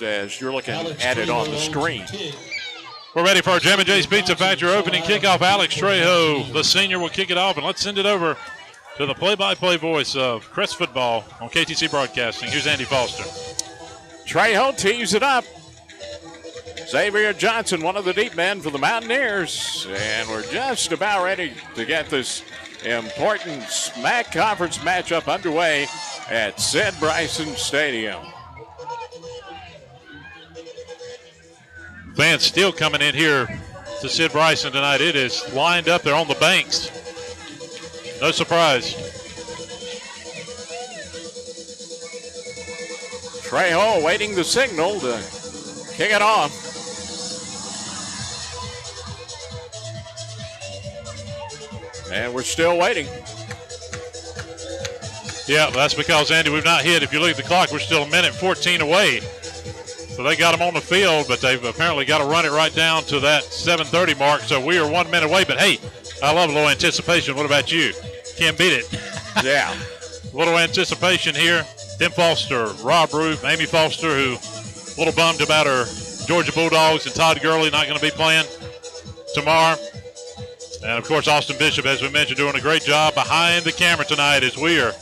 as you're looking at it on the screen. We're ready for our Jam & J's Pizza Factory opening kickoff. Alex Trejo, the senior, will kick it off, and let's send it over to the play-by-play voice of Crest football on KTC Broadcasting. Here's Andy Foster. Trejo tees it up. Xavier Johnson, one of the deep men for the Mountaineers, and we're just about ready to get this important SMAC conference matchup underway at Sid Bryson Stadium. Fans still coming in here to Sid Bryson tonight. It is lined up there on the banks. No surprise. Trejo awaiting the signal to kick it off. And we're still waiting. Yeah, that's because, Andy, we've not hit. If you look at the clock, we're still a minute 14 away. So they got them on the field, but they've apparently got to run it right down to that 7:30 mark. So we are 1 minute away. But, hey, I love a little anticipation. What about you? Can't beat it. Yeah. A little anticipation here. Tim Foster, Rob Roof, Amy Foster, who a little bummed about her Georgia Bulldogs, and Todd Gurley not going to be playing tomorrow. And, of course, Austin Bishop, as we mentioned, doing a great job behind the camera tonight as we are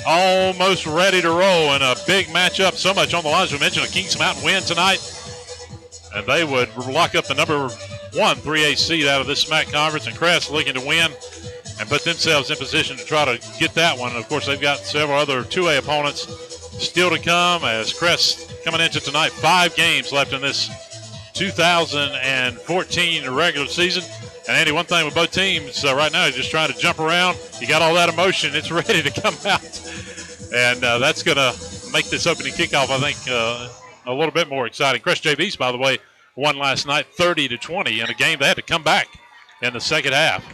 almost ready to roll in a big matchup. So much on the line. As we mentioned, a Kings Mountain win tonight, and they would lock up the number 1 3A seed out of this SMAC conference, and Crest looking to win and put themselves in position to try to get that one. And, of course, they've got several other 2A opponents still to come as Crest coming into tonight. 5 games left in this 2014 regular season. And, Andy, one thing with both teams right now is just trying to jump around. You got all that emotion. It's ready to come out. And that's going to make this opening kickoff, I think, a little bit more exciting. Crest JVs, by the way, won last night 30-20 in a game they had to come back in the second half.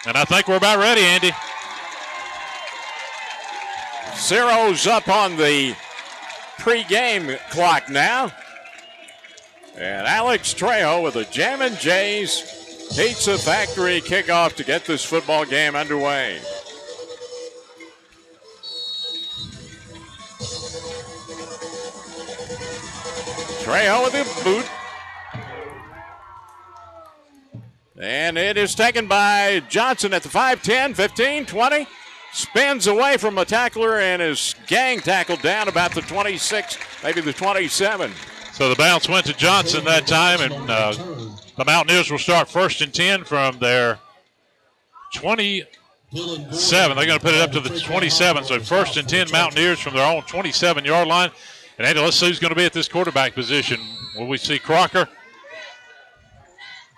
And I think we're about ready, Andy. Zero's up on the pregame clock now. And Alex Trejo with a Jam & J's Pizza Factory kickoff to get this football game underway. Trejo with the boot. And it is taken by Johnson at the 5, 10, 15, 20. Spins away from a tackler and is gang tackled down about the 26, maybe the 27. So the bounce went to Johnson that time, and the Mountaineers will start 1st and 10 from their 27. They're going to put it up to the 27. So 1st and 10 Mountaineers from their own 27-yard line. And, Andy, let's see who's going to be at this quarterback position. Will we see Crocker?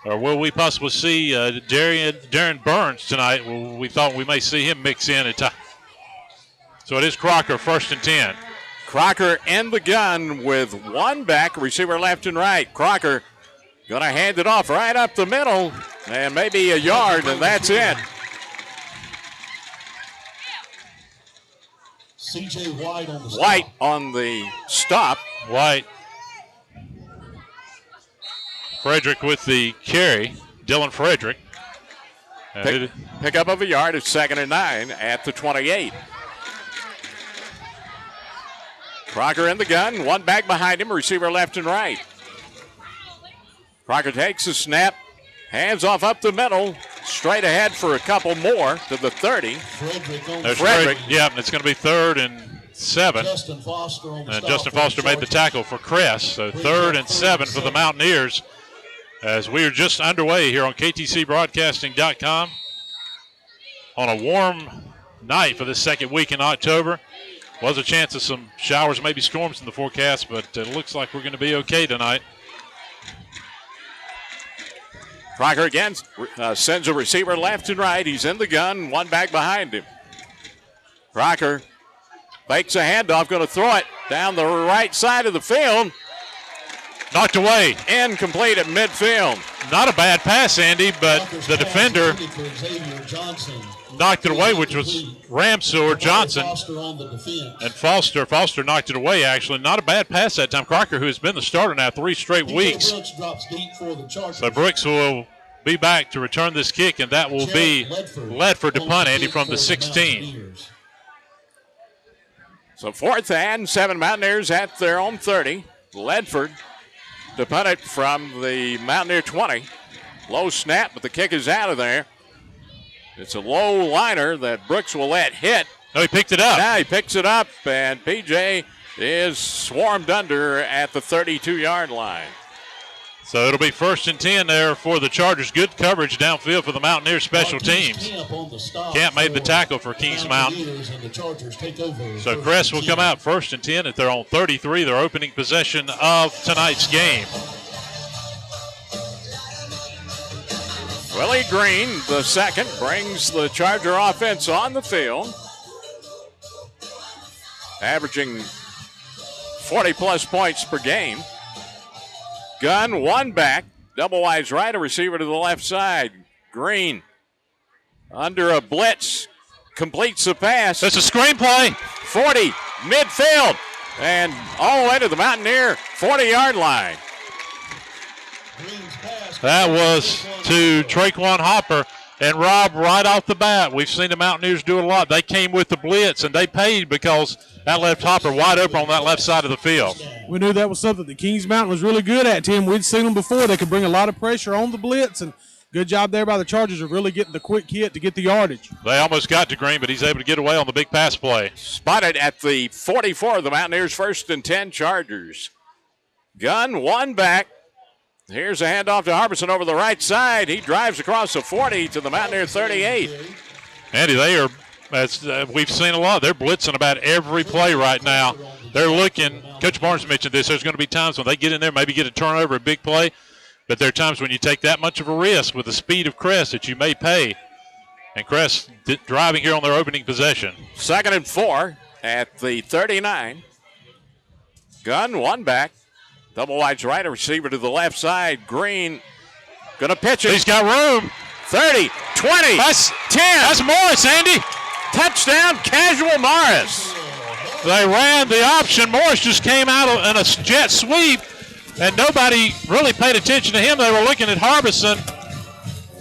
Or will we possibly see Darren Burns tonight? Well, we thought we may see him mix in at time. So it is Crocker, 1st and 10. Crocker in the gun with one back, receiver left and right. Crocker going to hand it off right up the middle and maybe a yard, and that's it. C.J. White on the stop. White on the stop. White. Frederick with the carry. Dylan Frederick. Pick up of a yard. It's 2nd and 9 at the 28. Crocker in the gun. One back behind him. Receiver left and right. Crocker takes the snap. Hands off up the middle. Straight ahead for a couple more to the 30. Frederick. Yeah, it's going to be 3rd and 7. Justin Foster on the and Justin Foster made the tackle for Crest. So 3rd and 7 for the Mountaineers as we are just underway here on KTCBroadcasting.com on a warm night for the second week in October. Was a chance of some showers, maybe storms in the forecast, but it looks like we're going to be okay tonight. Crocker again sends a receiver left and right. He's in the gun, one back behind him. Crocker fakes a handoff, going to throw it down the right side of the field. Knocked away. Incomplete at midfield. Not a bad pass, Andy, but the defender knocked it away, which was Ramsey or Johnson. And Foster knocked it away, actually. Not a bad pass that time. Crocker, who has been the starter now 3 straight weeks. So Brooks will be back to return this kick, and that will be Ledford to punt, Andy, from the 16. So 4th and 7 Mountaineers at their own 30. Ledford to punt it from the Mountaineer 20. Low snap, but the kick is out of there. It's a low liner that Brooks will let hit. No, he picked it up. Now he picks it up, and PJ is swarmed under at the 32-yard line. So it'll be 1st and 10 there for the Chargers. Good coverage downfield for the Mountaineers special teams. Camp made the tackle for Kings Mountain. So Crest will come out 1st and 10 at their own 33, their opening possession of tonight's game. Willie Green, the second, brings the Charger offense on the field, averaging 40-plus points per game. Gunn, one back, double wides right, a receiver to the left side. Green under a blitz, completes the pass. That's a screenplay. 40, midfield, and all the way to the Mountaineer 40-yard line. That was to Traquan Hopper. And Rob, right off the bat, we've seen the Mountaineers do it a lot. They came with the blitz, and they paid because that left Hopper wide open on that left side of the field. We knew that was something that Kings Mountain was really good at, Tim. We'd seen them before. They could bring a lot of pressure on the blitz, and good job there by the Chargers of really getting the quick hit to get the yardage. They almost got to Green, but he's able to get away on the big pass play. Spotted at the 44 of the Mountaineers, 1st and 10 Chargers. Gunn, one back. Here's a handoff to Harbison over the right side. He drives across the 40 to the Mountaineer 38. Andy, they are, as we've seen a lot, they're blitzing about every play right now. They're looking, Coach Barnes mentioned this, there's going to be times when they get in there, maybe get a turnover, a big play, but there are times when you take that much of a risk with the speed of Crest that you may pay. And Crest driving here on their opening possession. 2nd and 4 at the 39. Gunn, one back. Double wides right, a receiver to the left side. Green going to pitch it. He's got room. 30, 20, That's 10. That's Morris, Andy. Touchdown, Casual Morris. They ran the option. Morris just came out in a jet sweep, and nobody really paid attention to him. They were looking at Harbison,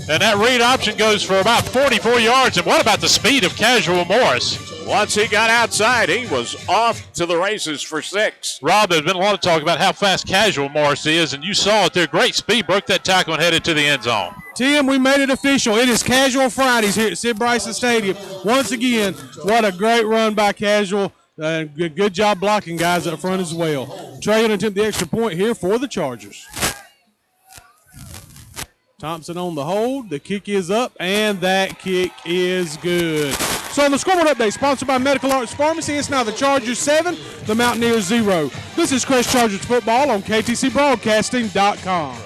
and that read option goes for about 44 yards. And what about the speed of Casual Morris? Once he got outside, he was off to the races for 6. Rob, there's been a lot of talk about how fast Casual Morris is, and you saw it there. Great speed, broke that tackle and headed to the end zone. Tim, we made it official. It is Casual Fridays here at Sid Bryson Stadium. Once again, what a great run by Casual. Good job blocking guys up front as well. Trey going to attempt the extra point here for the Chargers. Thompson on the hold. The kick is up, and that kick is good. So on the scoreboard update, sponsored by Medical Arts Pharmacy, it's now the Chargers 7, the Mountaineers 0. This is Crest Chargers football on KTCBroadcasting.com.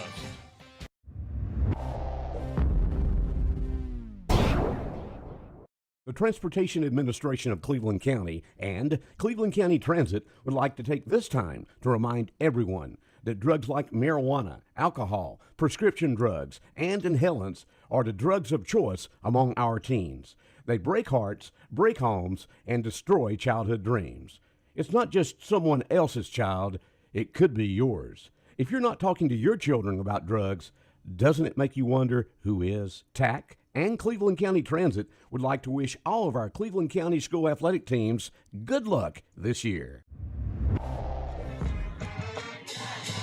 The Transportation Administration of Cleveland County and Cleveland County Transit would like to take this time to remind everyone that drugs like marijuana, alcohol, prescription drugs, and inhalants are the drugs of choice among our teens. They break hearts, break homes, and destroy childhood dreams. It's not just someone else's child, it could be yours. If you're not talking to your children about drugs, doesn't it make you wonder who is? TAC and Cleveland County Transit would like to wish all of our Cleveland County school athletic teams good luck this year.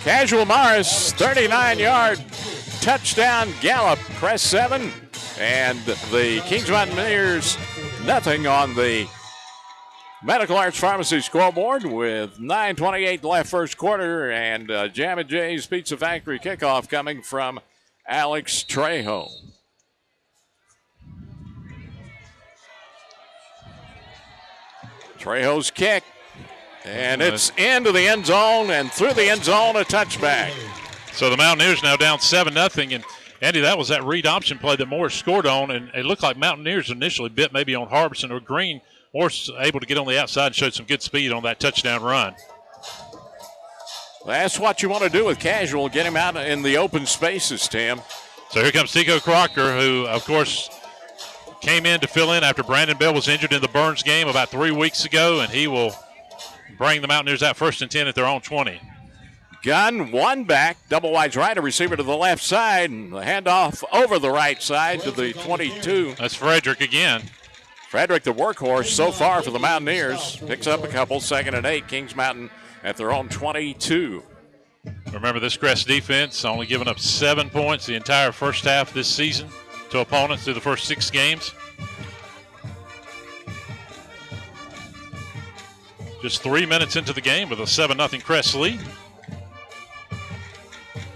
Casual Morris, 39-yard touchdown gallop. Crest 7, and the Kings Mountaineers nothing on the Medical Arts Pharmacy scoreboard with 9:28 left first quarter, and Jam & Jay's Pizza Factory kickoff coming from Alex Trejo. Trejo's kick, and it's into the end zone and through the end zone, a touchback. So the Mountaineers now down 7-0, and Andy, that was that read option play that Morris scored on, and it looked like Mountaineers initially bit maybe on Harbison or Green. Morris able to get on the outside and showed some good speed on that touchdown run. That's what you want to do with Casual, get him out in the open spaces, Tim. So here comes Tico Crocker, who, of course, came in to fill in after Brandon Bell was injured in the Burns game about 3 weeks ago, and he will bring the Mountaineers out 1st and 10 at their own 20. Gunn, one back, double wides right, a receiver to the left side, and the handoff over the right side to the 22. That's Frederick again. Frederick, the workhorse so far for the Mountaineers, picks up a couple, 2nd and 8. Kings Mountain at their own 22. Remember, this Crest defense only giving up 7 points the entire first half this season to opponents through the first 6 games. Just 3 minutes into the game with a 7-0 Crest lead.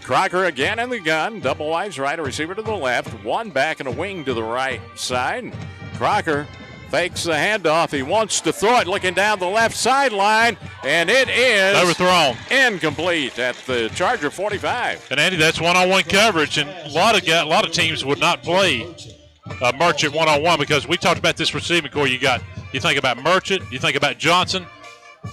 Crocker again in the gun. Double wides right, a receiver to the left. One back and a wing to the right side. Crocker fakes the handoff. He wants to throw it looking down the left sideline, and it is overthrown. Incomplete at the Charger 45. And Andy, that's one-on-one coverage, and a lot of teams would not play Merchant one-on-one because we talked about this receiving core. You think about Merchant, you think about Johnson.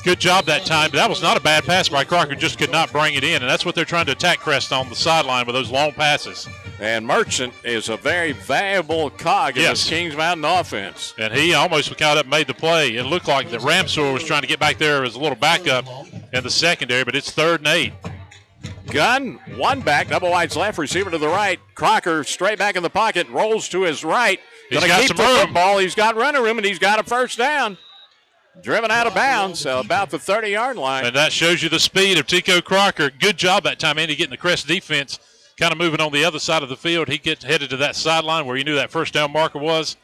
Good job that time, but that was not a bad pass by Crocker. Just could not bring it in, and that's what they're trying to attack Crest on the sideline with those long passes. And Merchant is a very valuable cog in this Kings Mountain offense. And he almost got up and made the play. It looked like that Ramsor was trying to get back there as a little backup in the secondary, but it's 3rd and 8. Gun, one back, double wides left, receiver to the right. Crocker straight back in the pocket, rolls to his right. He's got some the room. Football. He's got running room, and he's got a first down. Driven out of bounds, about the 30-yard line. And that shows you the speed of Tico Crocker. Good job that time, Andy, getting the Crest defense kind of moving on the other side of the field. He gets headed to that sideline where he knew that first down marker was,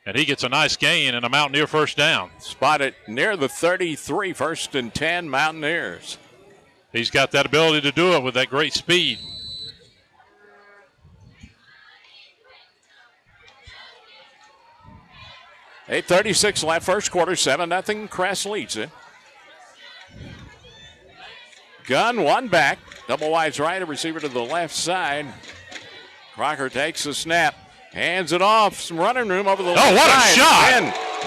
and he gets a nice gain and a Mountaineer first down. Spotted near the 33, 1st and 10 Mountaineers. He's got that ability to do it with that great speed. $8:36 left, first quarter, 7-0. Crest leads it. Gun, one back. Double wides right, a receiver to the left side. Crocker takes the snap, hands it off. Some running room over the left side. Oh, what a shot!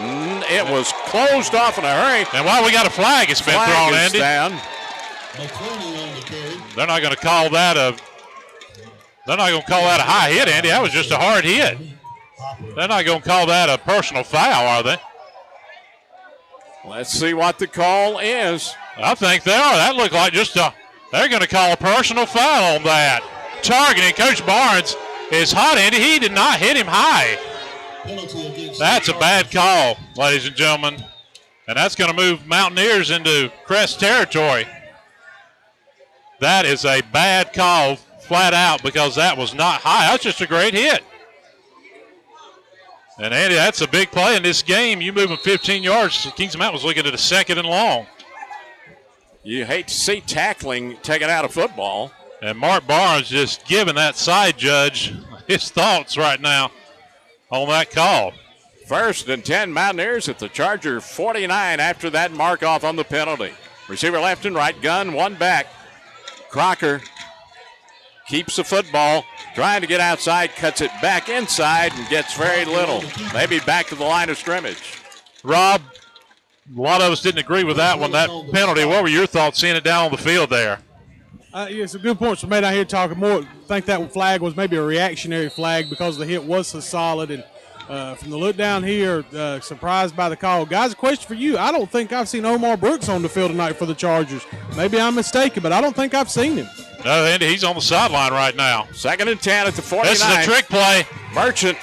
And it was closed off in a hurry. And while we got a flag, it's been thrown, Andy. McClerney on the carry. They're not going to call that a high hit, Andy. That was just a hard hit. They're not going to call that a personal foul, are they? Let's see what the call is. I think they are. That looked like they're going to call a personal foul on that. Targeting. Coach Barnes is hot, Andy. He did not hit him high. That's a bad call, ladies and gentlemen. And that's going to move Mountaineers into Crest territory. That is a bad call flat out because that was not high. That's just a great hit. And, Andy, that's a big play in this game. You move them 15 yards. Kings Mountain was looking at a 2nd and long. You hate to see tackling taken out of football. And Mark Barnes just giving that side judge his thoughts right now on that call. 1st and 10 Mountaineers at the Charger 49 after that mark off on the penalty. Receiver left and right, gun, one back. Crocker keeps the football, trying to get outside, cuts it back inside, and gets very little. Maybe back to the line of scrimmage. Rob, a lot of us didn't agree with that one, that penalty. What were your thoughts seeing it down on the field there? Yeah, some good points were made out here talking more. I think that flag was maybe a reactionary flag because the hit was so solid. And from the look down here, surprised by the call. Guys, a question for you. I don't think I've seen Omar Brooks on the field tonight for the Chargers. Maybe I'm mistaken, but I don't think I've seen him. No, Andy, he's on the sideline right now. 2nd and 10 at the 49. This is a trick play. Merchant.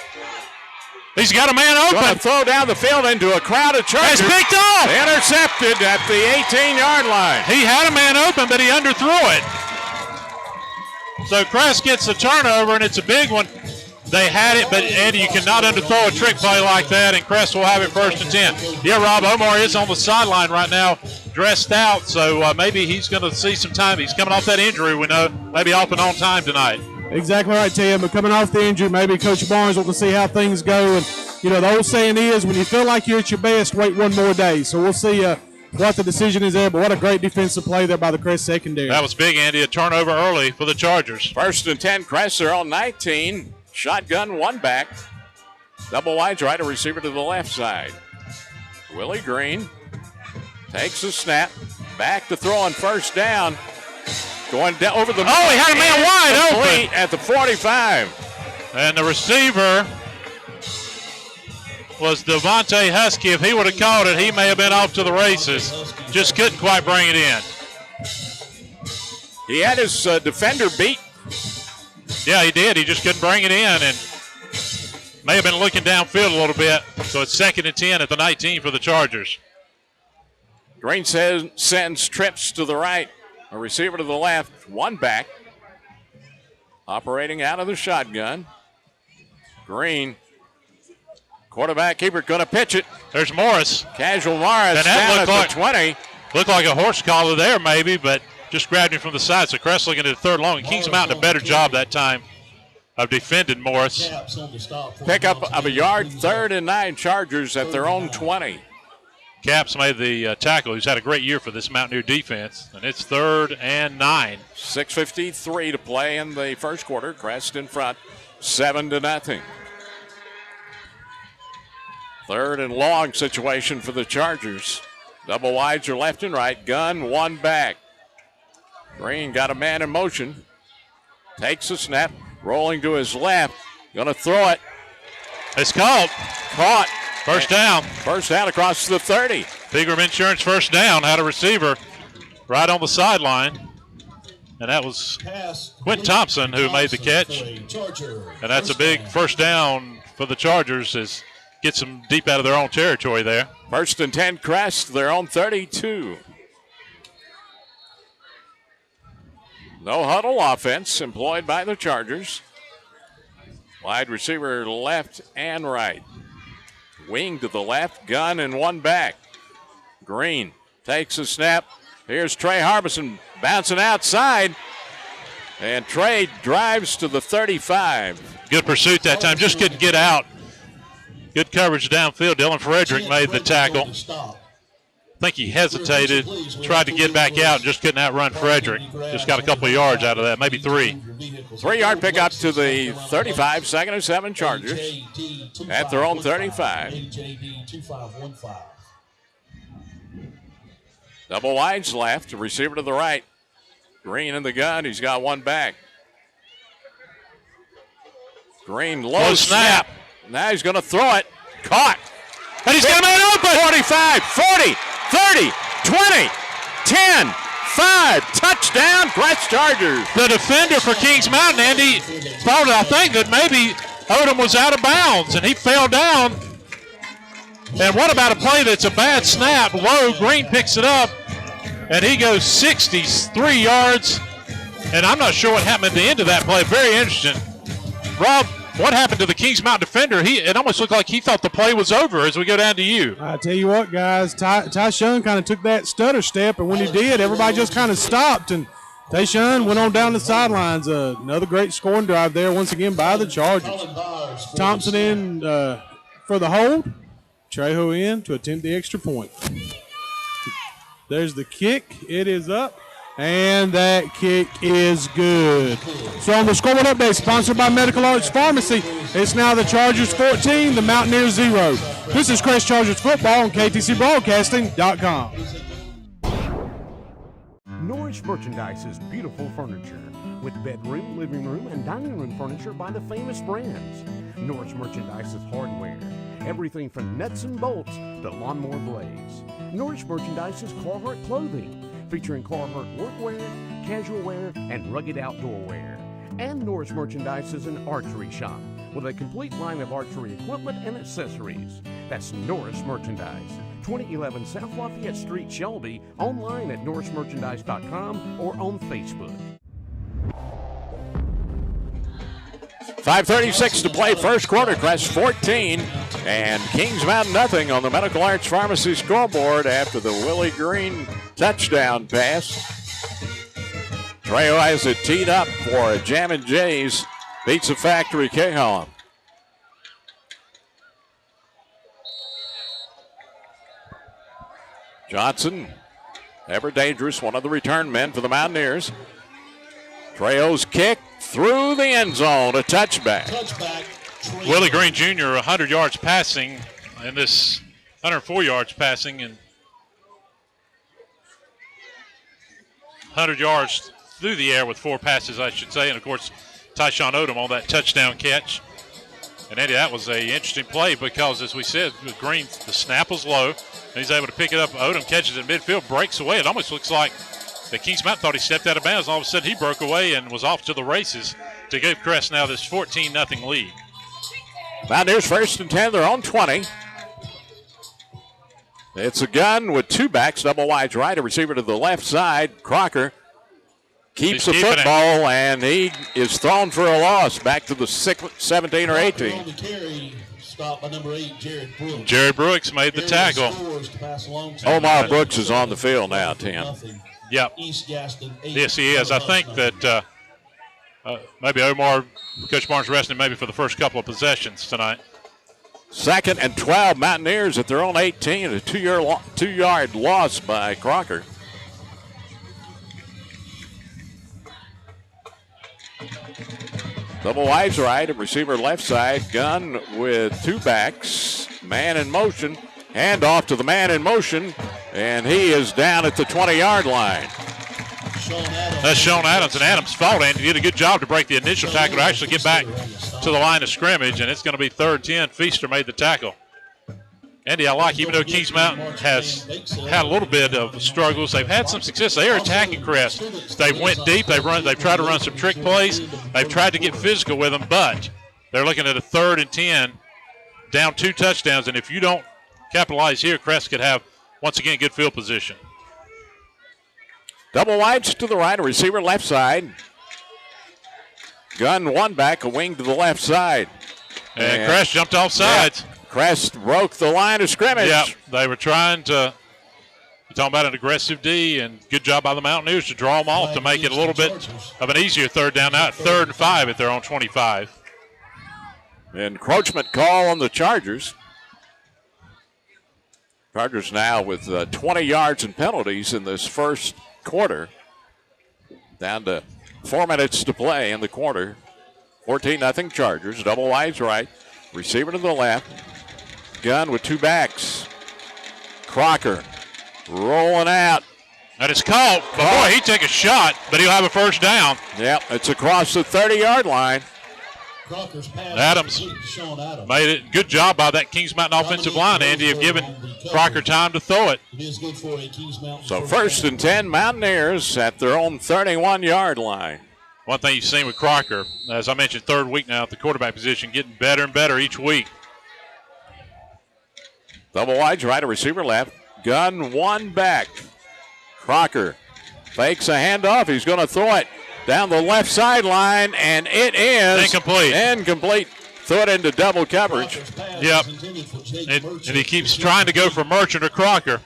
He's got a man open. Going to throw down the field into a crowd of Chargers. It's picked off. Intercepted at the 18-yard line. He had a man open, but he underthrew it. So Crest gets the turnover, and it's a big one. They had it, but, Andy, you cannot underthrow a trick play like that, and Crest will have it 1st and 10. Yeah, Rob, Omar is on the sideline right now, dressed out, so maybe he's going to see some time. He's coming off that injury, we know, maybe off and on time tonight. Exactly right, Tim. But coming off the injury, maybe Coach Barnes wants to see how things go. And, the old saying is, when you feel like you're at your best, wait one more day. So we'll see what the decision is there. But what a great defensive play there by the Crest secondary. That was big, Andy. A turnover early for the Chargers. 1st and 10, Crest, they're on 19. Shotgun, one back. Double wides right, a receiver to the left side. Willie Green takes a snap. Back to throw on 1st down. Going down over the. Oh, he had a man wide open at the 45. And the receiver was Devontae Husky. If he would have caught it, he may have been off to the races. Just couldn't quite bring it in. He had his defender beat. Yeah, he did. He just couldn't bring it in and may have been looking downfield a little bit. So it's 2nd and 10 at the 19 for the Chargers. Green sends trips to the right. A receiver to the left. One back. Operating out of the shotgun. Green. Quarterback keeper going to pitch it. There's Morris. Casual Morris And that down looked at like- the 20. Looked like a horse collar there maybe, but just grabbed him from the side. So Crest looking at the third long. And Kings Mountain a better job that time of defending Morris. Caps on the stop. Pick up of a yard, 3rd and 9 Chargers at their own 20. Caps made the tackle. He's had a great year for this Mountaineer defense. And it's 3rd and 9. 6:53 to play in the first quarter. Crest in front, 7-0. 3rd and long situation for the Chargers. Double wides are left and right. Gun, one back. Green got a man in motion. Takes a snap, rolling to his left. Gonna throw it. It's caught. Caught. First down. First down across the 30. Pegram Insurance first down. Had a receiver right on the sideline. And that was Pass. Quentin Thompson who made the catch. And that's a big first down for the Chargers as gets them deep out of their own territory there. 1st and 10 Crest, their own 32. No huddle offense employed by the Chargers. Wide receiver left and right. Wing to the left, gun and one back. Green takes a snap. Here's Trey Harbison bouncing outside. And Trey drives to the 35. Good pursuit that time. Just couldn't get out. Good coverage downfield. Dylan Frederick made the tackle. I think he hesitated, tried to get back out, and just couldn't outrun Frederick. Just got a couple of yards out of that, maybe 3. 3-yard pickup to the 35, 2nd and 7 Chargers at their own 35. Double wides left, receiver to the right. Green in the gun, he's got one back. Green low snap. Now he's going to throw it. Caught. And he's got a man open. 45, 40, 30, 20, 10, 5. Touchdown, Crest Chargers. The defender for Kings Mountain, Andy, thought, I think, that maybe Odom was out of bounds, and he fell down. And what about a play that's a bad snap? Low, Green picks it up, and he goes 63 yards. And I'm not sure what happened at the end of that play. Very interesting. Rob, what happened to the Kings Mountain defender? It almost looked like he thought the play was over as we go down to you. I tell you what, guys, Tyshawn kind of took that stutter step, and when he did, everybody just kind of stopped, and Tyshawn went on down the sidelines. Another great scoring drive there once again by the Chargers. Thompson in for the hold. Trejo in to attempt the extra point. There's the kick. It is up. And that kick is good. So on the scoreboard update, sponsored by Medical Arts Pharmacy, it's now the Chargers 14, the Mountaineers 0. This is Crest Chargers football on KTCBroadcasting.com. Norris Merchandise's beautiful furniture with bedroom, living room, and dining room furniture by the famous brands. Norris Merchandise's hardware, everything from nuts and bolts to lawnmower blades. Norris Merchandise's Carhartt clothing, featuring Carhartt workwear, casual wear, and rugged outdoor wear. And Norris Merchandise is an archery shop with a complete line of archery equipment and accessories. That's Norris Merchandise, 2011 South Lafayette Street, Shelby, online at norrismerchandise.com or on Facebook. 5:36 to play first quarter. Crest 14 and Kings Mountain nothing on the Medical Arts Pharmacy scoreboard after the Willie Green touchdown pass. Trejo has it teed up for a Jammin' Jays. Beats the Factory Cajon. Johnson, ever dangerous, one of the return men for the Mountaineers. Trejo's kick through the end zone, a touchback. Willie Green Jr., 100 yards passing, and this 104 yards passing, and 100 yards through the air with 4 passes, I should say. And, of course, Tyshawn Odom on that touchdown catch. And, Eddie, that was an interesting play because, as we said, with Green, the snap was low, and he's able to pick it up. Odom catches it in midfield, breaks away. It almost looks like the Kings Mountain thought he stepped out of bounds. All of a sudden, he broke away and was off to the races to give Crest now this 14-0 lead. Mountaineers 1st and 10, their own 20. It's a gun with two backs, double wides right, a receiver to the left side. Crocker keeps the football, and he is thrown for a loss back to the 17 or 18. On the carry, stopped by number 8, Jared Brooks. Jared Brooks made the tackle. Omar Brooks is on the field now, Tim. Yep. East Gaston, Yes, he is. I think that maybe Omar, Coach Barnes resting maybe for the first couple of possessions tonight. 2nd and 12, Mountaineers at their own 18, a 2-yard loss by Crocker. Double wides right, a receiver left side, gun with two backs, man in motion, hand off to the man in motion, and he is down at the 20-yard line. That's Sean Adams, and Adams' fault, and he did a good job to break the initial tackle to actually get back to the line of scrimmage, and it's going to be 3rd and 10. Feaster made the tackle. Andy, I like, even though Kings Mountain has had a little bit of struggles, they've had some success. They are attacking Crest. They went deep. They've tried to run some trick plays. They've tried to get physical with them, but they're looking at a 3rd and 10, down 2 touchdowns, and if you don't capitalize here, Crest could have, once again, good field position. Double wides to the right, a receiver left side. Gun one back, a wing to the left side. And Crest jumped off sides. Yeah, Crest broke the line of scrimmage. Yeah, they were trying to, you're talking about an aggressive D, and good job by the Mountaineers to draw them off to make it a little bit of an easier 3rd down. Now 3rd and 5 at their own 25. Encroachment call on the Chargers. Chargers now with 20 yards and penalties in this first quarter. Down to 4 minutes to play in the quarter. 14-0 Chargers. Double wides right. Receiver to the left. Gun with two backs. Crocker rolling out. That is caught. But boy, he'd take a shot, but he'll have a first down. Yep, it's across the 30-yard line. Adams made it. Good job by that Kings Mountain offensive line, Andy, of giving Crocker time to throw it. So 1st and 10, Mountaineers at their own 31-yard line. One thing you've seen with Crocker, as I mentioned, 3rd week now at the quarterback position, getting better and better each week. Double wides right, a receiver left. Gun one back. Crocker fakes a handoff. He's going to throw it down the left sideline, and it is incomplete. Throw it into double coverage. Yep. And he keeps trying to go for Merchant or Crocker.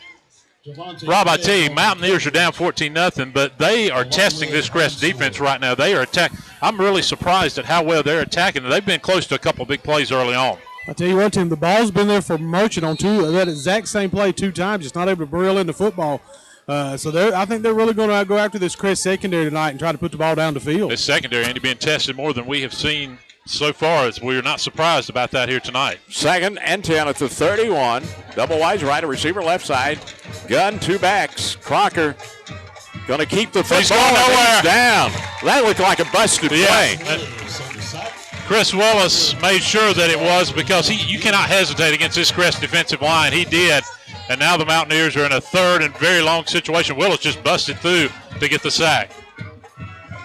Rob, I tell you, Mountaineers are down 14-0, but they are testing this Crest defense right now. They are attacking. I'm really surprised at how well they're attacking. They've been close to a couple of big plays early on. I tell you what, Tim, the ball's been there for Merchant on that exact same play 2 times. Just not able to reel in the football. So I think they're really going to go after this Crest secondary tonight and try to put the ball down the field. This secondary, Andy, being tested more than we have seen so far. As we're not surprised about that here tonight. 2nd and 10 at the 31. Double wides right, a receiver left side. Gun two backs. Crocker going to keep the football. He's going nowhere. Down. That looked like a busted play. Chris Willis made sure that it was, because you cannot hesitate against this Crest defensive line. He did. And now the Mountaineers are in a 3rd and very long situation. Willis just busted through to get the sack.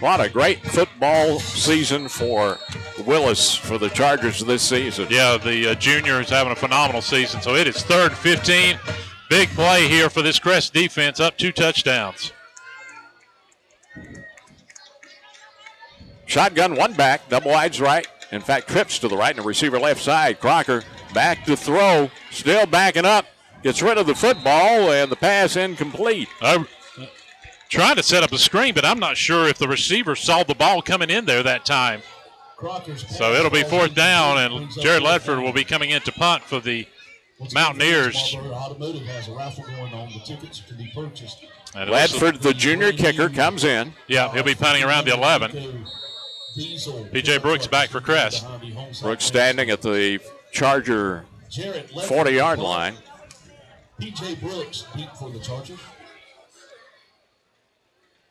What a great football season for Willis for the Chargers this season. Yeah, the junior is having a phenomenal season. So it is 3rd and 15. Big play here for this Crest defense, up 2 touchdowns. Shotgun one back, double wides right. In fact, trips to the right and the receiver left side. Crocker back to throw, still backing up. Gets rid of the football, and the pass incomplete. Trying to set up a screen, but I'm not sure if the receiver saw the ball coming in there that time. So it'll be 4th down, and Jared Ledford will be coming in to punt for the Mountaineers. Ledford, the junior kicker, comes in. Yeah, he'll be punting around the 11. P.J. Brooks back for Crest. Brooks standing at the Charger 40-yard line. P.J. Brooks for the Chargers.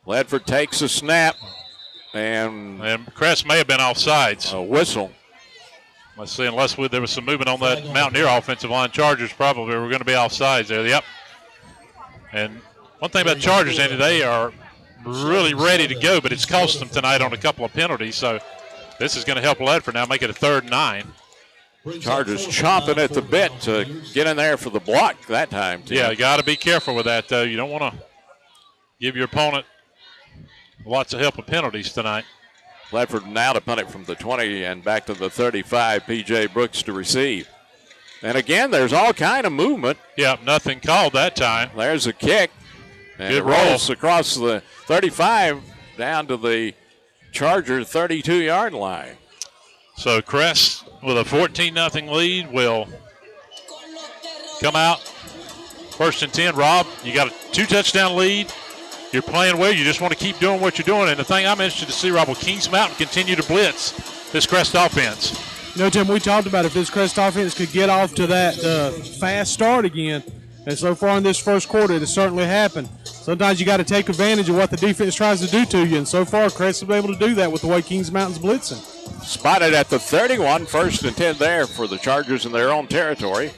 Ledford takes a snap, and Crest may have been offsides. A whistle. Let's see, unless there was some movement on that Mountaineer offensive line, Chargers probably were going to be offsides there. Yep. And one thing about Chargers, Andy, they are really ready to go, but it's cost them tonight on a couple of penalties. So this is going to help Ledford now make it a 3rd and 9. Chargers chomping at the bit to get in there for the block that time, Tim. Yeah, you got to be careful with that, though. You don't want to give your opponent lots of help with penalties tonight. Ledford now to punt it from the 20 and back to the 35. P.J. Brooks to receive. And again, there's all kind of movement. Yeah, nothing called that time. There's a kick. And Good it rolls across the 35 down to the Charger 32-yard line. So Crest with a 14-0 lead will come out. 1st and 10. Rob, you got a 2-touchdown lead. You're playing well. You just want to keep doing what you're doing. And the thing I'm interested to see, Rob, will Kings Mountain continue to blitz this Crest offense? You know, Tim, we talked about if this Crest offense could get off to that fast start again. And so far in this first quarter, it has certainly happened. Sometimes you got to take advantage of what the defense tries to do to you. And so far, Crest has been able to do that with the way Kings Mountain's blitzing. Spotted at the 31, 1st and 10 there for the Chargers in their own territory.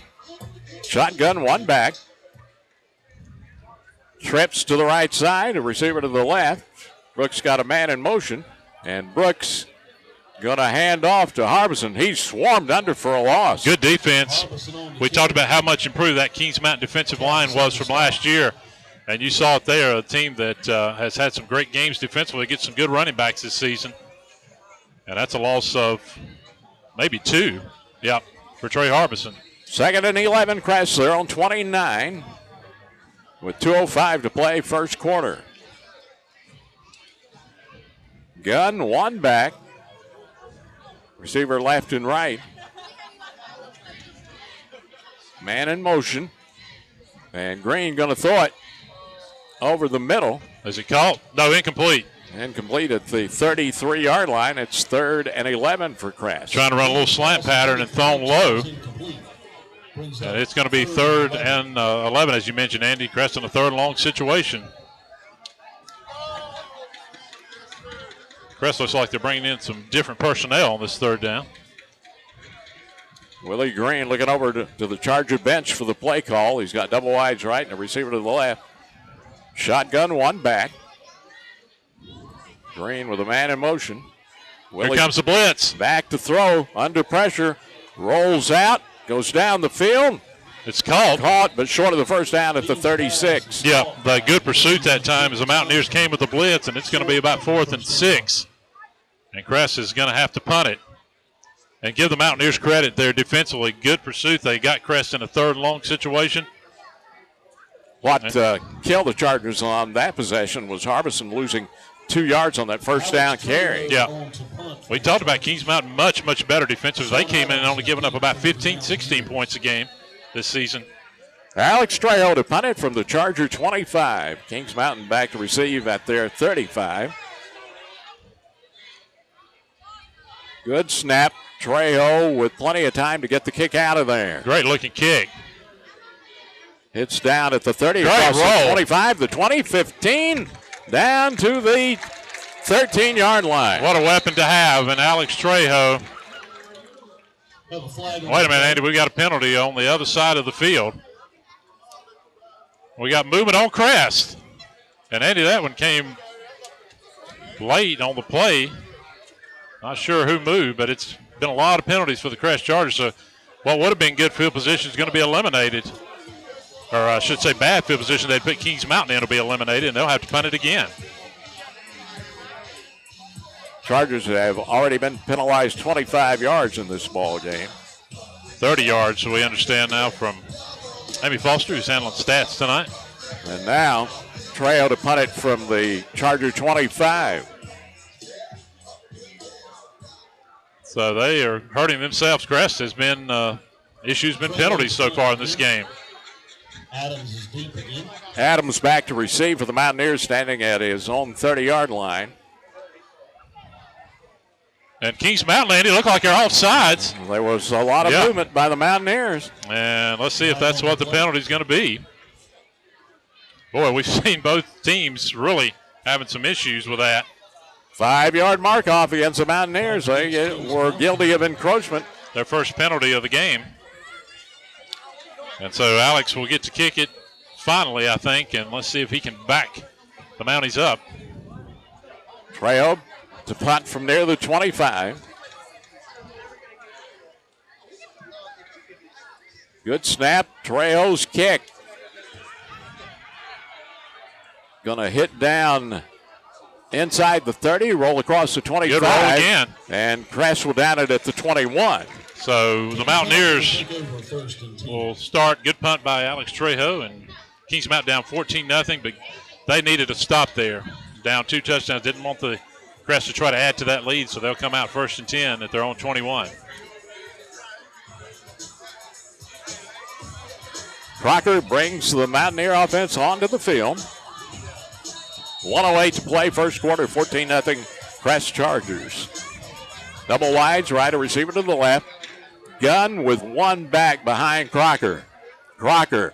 Shotgun, one back. Trips to the right side, a receiver to the left. Brooks got a man in motion, and Brooks going to hand off to Harbison. He's swarmed under for a loss. Good defense. We talked about how much improved that Kings Mountain defensive line was from last year, and you saw it there, a team that has had some great games defensively, get some good running backs this season. And that's a loss of maybe 2, for Trey Harbison. 2nd and 11, Crest. They're on 29 with 2:05 to play, first quarter. Gun, one back. Receiver left and right. Man in motion. And Green going to throw it over the middle. Is it caught? No, incomplete. Incomplete at the 33-yard line. It's 3rd and 11 for Crest. Trying to run a little slant pattern and thrown low. And it's going to be 3rd and 11, as you mentioned, Andy. Crest in a 3rd and long situation. Crest looks like they're bringing in some different personnel on this 3rd down. Willie Green looking over to the Charger bench for the play call. He's got double wides right and a receiver to the left. Shotgun, one back. Green with a man in motion. Willie Here comes the blitz. Back to throw, under pressure. Rolls out, goes down the field. It's caught. Caught, but short of the first down at the 36. Yeah, the good pursuit that time as the Mountaineers came with the blitz, and it's going to be about 4th and 6. And Crest is going to have to punt it. And give the Mountaineers credit there defensively. Good pursuit. They got Crest in a 3rd and long situation. What killed the Chargers on that possession was Harbison losing 2 yards on that first down carry. Yeah. We talked about Kings Mountain much, much better defensively. They came in and only giving up about 15, 16 points a game this season. Alex Trejo to punt it from the Charger 25. Kings Mountain back to receive at their 35. Good snap. Trejo with plenty of time to get the kick out of there. Great looking kick. It's down at the 30, Great across roll. the 25, the 20, 15, down to the 13-yard line. What a weapon to have, and Alex Trejo. Wait a minute, Andy, we got a penalty on the other side of the field. We got movement on Crest. And Andy, that one came late on the play. Not sure who moved, but it's been a lot of penalties for the Crest Chargers. So what would have been good field position is going to be eliminated. Or I should say bad field position. They'd put Kings Mountain in will be eliminated, and they'll have to punt it again. Chargers have already been penalized 25 yards in this ball game. 30 yards, so we understand now from Amy Foster, who's handling stats tonight. And now, Trejo to punt it from the Charger 25. So they are hurting themselves. Crest has been issues, been penalties so far in this game. Adams is deep again. Adams back to receive for the Mountaineers, standing at his own 30-yard line. And Kings Mountain, Andy, look like they're off sides. There was a lot of movement by the Mountaineers. And let's see if that's what the penalty is going to be. Boy, we've seen both teams really having some issues with that. 5-yard mark off against the Mountaineers. They were guilty of encroachment. Their first penalty of the game. And so Alex will get to kick it finally, I think, and let's see if he can back the Mounties up. Trejo to punt from near the 25. Good snap. Trejo's kick. Gonna hit down inside the 30, roll across the 25. Good roll again. And Crest will down it at the 21. So the Mountaineers will start. Good punt by Alex Trejo, and Kings Mountain down 14-0, but they needed a stop there. Down 2 touchdowns. Didn't want the Crest to try to add to that lead, so they'll come out 1st and 10 at their own 21. Crocker brings the Mountaineer offense onto the field. 1:08 to play, first quarter, 14-0 Crest Chargers. Double wides, right, a receiver to the left. Gunn with one back behind Crocker. Crocker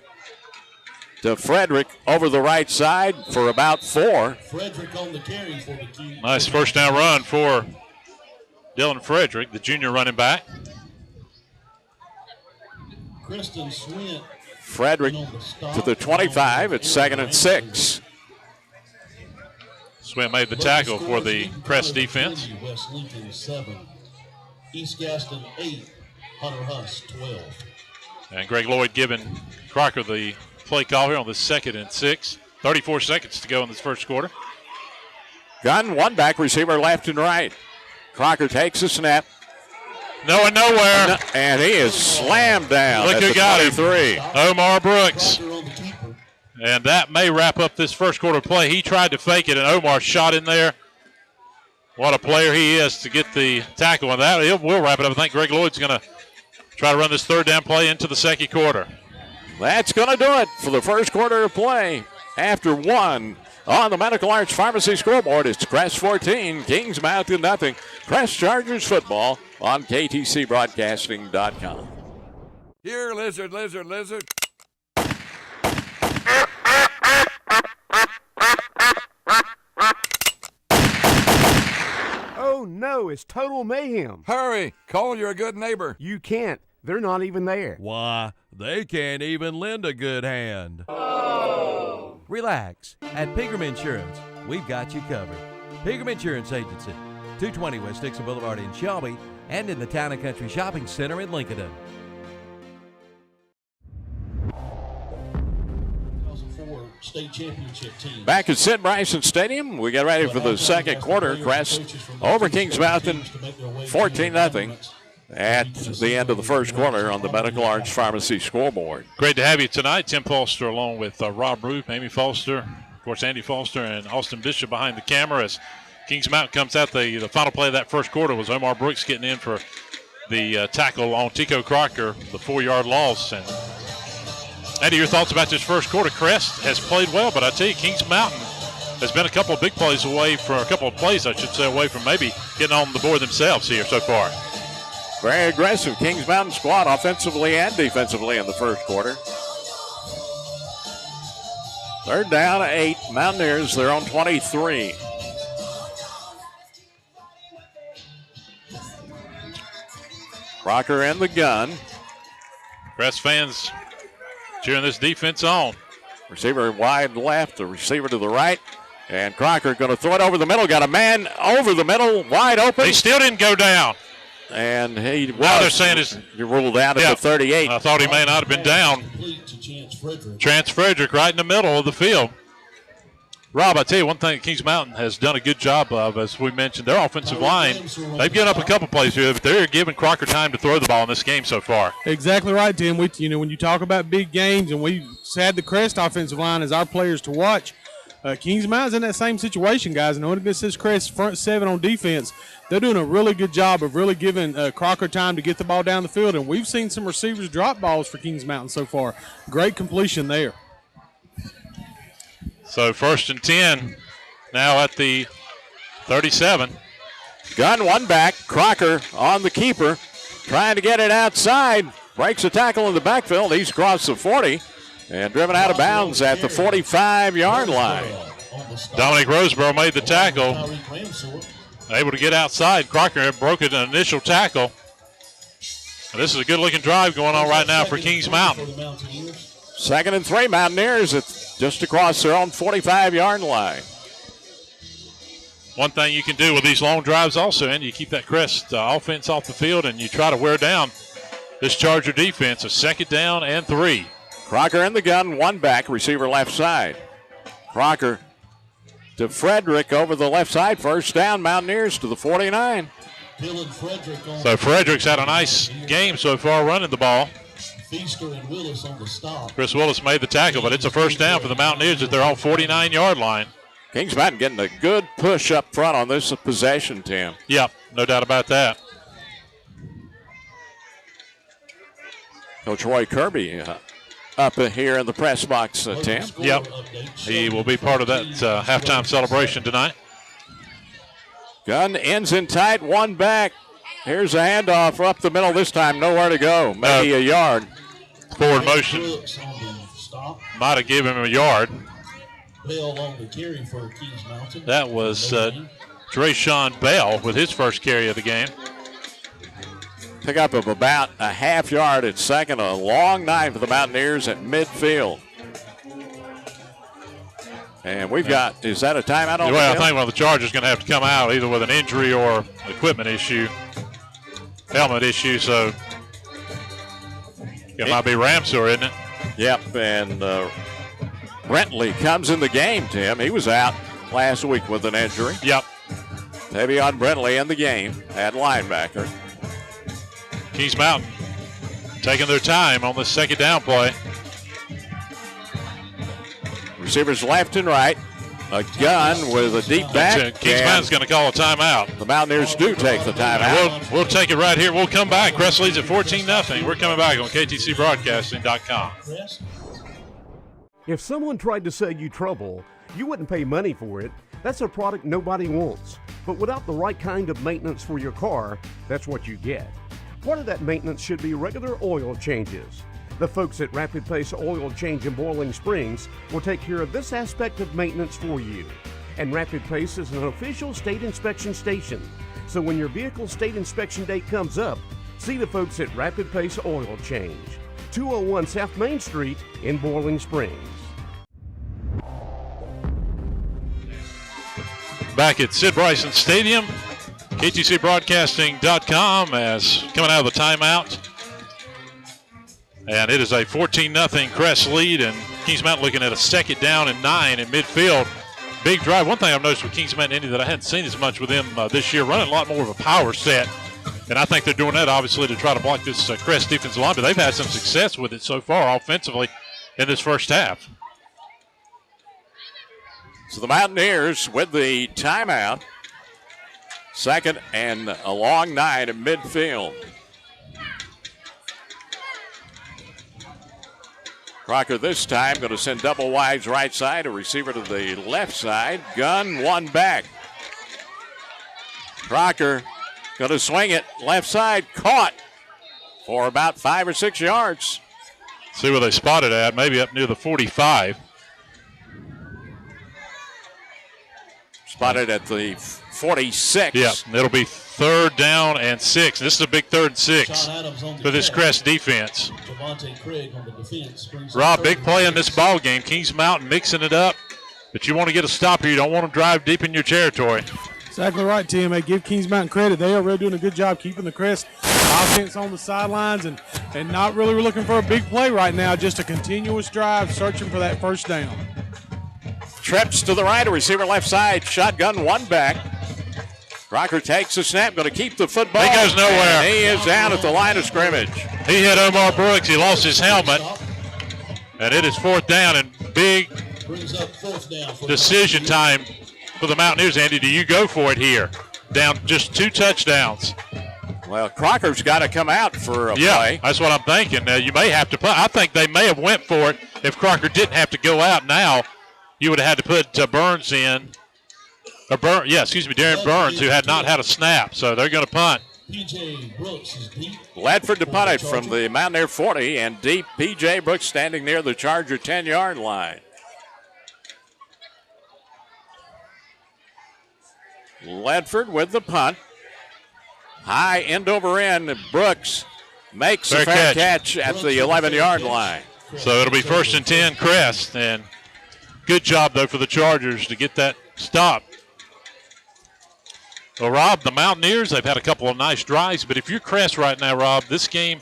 to Frederick over the right side for about 4. Frederick on the carry for the Kings. Nice first down run for Dylan Frederick, the junior running back. Kristen Swint. Frederick to the 25. It's 2nd and 6. Swint made the tackle for the Crest defense. West Lincoln 7. East Gaston 8. Hunter Huss 12. And Greg Lloyd giving Crocker the play call here on the 2nd and 6. 34 seconds to go in this first quarter. Gunn, one back, receiver left and right. Crocker takes a snap. No and nowhere. And he is slammed down. Look at who the got 23. him. Omar Brooks. Crocker on the keeper. And that may wrap up this first quarter play. He tried to fake it, and Omar shot in there. What a player he is to get the tackle on that. We'll wrap it up. I think Greg Lloyd's going to try to run this third down play into the second quarter. That's going to do it for the first quarter of play. After 1 on the Medical Arts Pharmacy scoreboard, it's Crest 14, Kings Mountain nothing. Crest Chargers football on KTCBroadcasting.com. Here, lizard, lizard, lizard. Oh no, it's total mayhem. Hurry, call your good neighbor. You can't. They're not even there. Why, they can't even lend a good hand. Oh. Relax. At Pegram Insurance, we've got you covered. Pegram Insurance Agency, 220 West Dixon Boulevard in Shelby, and in the Town and Country Shopping Center in Lincoln. 2004 state championship team. Back at Sid Bryson Stadium, we get ready for the second quarter. Crest over Kings Mountain, 14-0 at the end of the first quarter on the Medical Arts Pharmacy scoreboard. Great to have you tonight. Tim Foster along with Rob Roof, Amy Foster, of course Andy Foster, and Austin Bishop behind the camera as Kings Mountain comes out. The final play of that first quarter was Omar Brooks getting in for the tackle on Tico Crocker, the 4-yard loss. And Andy, your thoughts about this first quarter? Crest has played well, but I tell you, Kings Mountain has been a couple of big plays away from, a couple of plays, I should say, away from maybe getting on the board themselves here so far. Very aggressive Kings Mountain squad offensively and defensively in the first quarter. Third down, 8. Mountaineers, they're on 23. Crocker in the gun. Crest fans cheering this defense on. Receiver wide left, the receiver to the right. And Crocker going to throw it over the middle. Got a man over the middle, wide open. He still didn't go down. And he now they're saying he ruled out at the 38. I thought he may not have been down. Chance Frederick right in the middle of the field. Rob, I tell you one thing Kings Mountain has done a good job of, as we mentioned, their offensive line, they've given up a couple plays here, but they're giving Crocker time to throw the ball in this game so far. Exactly right, Tim. When you talk about big games, and we had the Crest offensive line as our players to watch, Kings Mountain's in that same situation, guys. And when it says Crest front 7 on defense, they're doing a really good job of really giving Crocker time to get the ball down the field. And we've seen some receivers drop balls for Kings Mountain so far. Great completion there. So 1st and 10 now at the 37. Gun one back. Crocker on the keeper, trying to get it outside. Breaks a tackle in the backfield. He's crossed the 40 and driven out of bounds at the 45-yard line. Dominic Roseborough made the tackle. Able to get outside. Crocker had broken an initial tackle. And this is a good-looking drive going on right now for Kings Mountain. 2nd and 3, Mountaineers. It's just across their own 45-yard line. One thing you can do with these long drives also, and you keep that Crest offense off the field and you try to wear down this Charger defense. A second down and 3. Crocker in the gun, one back, receiver left side. Crocker to Frederick over the left side. First down, Mountaineers to the 49. So Frederick's had a nice game so far running the ball. Feaster and Willis on the stop. Chris Willis made the tackle, but it's a first down for the Mountaineers at their own 49-yard line. Kings Mountain getting a good push up front on this possession, Tim. Yep, no doubt about that. Coach Roy Kirby up here in the press box, Tim. Yep, he will be part of that halftime celebration tonight. Gun ends in tight, one back. Here's a handoff up the middle this time, nowhere to go, maybe a yard. Forward motion. Might have given him a yard. That was Drayshawn Bell with his first carry of the game. Pick up of about a half yard at second, a long night for the Mountaineers at midfield. And we've got, is that a timeout on the Well, I field? think the Chargers going to have to come out either with an injury or equipment issue, helmet issue, so it might be Ramsor, isn't it? Yep, and Brentley comes in the game, Tim. He was out last week with an injury. Yep. Tavion Brentley in the game at linebacker. Kings Mountain taking their time on the second down play. Receivers left and right. A gun with a deep back. Kings Mountain's going to call a timeout. The Mountaineers do take the timeout. We'll take it right here. We'll come back. Crest leads at 14-0. We're coming back on KTCBroadcasting.com. If someone tried to sell you trouble, you wouldn't pay money for it. That's a product nobody wants. But without the right kind of maintenance for your car, that's what you get. Part of that maintenance should be regular oil changes. The folks at Rapid Pace Oil Change in Boiling Springs will take care of this aspect of maintenance for you. And Rapid Pace is an official state inspection station. So when your vehicle's state inspection date comes up, see the folks at Rapid Pace Oil Change, 201 South Main Street in Boiling Springs. Back at Sid Bryson Stadium, KTCBroadcasting.com as coming out of the timeout. And it is a 14-0 Crest lead, and Kings Mountain looking at a second down and 9 in midfield. Big drive. One thing I've noticed with Kings Mountain Indy that I hadn't seen as much with them this year, running a lot more of a power set. And I think they're doing that, obviously, to try to block this Crest defensive line, but they've had some success with it so far offensively in this first half. So the Mountaineers with the timeout. Second and a long 9 in midfield. Crocker this time going to send double wides right side, a receiver to the left side. Gun, one back. Crocker going to swing it left side, caught for about 5 or 6 yards. See where they spotted at, maybe up near the 45. Spotted at the 46. Yeah, it'll be third down and 6. This is a big 3rd and 6 for this Crest defense. Rob, big play in this ball game. Kings Mountain mixing it up, but you want to get a stop here. You don't want to drive deep in your territory. Exactly right, Tim. Hey, give Kings Mountain credit. They are really doing a good job keeping the Crest offense on the sidelines and not really looking for a big play right now, just a continuous drive, searching for that first down. Trips to the right, a receiver left side, shotgun, one back. Crocker takes the snap, going to keep the football. He goes nowhere. And he is down at the line of scrimmage. He hit Omar Brooks. He lost his helmet. And it is 4th down and big decision time for the Mountaineers. Andy, do you go for it here? Down just 2 touchdowns. Well, Crocker's got to come out for a play. Yeah, that's what I'm thinking. You may have to put. I think they may have went for it if Crocker didn't have to go out now. You would have had to put Burns in. Darren Burns, who had not had a snap. So they're going to punt. Ledford to punt it from the Mountaineer 40, and deep P.J. Brooks standing near the Charger 10-yard line. Ledford with the punt. High end over end. Brooks makes a fair catch at the 11-yard line. So it'll be 1st and 10 Crest. And good job, though, for the Chargers to get that stop. Well, Rob, the Mountaineers, they've had a couple of nice drives, but if you're Crest right now, Rob, this game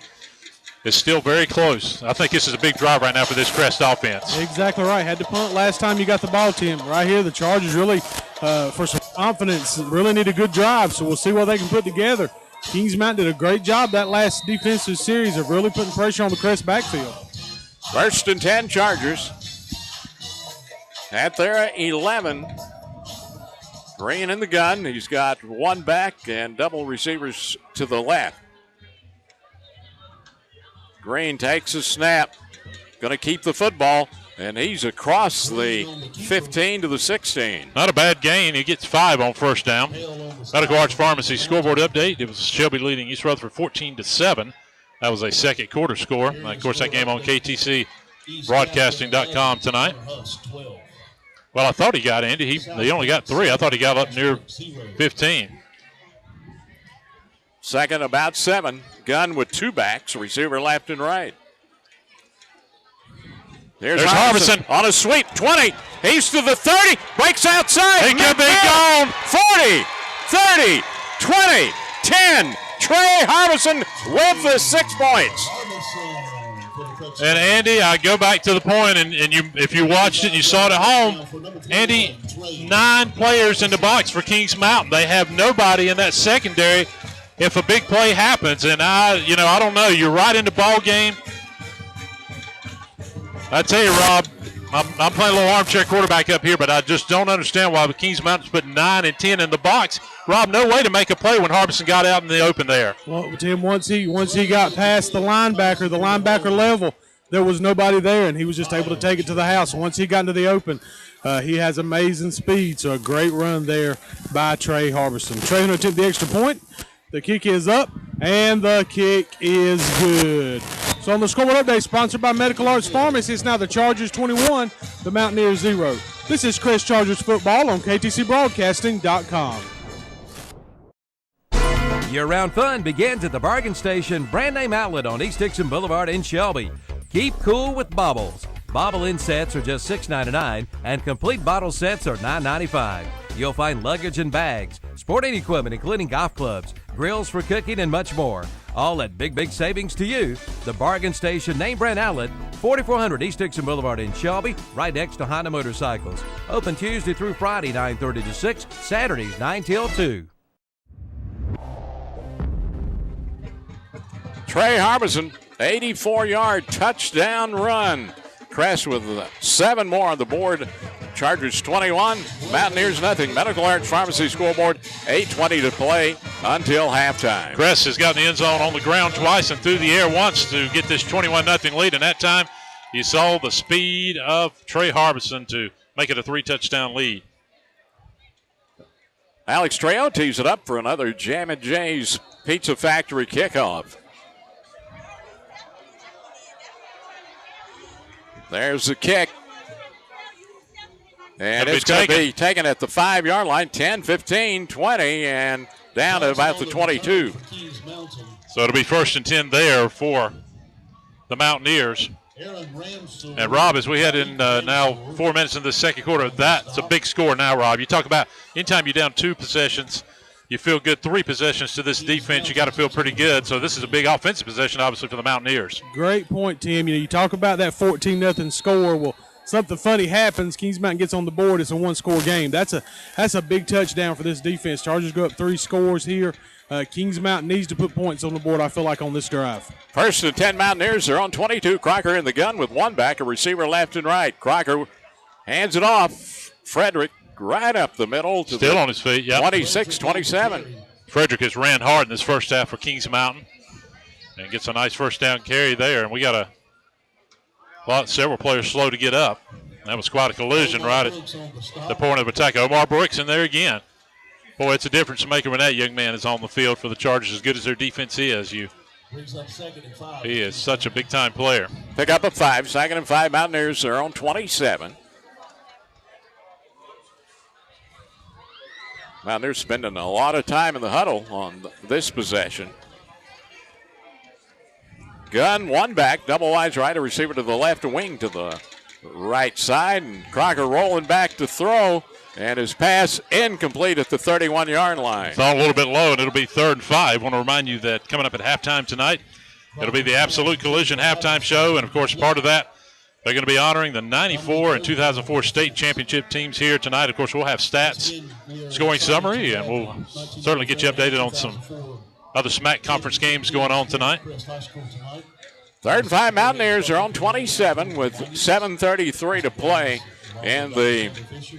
is still very close. I think this is a big drive right now for this Crest offense. Exactly right. Had to punt last time you got the ball, Tim. Right here, the Chargers really, for some confidence, really need a good drive, so we'll see what they can put together. Kings Mountain did a great job that last defensive series of really putting pressure on the Crest backfield. 1st and 10 Chargers at their 11. Green in the gun. He's got one back and double receivers to the left. Green takes a snap. Going to keep the football, and he's across the 15 to the 16. Not a bad gain. He gets 5 on first down. Medical Arts Pharmacy scoreboard update. It was Shelby leading East Rutherford 14-7. That was a second quarter score. Of course, that game on KTCBroadcasting.com tonight. Well, I thought he got Andy. He only got 3. I thought he got up near 15. Second, about 7. Gun with 2 backs, receiver left and right. There's Harbison on a sweep. 20. He's to the 30. Breaks outside. He could be gone. 40, 30, 20, 10. Trey Harbison with the 6 points. And Andy, I go back to the point, and if you watched it and you saw it at home, Andy, 9 players in the box for Kings Mountain. They have nobody in that secondary if a big play happens. And I don't know. You're right in the ball game. I tell you, Rob, I'm playing a little armchair quarterback up here, but I just don't understand why the Kings Mountain's put 9 and 10 in the box. Rob, no way to make a play when Harbison got out in the open there. Well, Tim, once he got past the linebacker level, there was nobody there, and he was just able to take it to the house. Once he got into the open, he has amazing speed, so a great run there by Trey Harbison. Trey going to attempt the extra point. The kick is up, and the kick is good. So on the scoreboard update, sponsored by Medical Arts Pharmacy, it's now the Chargers 21, the Mountaineers 0. This is Crest Chargers football on KTCBroadcasting.com. Year-round fun begins at the Bargain Station brand name outlet on East Dixon Boulevard in Shelby. Keep cool with baubles. Bobble-in sets are just $6.99, and complete bottle sets are $9.95. You'll find luggage and bags, sporting equipment including golf clubs, grills for cooking, and much more. All at big savings to you. The Bargain Station name brand outlet, 4400 East Dixon Boulevard in Shelby, right next to Honda Motorcycles. Open Tuesday through Friday, 9:30 to 6, Saturdays, 9 till 2. Trey Harbison, 84-yard touchdown run. Crest with 7 more on the board. Chargers 21, Mountaineers nothing. Medical Arts Pharmacy scoreboard, 8:20 to play until halftime. Crest has gotten the end zone on the ground twice and through the air once to get this 21-0 lead. And that time, you saw the speed of Trey Harbison to make it a 3-touchdown lead. Alex Trejo tees it up for another Jammin' Jay's Pizza Factory kickoff. There's the kick. And it's going to be taken at the 5-yard line, 10, 15, 20, and down to about the 22. So it'll be 1st and 10 there for the Mountaineers. And, Rob, as we head in now 4 minutes in the second quarter, that's a big score now, Rob. You talk about anytime you're down 2 possessions, you feel good. 3 possessions to this defense, you got to feel pretty good. So this is a big offensive possession, obviously, for the Mountaineers. Great point, Tim. You talk about that 14-0 score. Well, something funny happens. Kings Mountain gets on the board. It's a 1-score game. That's a big touchdown for this defense. Chargers go up 3 scores here. Kings Mountain needs to put points on the board, I feel like, on this drive. 1st and 10 Mountaineers. They're on 22. Crocker in the gun with 1 back, a receiver left and right. Crocker hands it off. Frederick right up the middle. To Still on his feet, yeah. 26-27. Frederick has ran hard in this first half for Kings Mountain and gets a nice first down carry there. And we got several players slow to get up. That was quite a collision right at the point of attack. Omar Brooks in there again. Boy, it's a difference maker when that young man is on the field for the Chargers, as good as their defense is. He is such a big-time player. Pick up a 5. 2nd and 5 Mountaineers. They're on 27. Mountaineers spending a lot of time in the huddle on this possession. Gun, 1 back, double wides right, a receiver to the left, a wing to the right side, and Crocker rolling back to throw, and his pass incomplete at the 31-yard line. It's all a little bit low, and it'll be 3rd and 5. I want to remind you that coming up at halftime tonight, It'll be the Absolute Collision halftime show, and, of course, part of that, they're going to be honoring the 94 and 2004 state championship teams here tonight. Of course, we'll have stats, scoring summary, and we'll certainly get you updated on some other SMAC conference games going on tonight. 3rd and 5 Mountaineers are on 27 with 7:33 to play in the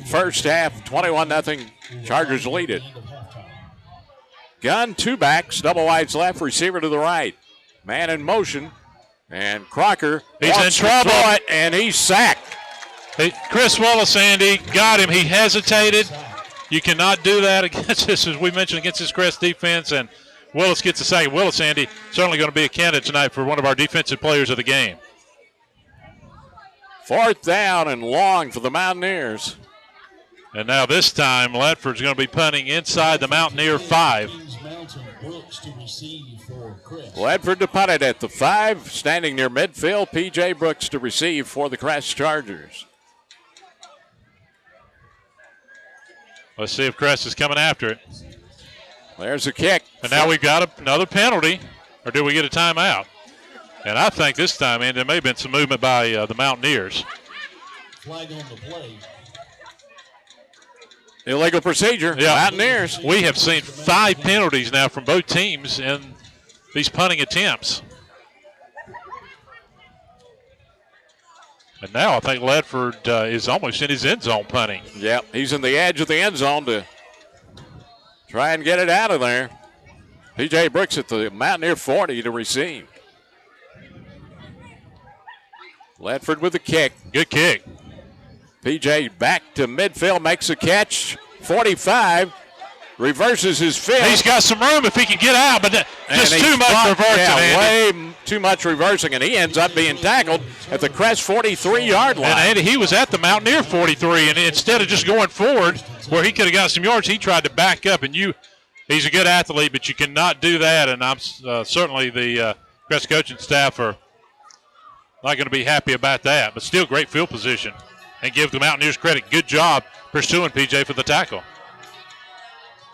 first half. 21-0 Chargers lead it. Gun, 2 backs, double wides left, receiver to the right. Man in motion, and Crocker he's in trouble, and he's sacked. Hey, Chris Willis, Andy, got him. He hesitated. You cannot do that against this, as we mentioned, against this Crest defense, and Willis gets a sack. Willis, Andy, certainly going to be a candidate tonight for one of our defensive players of the game. 4th down and long for the Mountaineers. And now this time, Ledford's going to be punting inside the Mountaineer 5. Ledford to punt it at the 5. Standing near midfield, P.J. Brooks to receive for the Crest Chargers. Let's see if Crest is coming after it. There's a kick. And now we've got another penalty, or do we get a timeout? And I think this time, and there may have been some movement by the Mountaineers. Flag on the play. Illegal procedure. Yeah. Mountaineers. We have seen 5 penalties now from both teams in these punting attempts. And now I think Ledford is almost in his end zone punting. Yep, he's in the edge of the end zone to try and get it out of there. P.J. Brooks at the Mountaineer 40 to receive. Ledford with the kick. Good kick. P.J. back to midfield, makes a catch. 45, reverses his field. He's got some room if he can get out, but just too much reversing. Yeah, way too much reversing, and he ends up being tackled at the Crest 43-yard line. And Andy, he was at the Mountaineer 43, and instead of just going forward where he could have got some yards, he tried to back up. And he's a good athlete, but you cannot do that. And I'm certainly the Crest coaching staff are not going to be happy about that. But still, great field position, and give the Mountaineers credit. Good job pursuing PJ for the tackle.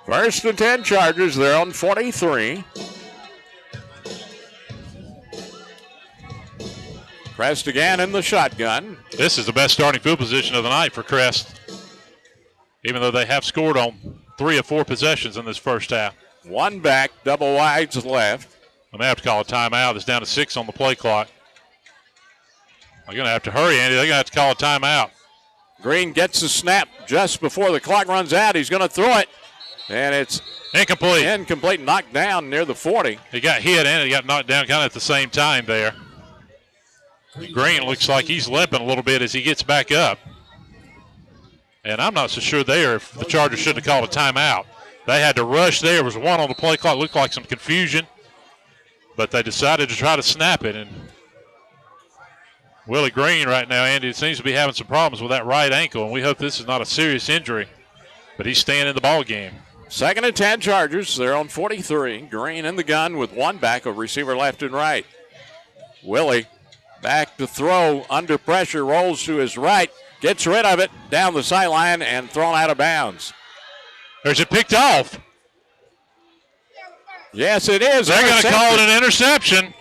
1st and 10 Chargers. They're on 43. Crest again in the shotgun. This is the best starting field position of the night for Crest, even though they have scored on 3 of 4 possessions in this first half. 1 back, double wides left. They may have to call a timeout. It's down to 6 on the play clock. They're going to have to hurry, Andy. They're going to have to call a timeout. Green gets the snap just before the clock runs out. He's going to throw it, and it's incomplete, knocked down near the 40. He got hit and he got knocked down kind of at the same time there. Green looks like he's limping a little bit as he gets back up. And I'm not so sure there if the Chargers should have called a timeout. They had to rush there. There was 1 on the play clock. Looked like some confusion, but they decided to try to snap it. And Willie Green right now, Andy, seems to be having some problems with that right ankle, and we hope this is not a serious injury, but he's staying in the ball game. 2nd and 10 Chargers. They're on 43. Green in the gun with 1 back, a receiver left and right. Willie back to throw, under pressure, rolls to his right, gets rid of it, down the sideline, and thrown out of bounds. There's it picked off. Yes, it is. They're going to call it an interception.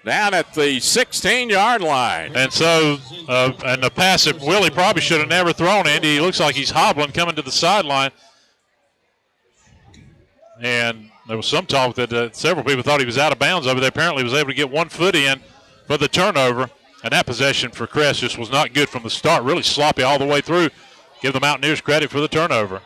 Down at the 16-yard line. And so, and the pass that Willie probably should have never thrown, Andy. He looks like he's hobbling coming to the sideline. And there was some talk that several people thought he was out of bounds over there. Apparently he was able to get 1 foot in for the turnover. And that possession for Crest just was not good from the start. Really sloppy all the way through. Give the Mountaineers credit for the turnover.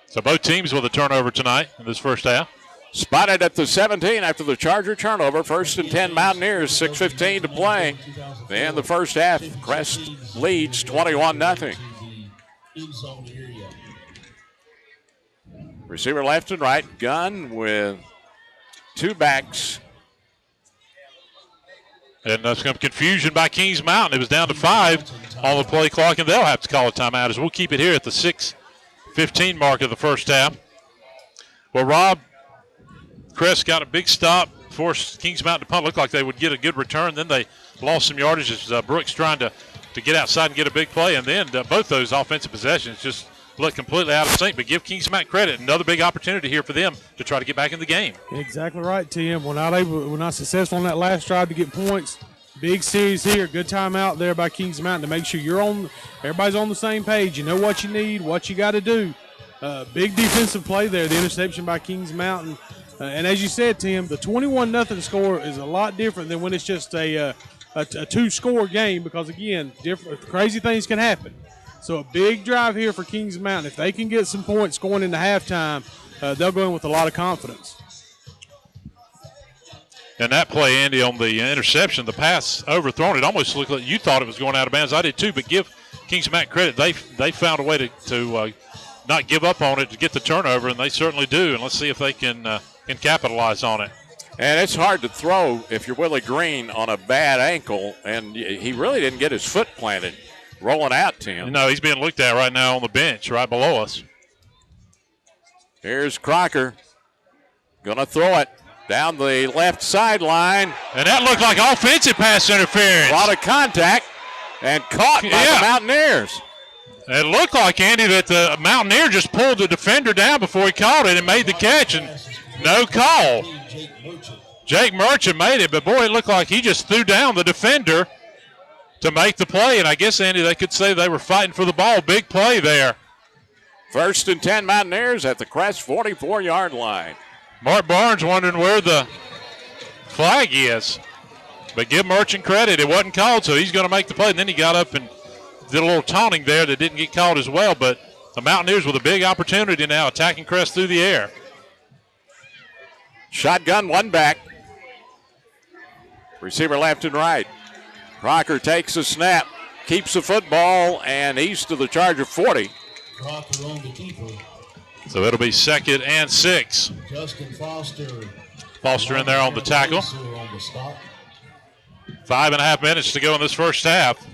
So both teams with a turnover tonight in this first half. Spotted at the 17 after the Charger turnover. 1st and 10 Mountaineers, 6:15 to play. In the first half, Crest leads 21-0. Receiver left and right. Gun with 2 backs. And some confusion by Kings Mountain. It was down to 5 on the play clock, and they'll have to call a timeout as we'll keep it here at the 6:15 mark of the first half. Well, Rob, Crest got a big stop, forced Kings Mountain to punt. Looked like they would get a good return. Then they lost some yardage as Brooks trying to get outside and get a big play. And then both those offensive possessions just look completely out of sync, but give Kings Mountain credit. Another big opportunity here for them to try to get back in the game. Exactly right, Tim. We're not successful on that last drive to get points. Big series here. Good time out there by Kings Mountain to make sure everybody's on the same page. You know what you need, what you got to do. Big defensive play there, the interception by Kings Mountain. And as you said, Tim, the 21-0 score is a lot different than when it's just a two-score game because, again, crazy things can happen. So a big drive here for Kings Mountain. If they can get some points going into halftime, they'll go in with a lot of confidence. And that play, Andy, on the interception, the pass overthrown, it almost looked like you thought it was going out of bounds. I did too, but give Kings Mountain credit. They found a way to not give up on it to get the turnover, and they certainly do. And let's see if they can capitalize on it. And it's hard to throw if you're Willie Green on a bad ankle, and he really didn't get his foot planted rolling out, Tim. You know, he's being looked at right now on the bench right below us. Here's Crocker. Going to throw it down the left sideline. And that looked like offensive pass interference. A lot of contact and caught by the Mountaineers. It looked like, Andy, that the Mountaineer just pulled the defender down before he caught it and made the catch, and no call. Jake Merchant made it, but, boy, it looked like he just threw down the defender to make the play. And I guess, Andy, they could say they were fighting for the ball. Big play there. 1st and 10 Mountaineers at the Crest 44-yard line. Mark Barnes wondering where the flag is. But give Merchant credit. It wasn't called, so he's going to make the play. And then he got up and did a little taunting there that didn't get called as well. But the Mountaineers with a big opportunity now, attacking Crest through the air. Shotgun, one back. Receiver left and right. Crocker takes a snap, keeps the football, and he's to the Charger 40. Crocker on the keeper. So it'll be 2nd and 6. Justin Foster. Foster in there on the tackle. On the stop. 5.5 minutes to go in this first half.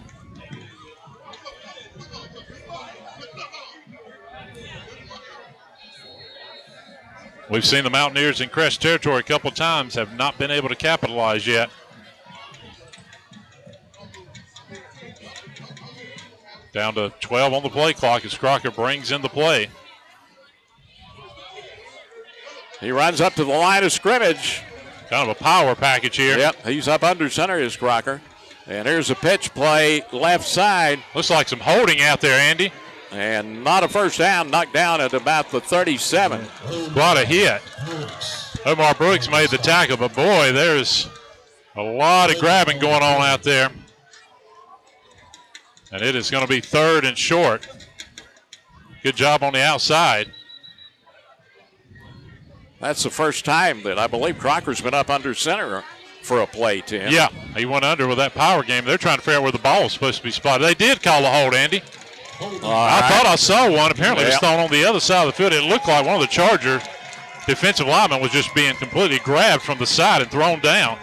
We've seen the Mountaineers in Crest territory a couple of times, have not been able to capitalize yet. Down to 12 on the play clock as Crocker brings in the play. He runs up to the line of scrimmage. Kind of a power package here. Yep, he's up under center, is Crocker. And here's a pitch play left side. Looks like some holding out there, Andy. And not a first down, knocked down at about the 37. Quite a hit. Omar Brooks made the tackle, but boy, there's a lot of grabbing going on out there. And it is going to be 3rd and short. Good job on the outside. That's the first time that I believe Crocker's been up under center for a play, Tim. Yeah, he went under with that power game. They're trying to figure out where the ball was supposed to be spotted. They did call a hold, Andy. I thought I saw one. Apparently it was thrown on the other side of the field. It looked like one of the Charger defensive linemen was just being completely grabbed from the side and thrown down.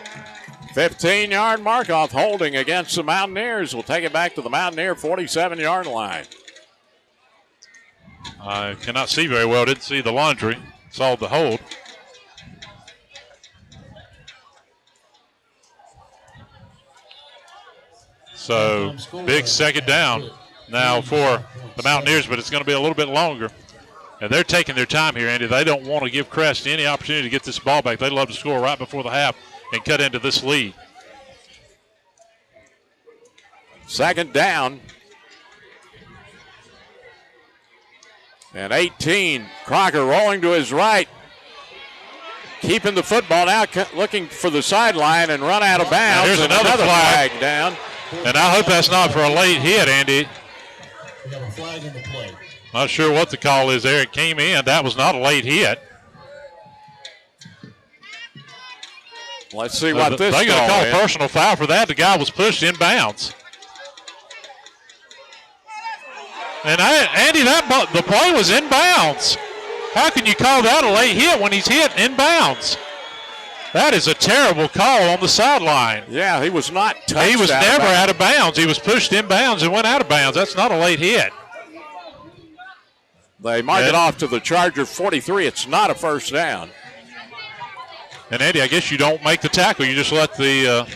15-yard mark-off holding against the Mountaineers. We'll take it back to the Mountaineer 47-yard line. I cannot see very well. Didn't see the laundry. Saw the hold. So big 2nd down now for the Mountaineers, but it's going to be a little bit longer. And they're taking their time here, Andy. They don't want to give Crest any opportunity to get this ball back. They'd love to score right before the half and cut into this lead. 2nd down. And 18, Crocker rolling to his right. Keeping the football now, looking for the sideline and run out of bounds. Here's another flag down. And I hope that's not for a late hit, Andy. We have a flag in the play. Not sure what the call is there. It came in. That was not a late hit. Let's see what this they're going to call is. a personal foul for that. The guy was pushed in bounds. And Andy, the play was in bounds. How can you call that a late hit when he's hit in bounds? That is a terrible call on the sideline. Yeah, he was not touched. He was never out of bounds. He was pushed in bounds and went out of bounds. That's not a late hit. They mark it off to the Charger 43. It's not a first down. And Andy, I guess you don't make the tackle. You just let the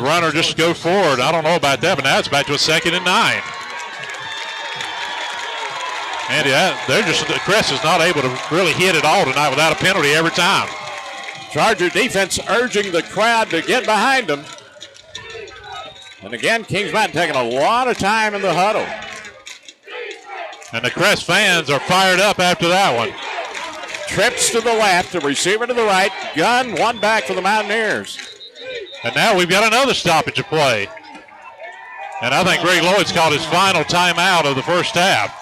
runner just go forward. I don't know about that, but now it's back to a 2nd and 9. Andy, Crest is not able to really hit it all tonight without a penalty every time. Charger defense urging the crowd to get behind them. And again, Kings Mountain taking a lot of time in the huddle. And the Crest fans are fired up after that one. Trips to the left, the receiver to the right. Gun, one back for the Mountaineers. And now we've got another stoppage of play. And I think Greg Lloyd's called his final timeout of the first half.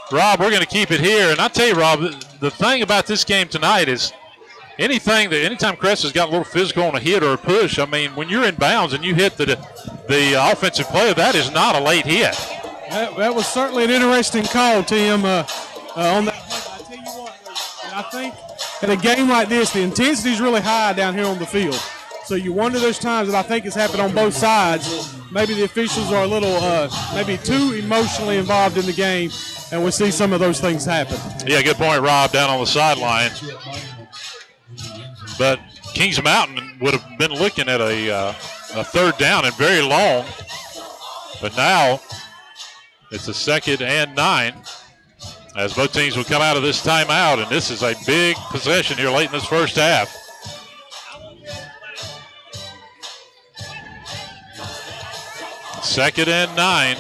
Rob, we're going to keep it here. And I'll tell you, Rob, the thing about this game tonight is anytime Crest has got a little physical on a hit or a push, I mean, when you're in bounds and you hit the offensive player, that is not a late hit. That was certainly an interesting call, Tim, on that. I tell you what, I think in a game like this, the intensity is really high down here on the field. So you wonder those times that I think it's happened on both sides. Maybe the officials are a little, maybe too emotionally involved in the game, and we see some of those things happen. Yeah, good point, Rob, down on the sideline. But Kings Mountain would have been looking at a third down and very long. But now it's a 2nd and 9 as both teams will come out of this timeout, and this is a big possession here late in this first half. Second and 9.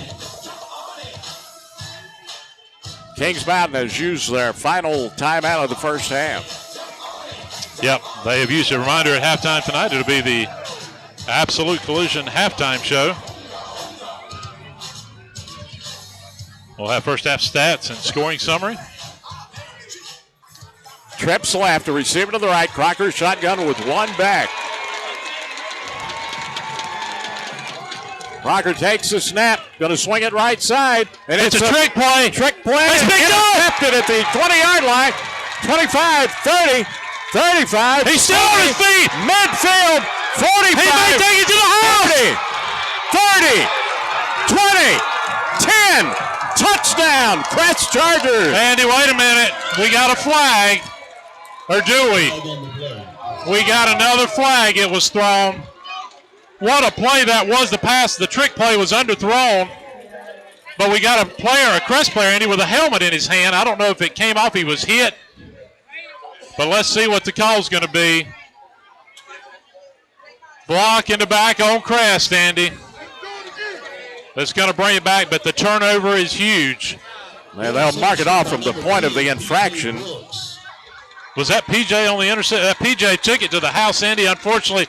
Kings Mountain has used their final timeout of the first half. Yep, they have used a reminder at halftime tonight. It'll be the Absolute Collision halftime show. We'll have first half stats and scoring summary. Trips left, a receiver to the right. Crocker shotgun with one back. Crocker takes the snap, going to swing it right side. And it's a trick play. Trick play. It's intercepted at the 20-yard line. 25, 30, 35. He's still on his feet. Midfield, 45. He may take it to the house. 30, 20, 10. Touchdown, Crest Chargers. Andy, wait a minute. We got a flag. Or do we? We got another flag. It was thrown. What a play that was. The pass, the trick play was underthrown. But we got a player, a Crest player, Andy, with a helmet in his hand. I don't know if it came off. He was hit. But let's see what the call's going to be. Block in the back on Crest, Andy. That's going to bring it back, but the turnover is huge. Yeah, they'll mark it off from the point of the infraction. Was that PJ on the intercept? That PJ took it to the house, Andy, unfortunately.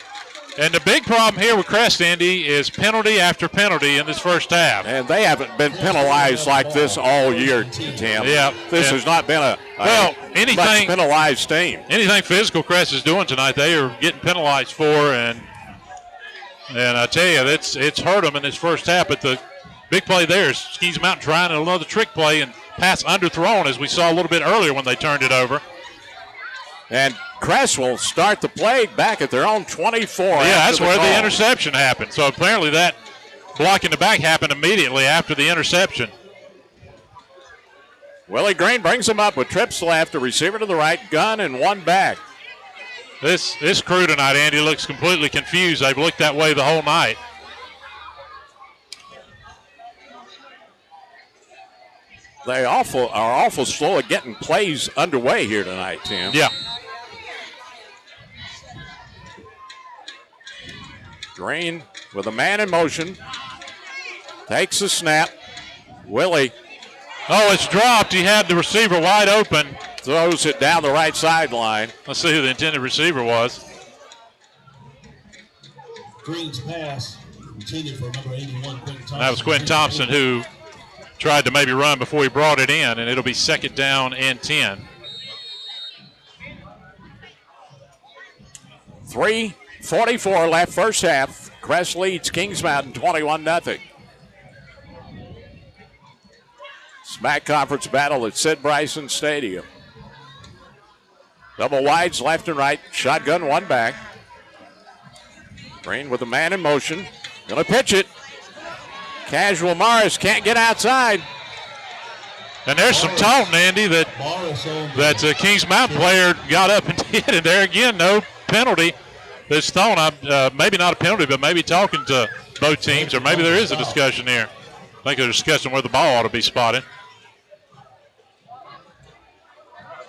And the big problem here with Crest, Andy, is penalty after penalty in this first half. And they haven't been penalized like this all year, Tim. Yeah. This has not been a much penalized team. Anything physical Crest is doing tonight, they are getting penalized for. And I tell you, it's hurt them in this first half. But the big play there is Kings Mountain trying another trick play and pass underthrown, as we saw a little bit earlier when they turned it over. And Crest will start the play back at their own 24. Yeah, that's where the interception happened. So apparently that block in the back happened immediately after the interception. Willie Green brings him up with trips left, a receiver to the right, gun, and one back. This crew tonight, Andy, looks completely confused. They've looked that way the whole night. They are awful slow at getting plays underway here tonight, Tim. Yeah. Green with a man in motion. Takes the snap. Willie. Oh, it's dropped. He had the receiver wide open. Throws it down the right sideline. Let's see who the intended receiver was. Green's pass intended for number 81, Quentin Thompson. That was Quentin Thompson, who tried to maybe run before he brought it in, and it'll be 2nd down and 10. 3:44 left, first half. Crest leads Kings Mountain 21-0. SMAC Conference battle at Sid Bryson Stadium. Double wides left and right. Shotgun, one back. Green with a man in motion. Gonna pitch it. Casual Morris can't get outside. And there's some taunting, Andy, that Kings Mountain player got up and did. And there again, no penalty. This thrown, maybe not a penalty, but maybe talking to both teams, or maybe there is a discussion here. I think they're discussing where the ball ought to be spotted.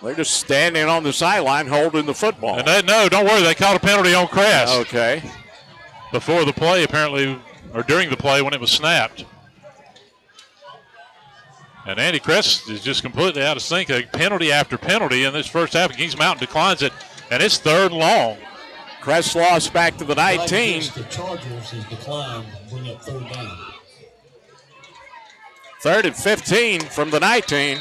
They're just standing on the sideline holding the football. And don't worry, they called a penalty on Crest. Okay. Before the play, apparently, or during the play when it was snapped. And Andy Crest is just completely out of sync. A penalty after penalty in this first half. Kings Mountain declines it, and it's 3rd and long. Crest lost back to the 19. The Chargers has declined, bring up 3rd down. 3rd and 15 from the 19.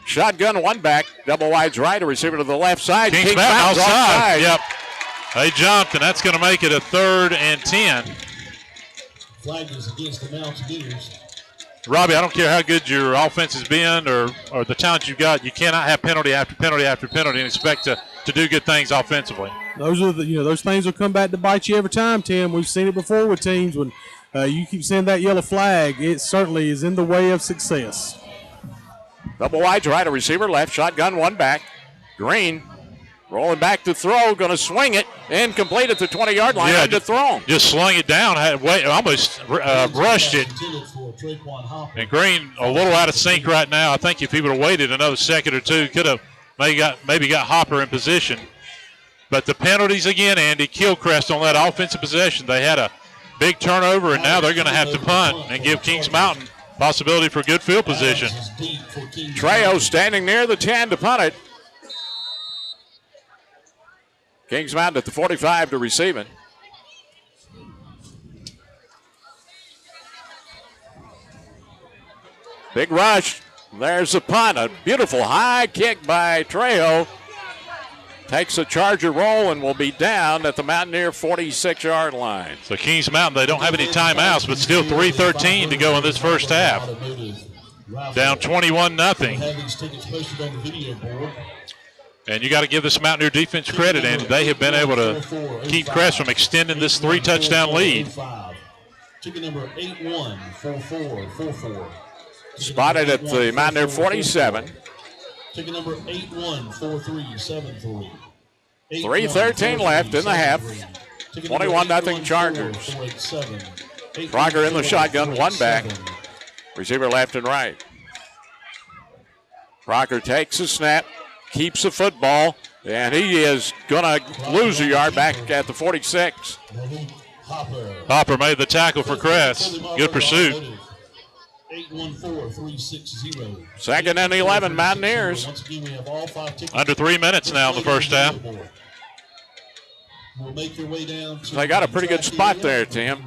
Shotgun, one back, double wides right, a receiver to the left side. Kings Mountain outside. Yep. They jumped, and that's going to make it a 3rd and 10. Flag is against the Mountaineers. Robbie, I don't care how good your offense has been or the talent you've got, you cannot have penalty after penalty after penalty and expect to do good things offensively. Those are those things will come back to bite you every time, Tim. We've seen it before with teams when you keep seeing that yellow flag. It certainly is in the way of success. Double wides right, a receiver left, shotgun, one back. Green rolling back to throw, going to swing it, incomplete at the 20-yard line, underthrown. Just slung it down, almost rushed it. And Green a little out of sync right now. I think if he would have waited another second or two, could have maybe got Hopper in position. But the penalties again, Andy, killed Crest on that offensive possession. They had a big turnover, and now they're going to have to punt and give Kings Mountain possibility for good field position. Trejo standing near the 10 to punt it. Kings Mountain at the 45 to receive it. Big rush. There's the punt. A beautiful high kick by Trejo. Takes a Charger roll and will be down at the Mountaineer 46-yard line. So Kings Mountain, they don't have any timeouts, but still 3:13 to go in this first half. Down 21-0. And you got to give this Mountaineer defense credit, Andy. They have been able to keep Crest from extending this 3-touchdown lead. Ticket number 814444. Spotted at the Mountaineer 47. Ticket number 814373. 3:13 left in the half. 21-0 Chargers. Crocker in the shotgun, one back. Receiver left and right. Crocker takes a snap, keeps the football, and he is going to lose a yard back at the 46. Hopper made the tackle for Crest. Good pursuit. 814360. 2nd and 11 Mountaineers. Under 3 minutes now in the first half. They got a pretty good spot there, Tim.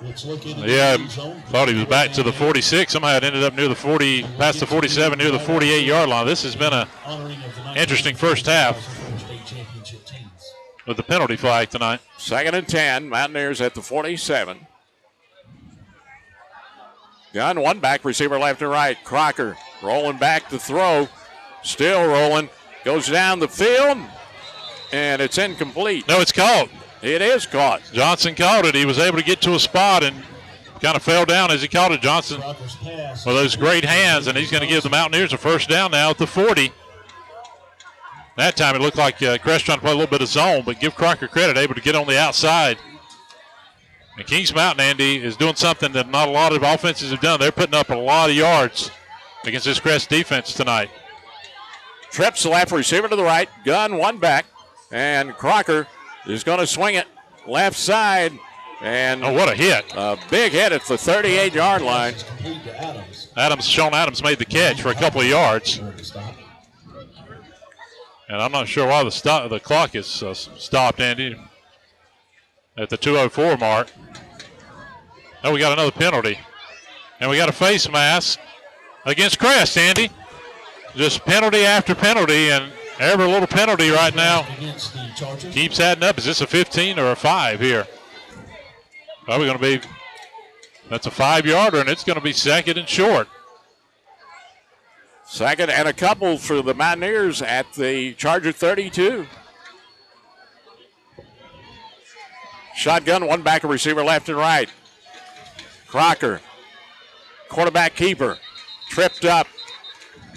Yeah, thought he was back to the 46. Somehow it ended up near the 40, past the 47, near the 48-yard line. This has been an interesting first half with the penalty flag tonight. 2nd and 10, Mountaineers at the 47. Gun, one back, receiver left and right. Crocker rolling back to throw. Still rolling. Goes down the field, and it's incomplete. No, it's caught. It is caught. Johnson caught it. He was able to get to a spot and kind of fell down as he caught it. Johnson with those great hands, and he's going to give the Mountaineers a first down now at the 40. That time it looked like Crest trying to play a little bit of zone, but give Crocker credit, able to get on the outside. And Kings Mountain, Andy, is doing something that not a lot of offenses have done. They're putting up a lot of yards against this Crest defense tonight. Trips left, receiver to the right. Gun, one back. And Crocker is going to swing it left side. And what a hit. A big hit at the 38-yard line. Sean Adams made the catch for a couple of yards. And I'm not sure why the clock is stopped, Andy, at the 2:04 mark. Oh, we got another penalty. And we got a face mask against Crest, Andy. Just penalty after penalty, and every little penalty right now keeps adding up. Is this a 15 or a 5 here? Probably going to be, that's a 5-yarder, and it's going to be 2nd and short. 2nd and a couple for the Mountaineers at the Charger 32. Shotgun, one back, a receiver left and right. Crocker, quarterback keeper, tripped up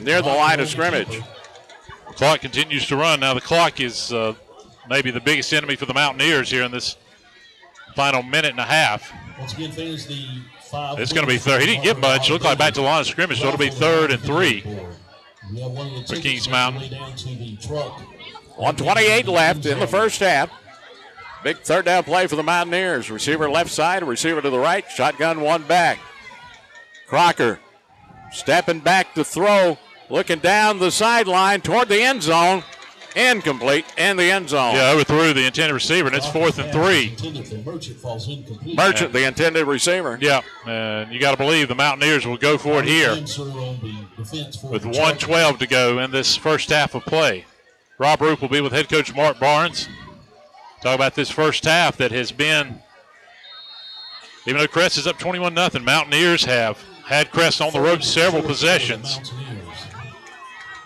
near the line of scrimmage. The clock continues to run. Now the clock is maybe the biggest enemy for the Mountaineers here in this final minute and a half. Once again, fans, the 5. It's going to be third. He didn't get much. It looked like back to the line of scrimmage, so it'll be 3rd and 3 for Kings Mountain. 1:28 left in the first half. Big third down play for the Mountaineers. Receiver left side, receiver to the right. Shotgun one back. Crocker stepping back to throw. Looking down the sideline toward the end zone. Incomplete in the end zone. Yeah, overthrew the intended receiver, and it's 4th and 3. Merchant, the intended receiver. Yeah, and you got to believe the Mountaineers will go for it here with 1:12 to go in this first half of play. Rob Roop will be with head coach Mark Barnes. Talk about this first half that has been, even though Crest is up 21-0, Mountaineers have had Crest on the road several possessions.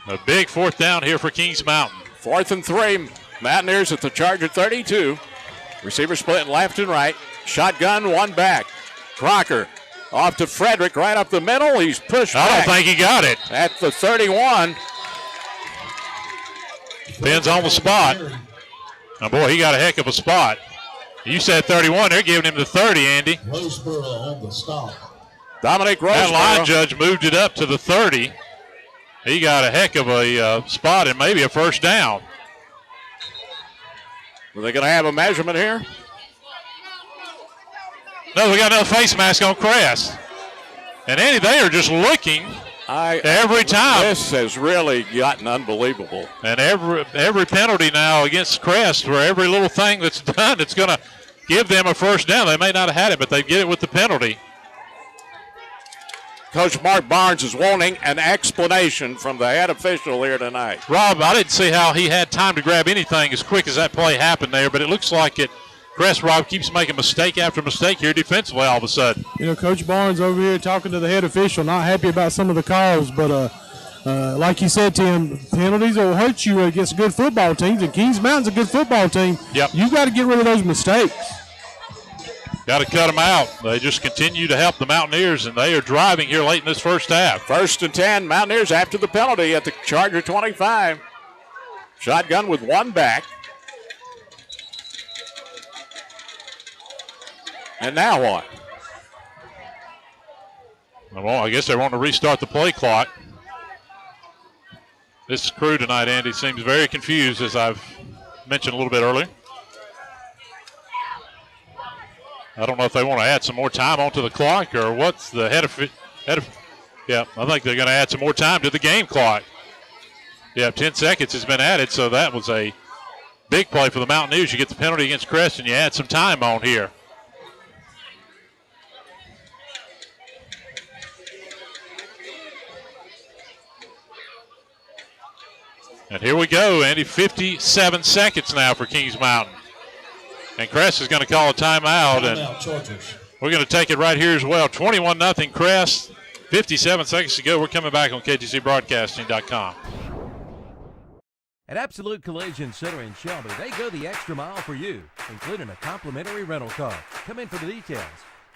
A big 4th down here for Kings Mountain. 4th and 3. Mountaineers at the Charger 32. Receiver splitting left and right. Shotgun, one back. Crocker off to Frederick, right up the middle. He's pushed back. I don't think he got it. At the 31. Pins on the spot. Oh, boy, he got a heck of a spot. You said 31. They're giving him the 30, Andy. Roseboro on the stop. Dominic Roseboro. That line judge moved it up to the 30. He got a heck of a spot and maybe a first down. Are they going to have a measurement here? No, we got another face mask on Crest. And Andy, they are just looking every time. This has really gotten unbelievable. And every penalty now against Crest, for every little thing that's done, it's going to give them a first down. They may not have had it, but they get it with the penalty. Coach Mark Barnes is wanting an explanation from the head official here tonight. Rob, I didn't see how he had time to grab anything as quick as that play happened there, but it looks like Crest, Rob, keeps making mistake after mistake here defensively all of a sudden. You know, Coach Barnes over here talking to the head official, not happy about some of the calls, but like you said, Tim, penalties will hurt you against good football teams, and Kings Mountain's a good football team. Yep. You got to get rid of those mistakes. Got to cut them out. They just continue to help the Mountaineers, and they are driving here late in this first half. 1st and 10, Mountaineers after the penalty at the Charger 25. Shotgun with one back. And now what? Well, I guess they want to restart the play clock. This crew tonight, Andy, seems very confused, as I've mentioned a little bit earlier. I don't know if they want to add some more time onto the clock or what's the head of yeah, I think they're going to add some more time to the game clock. Yeah, 10 seconds has been added, so that was a big play for the Mountaineers. You get the penalty against Crest and you add some time on here. And here we go, Andy, 57 seconds now for Kings Mountain. And Crest is going to call a timeout, and we're going to take it right here as well. 21-0 Crest, 57 seconds to go. We're coming back on KTCBroadcasting.com. At Absolute Collision Center in Shelby, they go the extra mile for you, including a complimentary rental car. Come in for the details.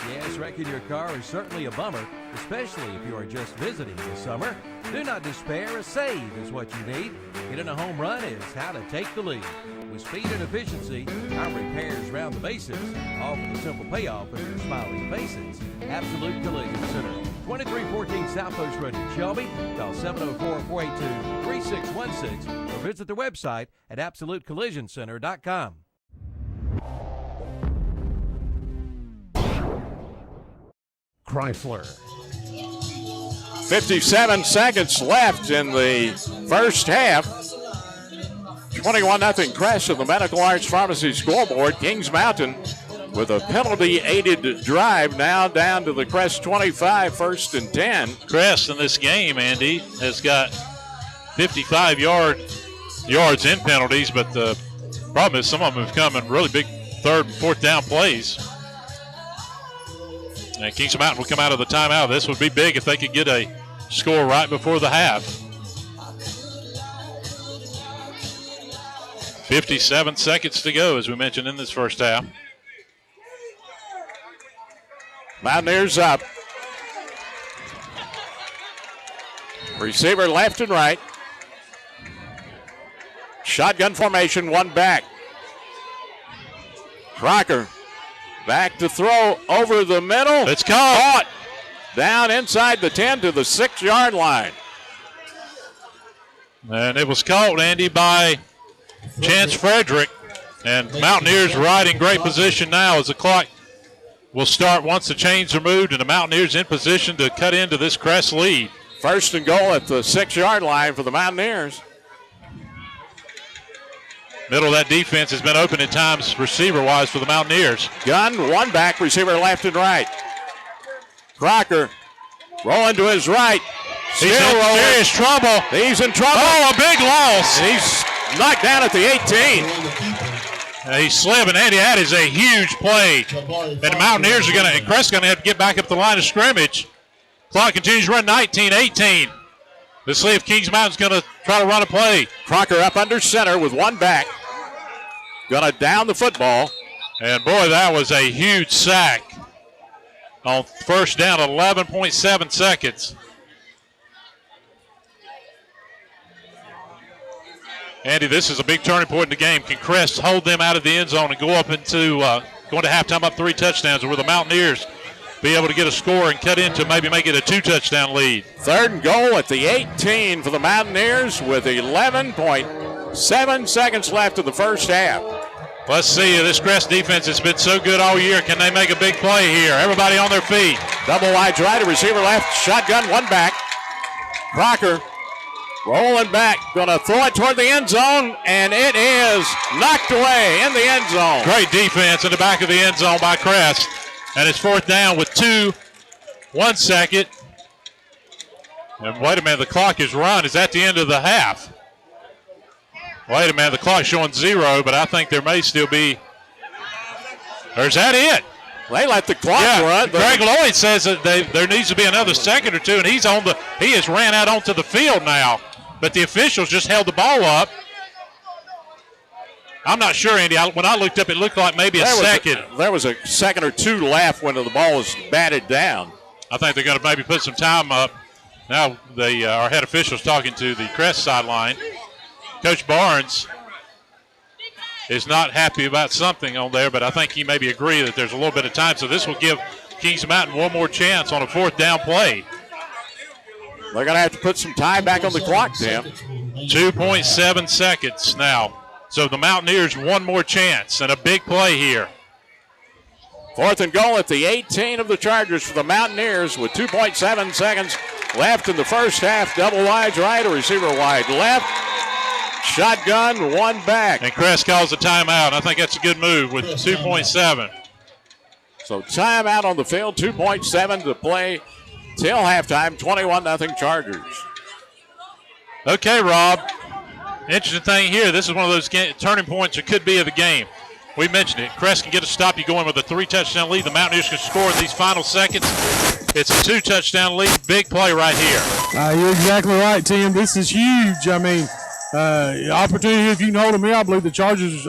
Yes, wrecking your car is certainly a bummer, especially if you are just visiting this summer. Do not despair, a save is what you need. Getting a home run is how to take the lead. With speed and efficiency, our repairs round the bases, all for the simple payoff of your smiling faces. Absolute Collision Center, 2314 South Post Road in Shelby. Call 704-482-3616 or visit their website at AbsoluteCollisionCenter.com. Chrysler. 57 seconds left in the first half. 21-0 Crest of the Medical Arts Pharmacy scoreboard. Kings Mountain with a penalty-aided drive now down to the Crest 25, 1st and 10. Crest in this game, Andy, has got 55 yards in penalties, but the problem is some of them have come in really big 3rd and 4th down plays. And Kings Mountain will come out of the timeout. This would be big if they could get a score right before the half. 57 seconds to go, as we mentioned in this first half. Mountaineers up. Receiver left and right. Shotgun formation, one back. Crocker Back to throw over the middle. It's caught. Down inside the 10 to the 6-yard line. And it was caught, Andy, by Chance Frederick. And Mountaineers right in great position now as the clock will start once the chains are moved, and the Mountaineers in position to cut into this Crest lead. First and goal at the 6-yard line for the Mountaineers. Middle of that defense has been open at times receiver-wise for the Mountaineers. Gunn, one back, receiver left and right. Crocker rolling to his right. He's in serious trouble. He's in trouble. Oh, a big loss. And he's knocked down at the 18. He's slipping, Andy. That is a huge play. And the Mountaineers are going to, and Crest's going to have to get back up the line of scrimmage. Clock continues to run 19-18. Let's see if Kings Mountain's going to try to run a play. Crocker up under center with one back. Going to down the football. And boy, that was a huge sack. On first down, 11.7 seconds. Andy, this is a big turning point in the game. Can Crest hold them out of the end zone and go up into going to halftime up 3 touchdowns, or will the Mountaineers be able to get a score and cut into maybe make it a 2-touchdown lead? Third and goal at the 18 for the Mountaineers with 11.7 seconds left in the first half. Let's see. This Crest defense has been so good all year. Can they make a big play here? Everybody on their feet. Double wide right, a receiver left, shotgun, one back. Crocker rolling back, going to throw it toward the end zone, and it is knocked away in the end zone. Great defense in the back of the end zone by Crest. And it's fourth down with 1 second. And wait a minute, the clock is run. Is that the end of the half? Wait a minute, the clock's showing 0, but I think there may still be. Or is that it? They let the clock run. Greg Lloyd says that there needs to be another second or two, and he has ran out onto the field now. But the officials just held the ball up. I'm not sure, Andy. When I looked up, it looked like maybe a second. There was a second or two left when the ball was batted down. I think they're going to maybe put some time up. Now our head official's talking to the Crest sideline. Coach Barnes is not happy about something on there, but I think he maybe agree that there's a little bit of time. So this will give Kings Mountain one more chance on a fourth down play. They're going to have to put some time back on the clock, Tim. 2.7 seconds now. So the Mountaineers one more chance and a big play here. Fourth and goal at the 18 of the Chargers for the Mountaineers with 2.7 seconds left in the first half. Double wide right, a receiver wide left. Shotgun, one back. And Crest calls the timeout. I think that's a good move with 2.7. So timeout on the field, 2.7 to play till halftime, 21-0 Chargers. Okay, Rob. Interesting thing here. This is one of those turning points that could be of the game. We mentioned it. Crest can get a stop. You go in with a 3-touchdown lead. The Mountaineers can score in these final seconds. It's a 2-touchdown lead. Big play right here. You're exactly right, Tim. This is huge. I mean, opportunity if you can hold them here. I believe the Chargers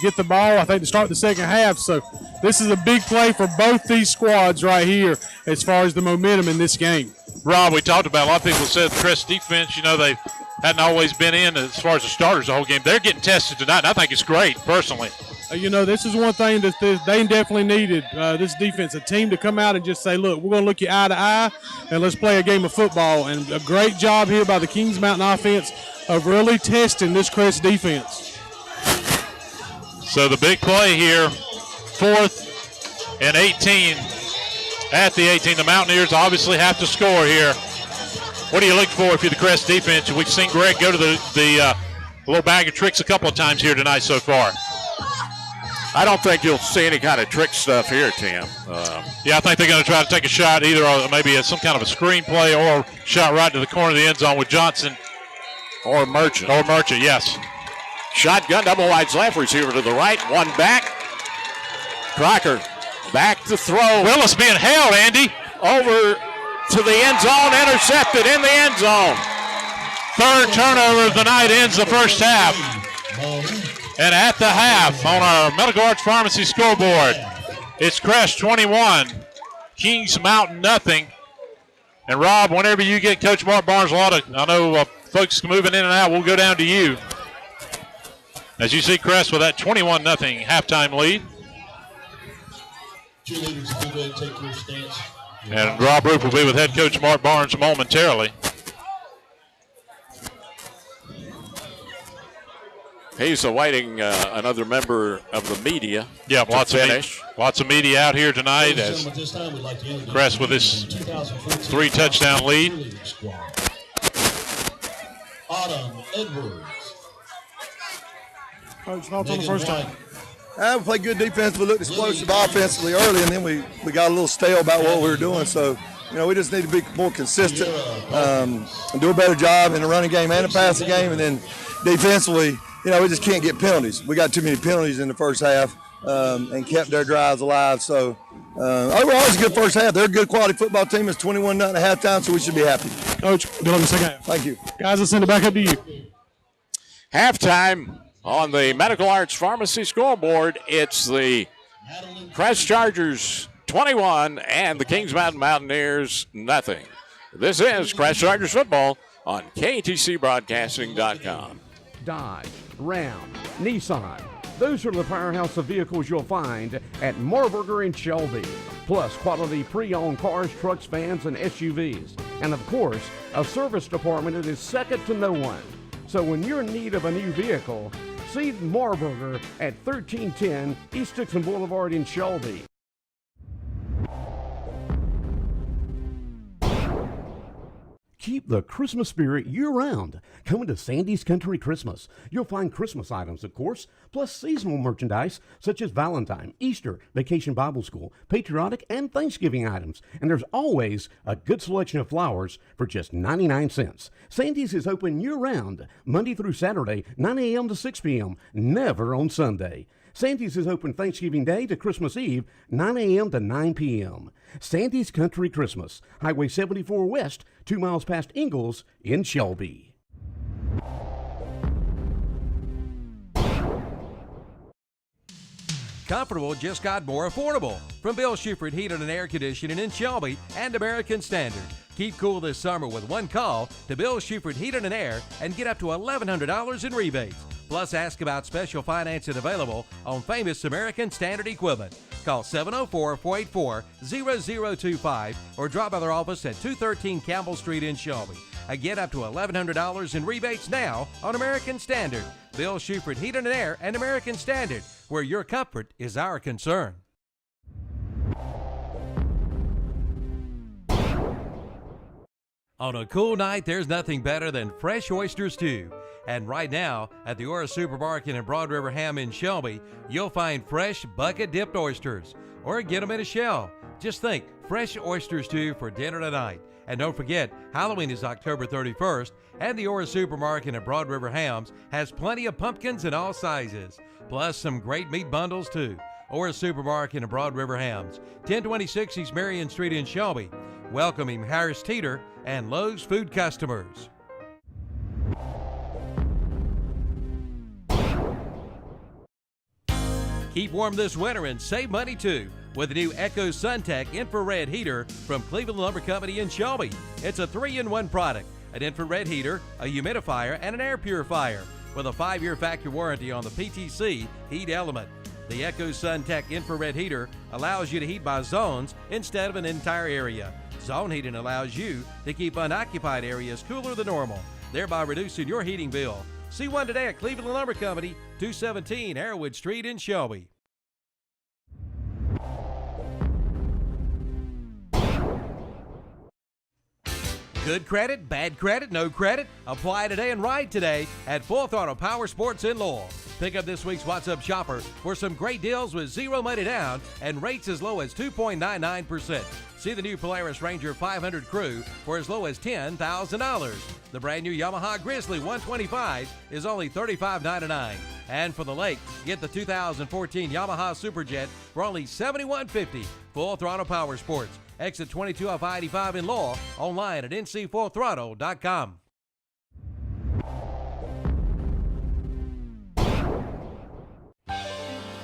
get the ball, I think, to start the second half. So this is a big play for both these squads right here as far as the momentum in this game. Rob, we talked about, a lot of people said the Crest defense, they hadn't always been in as far as the starters the whole game. They're getting tested tonight, and I think it's great, personally. This is one thing that they definitely needed, this defense, a team to come out and just say, look, we're going to look you eye to eye, and let's play a game of football. And a great job here by the Kings Mountain offense of really testing this Crest defense. So the big play here, 4th and 18 at the 18. The Mountaineers obviously have to score here. What do you look for if you're the Crest defense? We've seen Greg go to the little bag of tricks a couple of times here tonight so far. I don't think you'll see any kind of trick stuff here, Tim. Yeah, I think they're going to try to take a shot, either maybe some kind of a screen play or shot right to the corner of the end zone with Johnson. Or Merchant. Yes. Shotgun, double wides left, receiver to the right, one back. Crocker back to throw. Willis being held, Andy. Over to the end zone, intercepted in the end zone. Third turnover of the night ends the first half. And at the half on our Medical Arts Pharmacy scoreboard, it's Crest 21, Kings Mountain nothing. And Rob, whenever you get Coach Mark Barnes, I know folks moving in and out, we'll go down to you. As you see Crest with that 21-0 halftime lead. Cheerleaders, if you'll go ahead and take your stance. And Rob Roop will be with head coach Mark Barnes momentarily. He's awaiting another member of the media. Yeah, to lots finish. of media out here tonight as Crest with his 3-touchdown lead. Autumn Edwards. Coach, thoughts on the first time? We played good defense. We looked explosive offensively early, and then we got a little stale about what we were doing. So, we just need to be more consistent and do a better job in the running game and the passing game. And then defensively, we just can't get penalties. We got too many penalties in the first half and kept their drives alive. So, overall, it's a good first half. They're a good quality football team. It's 21-0 at halftime, so we should be happy. Coach, good luck in the second half. Thank you. Guys, let's send it back up to you. Halftime on the Medical Arts Pharmacy scoreboard. It's the Crest Chargers 21 and the Kings Mountain Mountaineers nothing. This is Crest Chargers football on KTCBroadcasting.com. Dodge, Ram, Nissan. Those are the powerhouse of vehicles you'll find at Marburger in Shelby. Plus quality pre-owned cars, trucks, vans, and SUVs. And of course, a service department that is second to no one. So when you're in need of a new vehicle, see Marburger at 1310 East Dixon Boulevard in Shelby. Keep the Christmas spirit year-round. Coming to Sandy's Country Christmas. You'll find Christmas items, of course, plus seasonal merchandise such as Valentine, Easter, Vacation Bible School, patriotic, and Thanksgiving items. And there's always a good selection of flowers for just 99 cents. Sandy's is open year-round, Monday through Saturday, 9 a.m. to 6 p.m., never on Sunday. Sandy's is open Thanksgiving Day to Christmas Eve, 9 a.m. to 9 p.m. Sandy's Country Christmas, Highway 74 West, 2 miles past Ingalls in Shelby. Comfortable just got more affordable. From Bill Schufert Heating and Air Conditioning in Shelby and American Standard. Keep cool this summer with one call to Bill Schufert Heating and Air and get up to $1,100 in rebates. Plus, ask about special financing available on famous American Standard equipment. Call 704-484-0025 or drop by their office at 213 Campbell Street in Shelby. Get up to $1,100 in rebates now on American Standard. Bill Schufert Heating and Air and American Standard, where your comfort is our concern. On a cool night, there's nothing better than fresh oysters too. And right now, at the Ora Supermarket in Broad River Ham in Shelby, you'll find fresh bucket-dipped oysters. Or get them in a shell. Just think, fresh oysters too for dinner tonight. And don't forget, Halloween is October 31st, and the Ora Supermarket in Broad River Hams has plenty of pumpkins in all sizes. Plus some great meat bundles too. Ora Supermarket in Broad River Hams, 1026 East Marion Street in Shelby. Welcoming Harris Teeter and Lowe's food customers. Keep warm this winter and save money too with the new Echo SunTech infrared heater from Cleveland Lumber Company in Shelby. It's a 3-in-1 product, an infrared heater, a humidifier, and an air purifier with a 5-year factory warranty on the PTC heat element. The Echo SunTech infrared heater allows you to heat by zones instead of an entire area. Zone heating allows you to keep unoccupied areas cooler than normal, thereby reducing your heating bill. See one today at Cleveland Lumber Company, 217 Arrowwood Street in Shelby. Good credit, bad credit, no credit? Apply today and ride today at Full Throttle Power Sports in Lowell. Pick up this week's What's Up Shopper for some great deals with zero money down and rates as low as 2.99%. See the new Polaris Ranger 500 Crew for as low as $10,000. The brand new Yamaha Grizzly 125 is only $35.99. And for the lake, get the 2014 Yamaha Superjet for only $71.50. Full Throttle Power Sports. Exit 22 off I-85 in Lowell. Online at ncfullthrottle.com.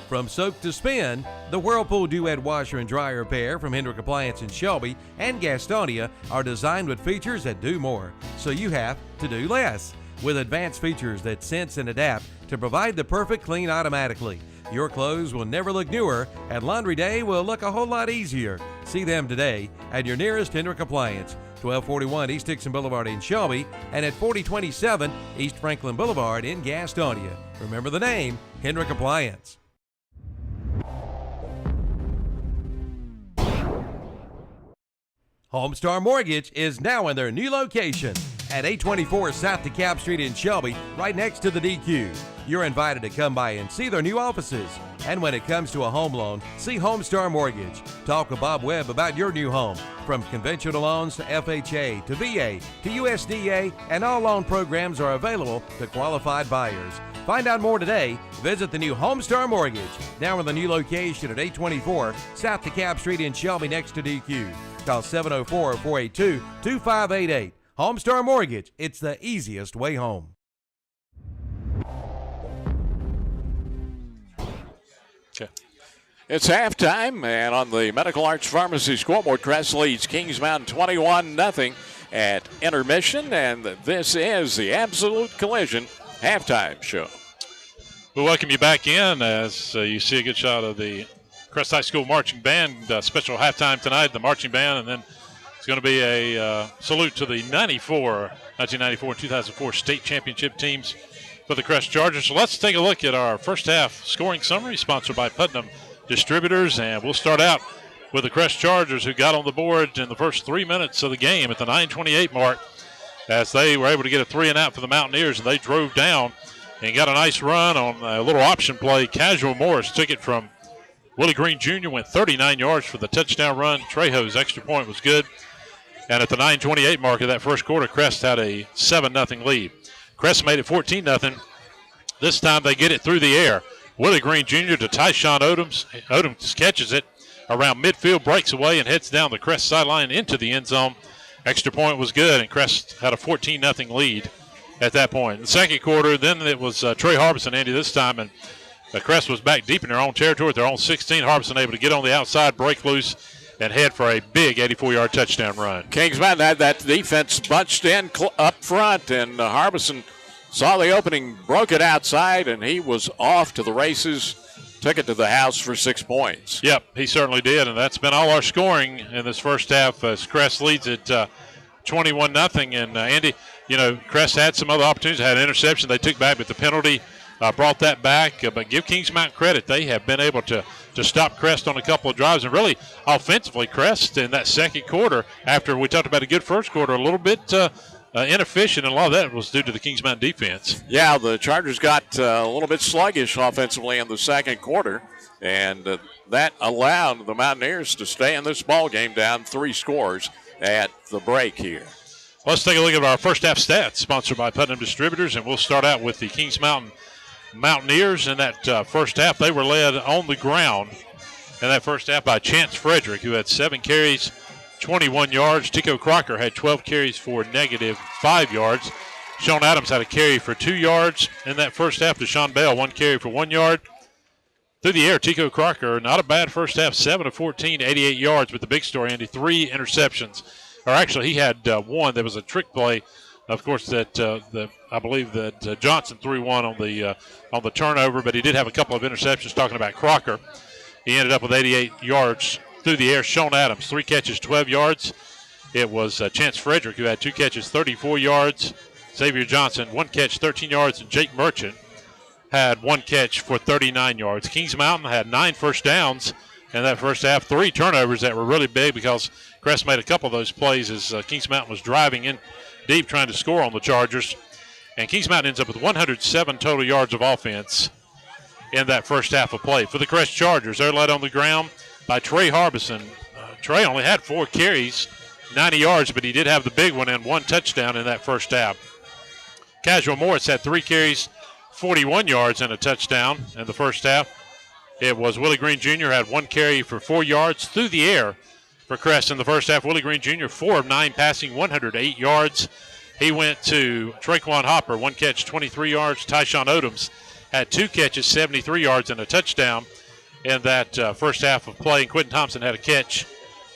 From soak to spin, the Whirlpool Duet Washer and Dryer pair from Hendrick Appliance in Shelby and Gastonia are designed with features that do more, so you have to do less. With advanced features that sense and adapt to provide the perfect clean automatically. Your clothes will never look newer, and laundry day will look a whole lot easier. See them today at your nearest Hendrick Appliance, 1241 East Dixon Boulevard in Shelby, and at 4027 East Franklin Boulevard in Gastonia. Remember the name, Hendrick Appliance. Homestar Mortgage is now in their new location at 824 South DeKalb Street in Shelby, right next to the DQ. You're invited to come by and see their new offices. And when it comes to a home loan, see Homestar Mortgage. Talk with Bob Webb about your new home. From conventional loans to FHA to VA to USDA, and all loan programs are available to qualified buyers. Find out more today. Visit the new Homestar Mortgage, now in the new location at 824 South DeKalb Street in Shelby next to DQ. Call 704-482-2588. Homestar Mortgage, it's the easiest way home. Okay. It's halftime, and on the Medical Arts Pharmacy scoreboard, Crest leads Kings Mountain 21-0 at intermission, and this is the Absolute Collision halftime show. We'll welcome you back in as you see a good shot of the Crest High School Marching Band special halftime tonight, the marching band, and then it's going to be a salute to the 1994 and 2004 state championship teams for the Crest Chargers. So let's take a look at our first half scoring summary, sponsored by Putnam Distributors, and we'll start out with the Crest Chargers, who got on the board in the first 3 minutes of the game at the 9:28 mark, as they were able to get a 3-and-out for the Mountaineers, and they drove down and got a nice run on a little option play. Casual Morris took it from Willie Green Jr., went 39 yards for the touchdown run. Trejo's extra point was good. And at the 9:28 mark of that first quarter, Crest had a 7-0 lead. Crest made it 14-0. This time they get it through the air. Willie Green Jr. to Tyshawn Odoms. Odoms catches it around midfield, breaks away, and heads down the Crest sideline into the end zone. Extra point was good, and Crest had a 14-0 lead at that point. In the second quarter, then it was Trey Harbison, Andy, this time, and Crest was back deep in their own territory, their own 16. Harbison able to get on the outside, break loose, and head for a big 84-yard touchdown run. Kings Mountain had that defense bunched in up front, and Harbison saw the opening, broke it outside, and he was off to the races, took it to the house for 6 points. Yep, he certainly did, and that's been all our scoring in this first half as Crest leads at 21-0. And, Andy, you know, Crest had some other opportunities, had an interception they took back, but the penalty brought that back. But give Kings Mountain credit. They have been able to stop Crest on a couple of drives. And really, offensively, Crest in that second quarter, after we talked about a good first quarter, a little bit inefficient, and a lot of that was due to the Kings Mountain defense. Yeah, the Chargers got a little bit sluggish offensively in the second quarter, and that allowed the Mountaineers to stay in this ball game down 3 scores at the break here. Let's take a look at our first half stats, sponsored by Putnam Distributors, and we'll start out with the Kings Mountain Mountaineers. In that first half, they were led on the ground in that first half by Chance Frederick, who had 7 carries, 21 yards. Tico Crocker had 12 carries for -5 yards. Sean Adams had a carry for 2 yards in that first half. Deshaun Bell, 1 carry for 1 yard. Through the air, Tico Crocker, not a bad first half, 7 of 14, 88 yards. But the big story, Andy, 3 interceptions. Or actually, he had 1. There was a trick play, of course, that I believe that Johnson threw one on the turnover, but he did have a couple of interceptions. Talking about Crocker, he ended up with 88 yards through the air. Sean Adams, 3 catches, 12 yards. It was Chance Frederick, who had 2 catches, 34 yards. Xavier Johnson, 1 catch, 13 yards, and Jake Merchant had 1 catch for 39 yards. Kings Mountain had 9 first downs in that first half, 3 turnovers that were really big because Crest made a couple of those plays as Kings Mountain was driving in deep trying to score on the Chargers. And Kings Mountain ends up with 107 total yards of offense in that first half of play. For the Crest Chargers, they're led on the ground by Trey Harbison. Trey only had 4 carries, 90 yards, but he did have the big one and 1 touchdown in that first half. Casual Morris had 3 carries, 41 yards, and a touchdown in the first half. It was Willie Green Jr. had 1 carry for 4 yards through the air for Crest in the first half. Willie Green Jr., 4 of 9 passing, 108 yards. He went to Traquan Hopper, 1 catch, 23 yards. Tyshawn Odoms had 2 catches, 73 yards, and a touchdown in that first half of play. And Quentin Thompson had a catch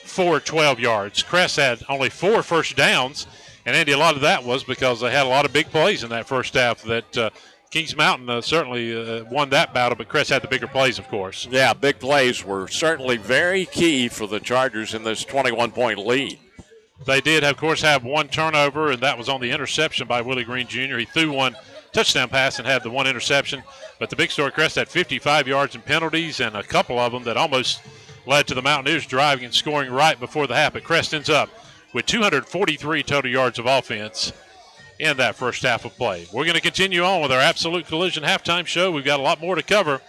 for 12 yards. Crest had only 4 first downs, and Andy, a lot of that was because they had a lot of big plays in that first half that Kings Mountain certainly won that battle, but Crest had the bigger plays, of course. Yeah, big plays were certainly very key for the Chargers in this 21-point lead. They did, of course, have one turnover, and that was on the interception by Willie Green Jr. He threw one touchdown pass and had the one interception. But the big story, Crest had 55 yards in penalties and a couple of them that almost led to the Mountaineers driving and scoring right before the half. But Crest ends up with 243 total yards of offense in that first half of play. We're going to continue on with our Absolute Collision halftime show. We've got a lot more to cover.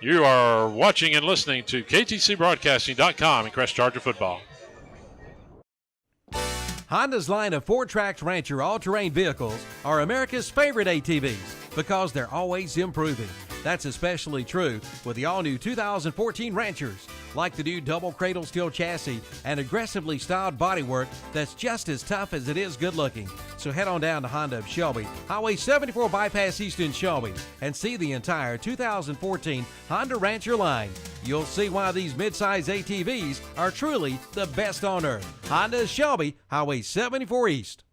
You are watching and listening to KTCBroadcasting.com and Crest Charger football. Honda's line of 4-Trax Rancher all-terrain vehicles are America's favorite ATVs because they're always improving. That's especially true with the all-new 2014 Ranchers, like the new double cradle steel chassis and aggressively styled bodywork that's just as tough as it is good-looking. So head on down to Honda of Shelby, Highway 74 Bypass East in Shelby, and see the entire 2014 Honda Rancher line. You'll see why these midsize ATVs are truly the best on earth. Honda of Shelby, Highway 74 East.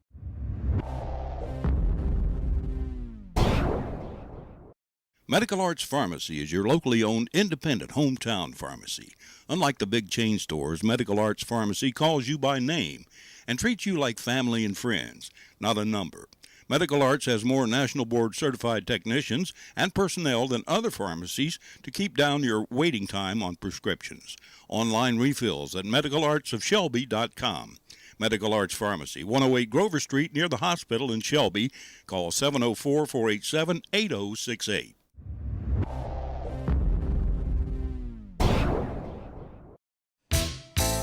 Medical Arts Pharmacy is your locally owned independent hometown pharmacy. Unlike the big chain stores, Medical Arts Pharmacy calls you by name and treats you like family and friends, not a number. Medical Arts has more National Board certified technicians and personnel than other pharmacies to keep down your waiting time on prescriptions. Online refills at medicalartsofshelby.com. Medical Arts Pharmacy, 108 Grover Street near the hospital in Shelby. Call 704-487-8068.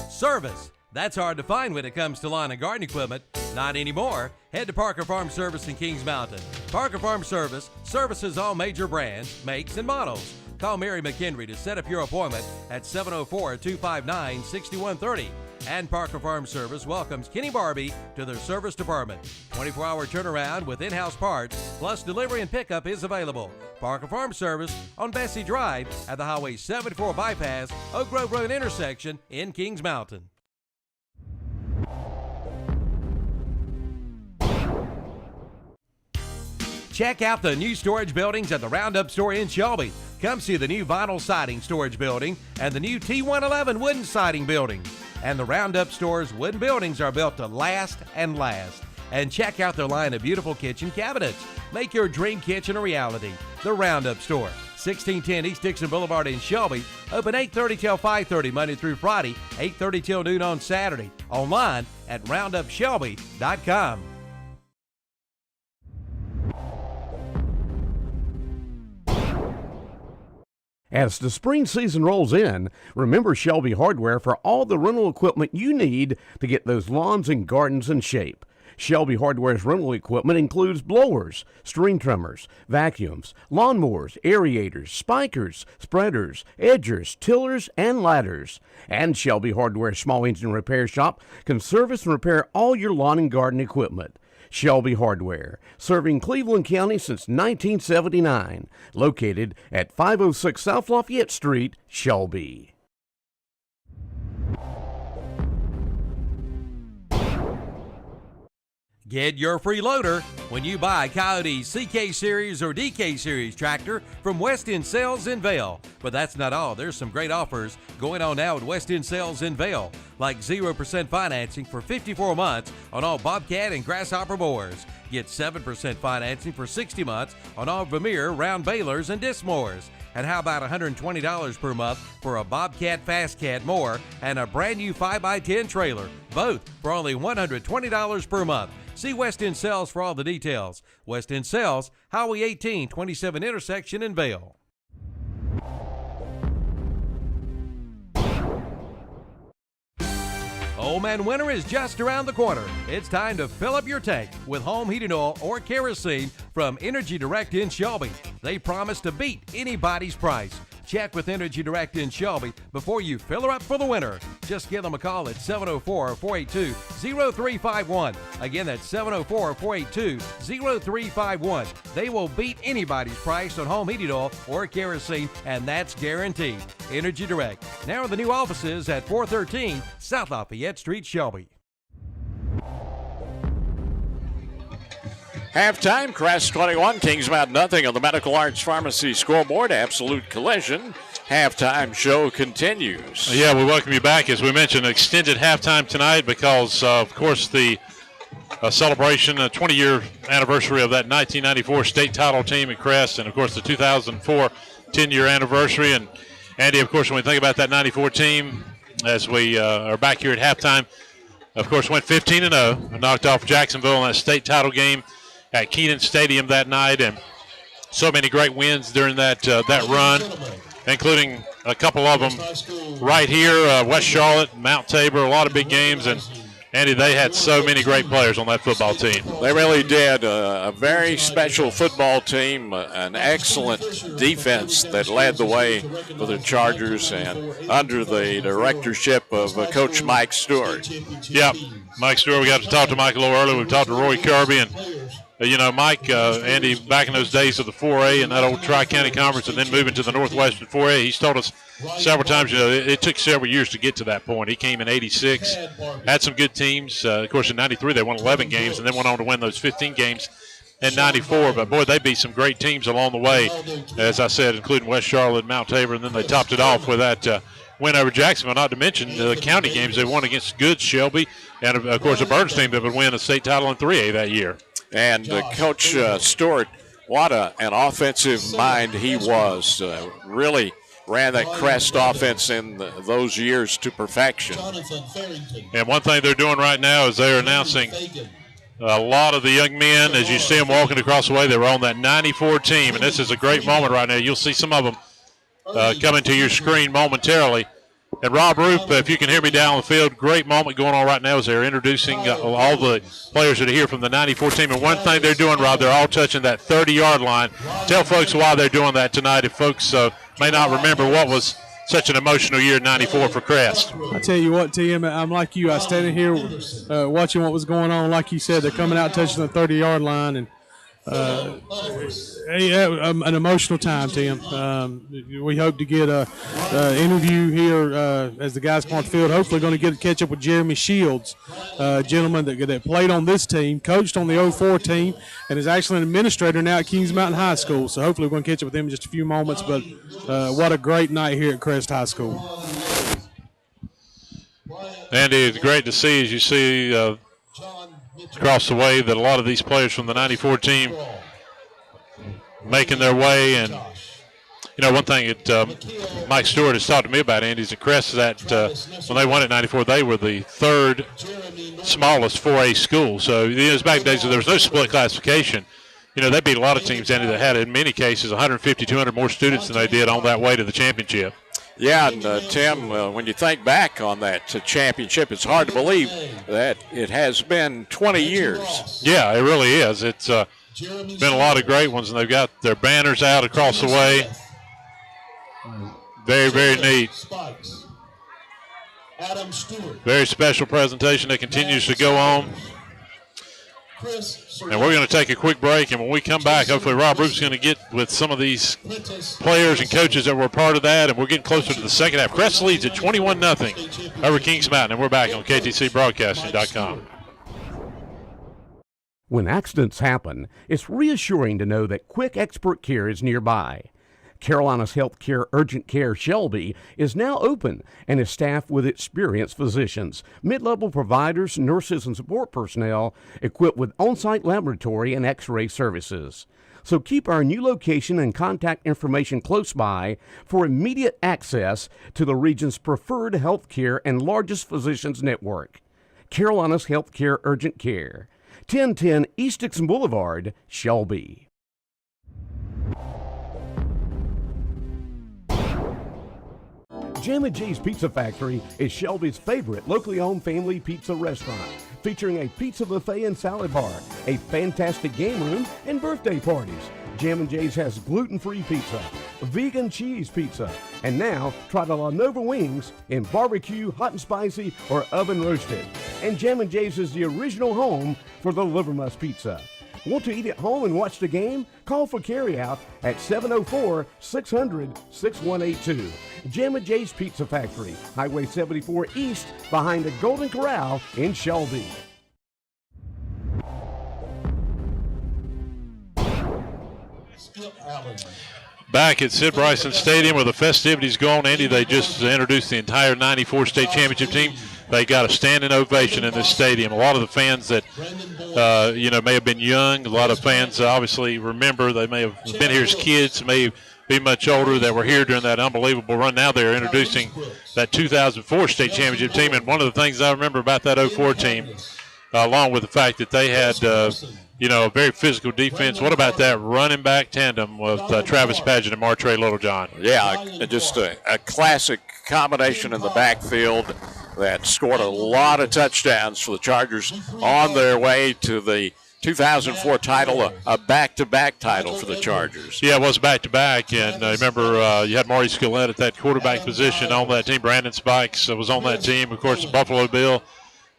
Service. That's hard to find when it comes to lawn and garden equipment. Not anymore. Head to Parker Farm Service in Kings Mountain. Parker Farm Service services all major brands, makes, and models. Call Mary McHenry to set up your appointment at 704-259-6130. And Parker Farm Service welcomes Kenny Barbie to their service department. 24-hour turnaround with in-house parts, plus delivery and pickup is available. Parker Farm Service on Bessie Drive at the Highway 74 Bypass, Oak Grove Road intersection in Kings Mountain. Check out the new storage buildings at the Roundup store in Shelby. Come see the new vinyl siding storage building and the new T111 wooden siding building. And the Roundup store's wooden buildings are built to last and last. And check out their line of beautiful kitchen cabinets. Make your dream kitchen a reality. The Roundup store, 1610 East Dixon Boulevard in Shelby. Open 8:30 till 5:30 Monday through Friday, 8:30 till noon on Saturday. Online at roundupshelby.com. As the spring season rolls in, remember Shelby Hardware for all the rental equipment you need to get those lawns and gardens in shape. Shelby Hardware's rental equipment includes blowers, string trimmers, vacuums, lawnmowers, aerators, spikers, spreaders, edgers, tillers, and ladders. And Shelby Hardware's small engine repair shop can service and repair all your lawn and garden equipment. Shelby Hardware, serving Cleveland County since 1979, located at 506 South Lafayette Street, Shelby. Get your free loader when you buy Coyote's CK Series or DK Series tractor from West End Sales in Vail. But that's not all. There's some great offers going on now at West End Sales in Vail, like 0% financing for 54 months on all Bobcat and Grasshopper mowers. Get 7% financing for 60 months on all Vermeer round balers and disc mowers. And how about $120 per month for a Bobcat Fast Cat mower and a brand new 5x10 trailer, both for only $120 per month. See West End Sales for all the details. West End Sales, Highway 18, 27 intersection in Vail. Old Man Winter is just around the corner. It's time to fill up your tank with home heating oil or kerosene from Energy Direct in Shelby. They promise to beat anybody's price. Check with Energy Direct in Shelby before you fill her up for the winter. Just give them a call at 704-482-0351. Again, that's 704-482-0351. They will beat anybody's price on home heating oil or kerosene, and that's guaranteed. Energy Direct, now in the new offices at 413 South Lafayette Street, Shelby. Halftime, Crest 21, Kings Mountain nothing on the Medical Arts Pharmacy scoreboard. Absolute collision. Halftime show continues. Yeah, we welcome you back. As we mentioned, extended halftime tonight because, of course, the celebration, 20-year anniversary of that 1994 state title team at Crest, and, of course, the 2004 10-year anniversary. And, Andy, of course, when we think about that 94 team, as we are back here at halftime, of course, went 15-0 and knocked off Jacksonville in that state title game at Keenan Stadium that night, and so many great wins during that run, including a couple of them right here, West Charlotte, Mount Tabor, a lot of big games, and Andy, they had so many great players on that football team. They really did. A very special football team, an excellent defense that led the way for the Chargers, and under the directorship of Coach Mike Stewart. Yeah, Mike Stewart. We got to talk to Mike a little earlier. We've talked to Roy Kirby, and Mike, Andy, back in those days of the 4A and that old Tri-County Conference and then moving to the Northwestern 4A, he's told us several times, it took several years to get to that point. He came in 86, had some good teams. Of course, in 93, they won 11 games and then went on to win those 15 games in 94. But, boy, they beat some great teams along the way, as I said, including West Charlotte and Mount Tabor, and then they topped it off with that win over Jacksonville, not to mention the county games they won against Good, Shelby, and, of course, a Burns team that would win a state title in 3A that year. And Coach Stewart, what an offensive mind he was. Really ran that Crest offense in those years to perfection. And one thing they're doing right now is they're announcing a lot of the young men, as you see them walking across the way, they were on that 94 team. And this is a great moment right now. You'll see some of them coming to your screen momentarily. And Rob Roop, if you can hear me down the field, great moment going on right now as they're introducing all the players that are here from the 94 team. And one thing they're doing, Rob, they're all touching that 30-yard line. Tell folks why they're doing that tonight if folks may not remember what was such an emotional year in 94 for Crest. I tell you what, Tim, I'm like you. I was standing here watching what was going on. Like you said, they're coming out touching the 30-yard line, and an emotional time, Tim. We hope to get an interview here as the guys come on the field. Hopefully going to catch up with Jeremy Shields, gentleman that played on this team, coached on the 04 team, and is actually an administrator now at Kings Mountain High School. So hopefully we're going to catch up with him in just a few moments. But what a great night here at Crest High School. Andy, it's great to see, as you see across the way, that a lot of these players from the 94 team making their way. And, one thing that Mike Stewart has talked to me about, Andy, is at Crest, that when they won at 94, they were the third smallest 4A school. So, it was back in the days when there was no split classification. They beat a lot of teams, Andy, that had, in many cases, 150, 200 more students than they did on that way to the championship. Yeah, and Tim, when you think back on that championship, it's hard to believe that it has been 20 years. Yeah, it really is. It's been a lot of great ones, and they've got their banners out across the way. Very, very neat. Very special presentation that continues to go on. And we're going to take a quick break, and when we come back, hopefully Rob Roop's going to get with some of these players and coaches that were part of that, and we're getting closer to the second half. Crest leads at 21-0 over Kings Mountain, and we're back on KTCBroadcasting.com. When accidents happen, it's reassuring to know that quick expert care is nearby. Carolina's Healthcare Urgent Care Shelby is now open and is staffed with experienced physicians, mid-level providers, nurses, and support personnel equipped with on-site laboratory and x-ray services. So keep our new location and contact information close by for immediate access to the region's preferred healthcare and largest physicians network. Carolina's Healthcare Urgent Care, 1010 East Dixon Boulevard, Shelby. Jam & J's Pizza Factory is Shelby's favorite locally owned family pizza restaurant, featuring a pizza buffet and salad bar, a fantastic game room, and birthday parties. Jam & J's has gluten-free pizza, vegan cheese pizza, and now try the La Nova wings in barbecue, hot and spicy, or oven roasted. And Jam & J's is the original home for the Livermus pizza. Want to eat at home and watch the game? Call for carryout at 704-600-6182. Jam & J's Pizza Factory, Highway 74 East, behind the Golden Corral in Shelby. Back at Sid Bryson Stadium where the festivities go on, Andy, they just introduced the entire 94 state championship team. They got a standing ovation in this stadium. A lot of the fans that, may have been young, a lot of fans obviously remember. They may have been here as kids, may be much older, that were here during that unbelievable run. Now they're introducing that 2004 state championship team. And one of the things I remember about that 04 team, along with the fact that they had a very physical defense. What about that running back tandem with Travis Paget and Martre Littlejohn? Yeah, just a classic combination in the backfield that scored a lot of touchdowns for the Chargers on their way to the 2004 title, a back-to-back title for the Chargers. Yeah, it was back-to-back, and I remember you had Marty Skillette at that quarterback position on that team. Brandon Spikes was on that team. Of course, Buffalo Bill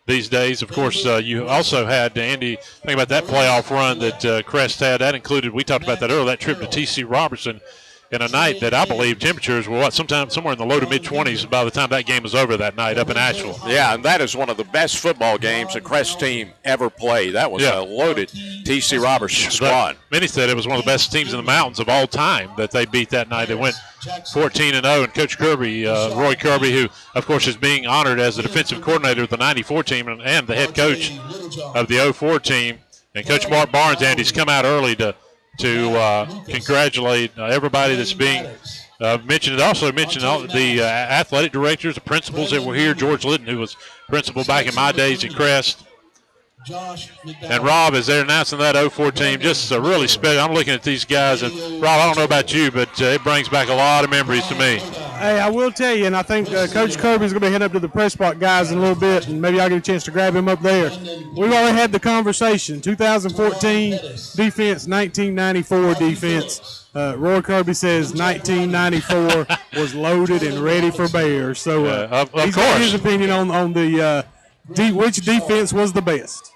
these days. Of course, you also had, Andy, think about that playoff run that Crest had. That included, we talked about that earlier, that trip to T.C. Robertson in a night that I believe temperatures were somewhere in the low to mid-20s by the time that game was over that night up in Asheville. Yeah, and that is one of the best football games a Crest team ever played. That was a loaded T.C. Robertson squad. Many said it was one of the best teams in the mountains of all time that they beat that night. They went 14-0, and Coach Kirby, Roy Kirby, who, of course, is being honored as the defensive coordinator of the 94 team and the head coach of the 04 team. And Coach Mark Barnes, Andy's come out early to congratulate everybody that's being mentioned. It also mentioned all the athletic directors, the principals that were here. George Litton, who was principal back in my days at Crest. And Rob, as they're announcing that 04 team, just a really special. I'm looking at these guys, and Rob, I don't know about you, but it brings back a lot of memories to me. Hey, I will tell you, and I think Coach Kirby's going to be heading up to the press box guys in a little bit, and maybe I'll get a chance to grab him up there. We've already had the conversation. 2014 defense, 1994 defense. Roy Kirby says 1994 was loaded and ready for bears. So he's got his opinion on the which defense was the best.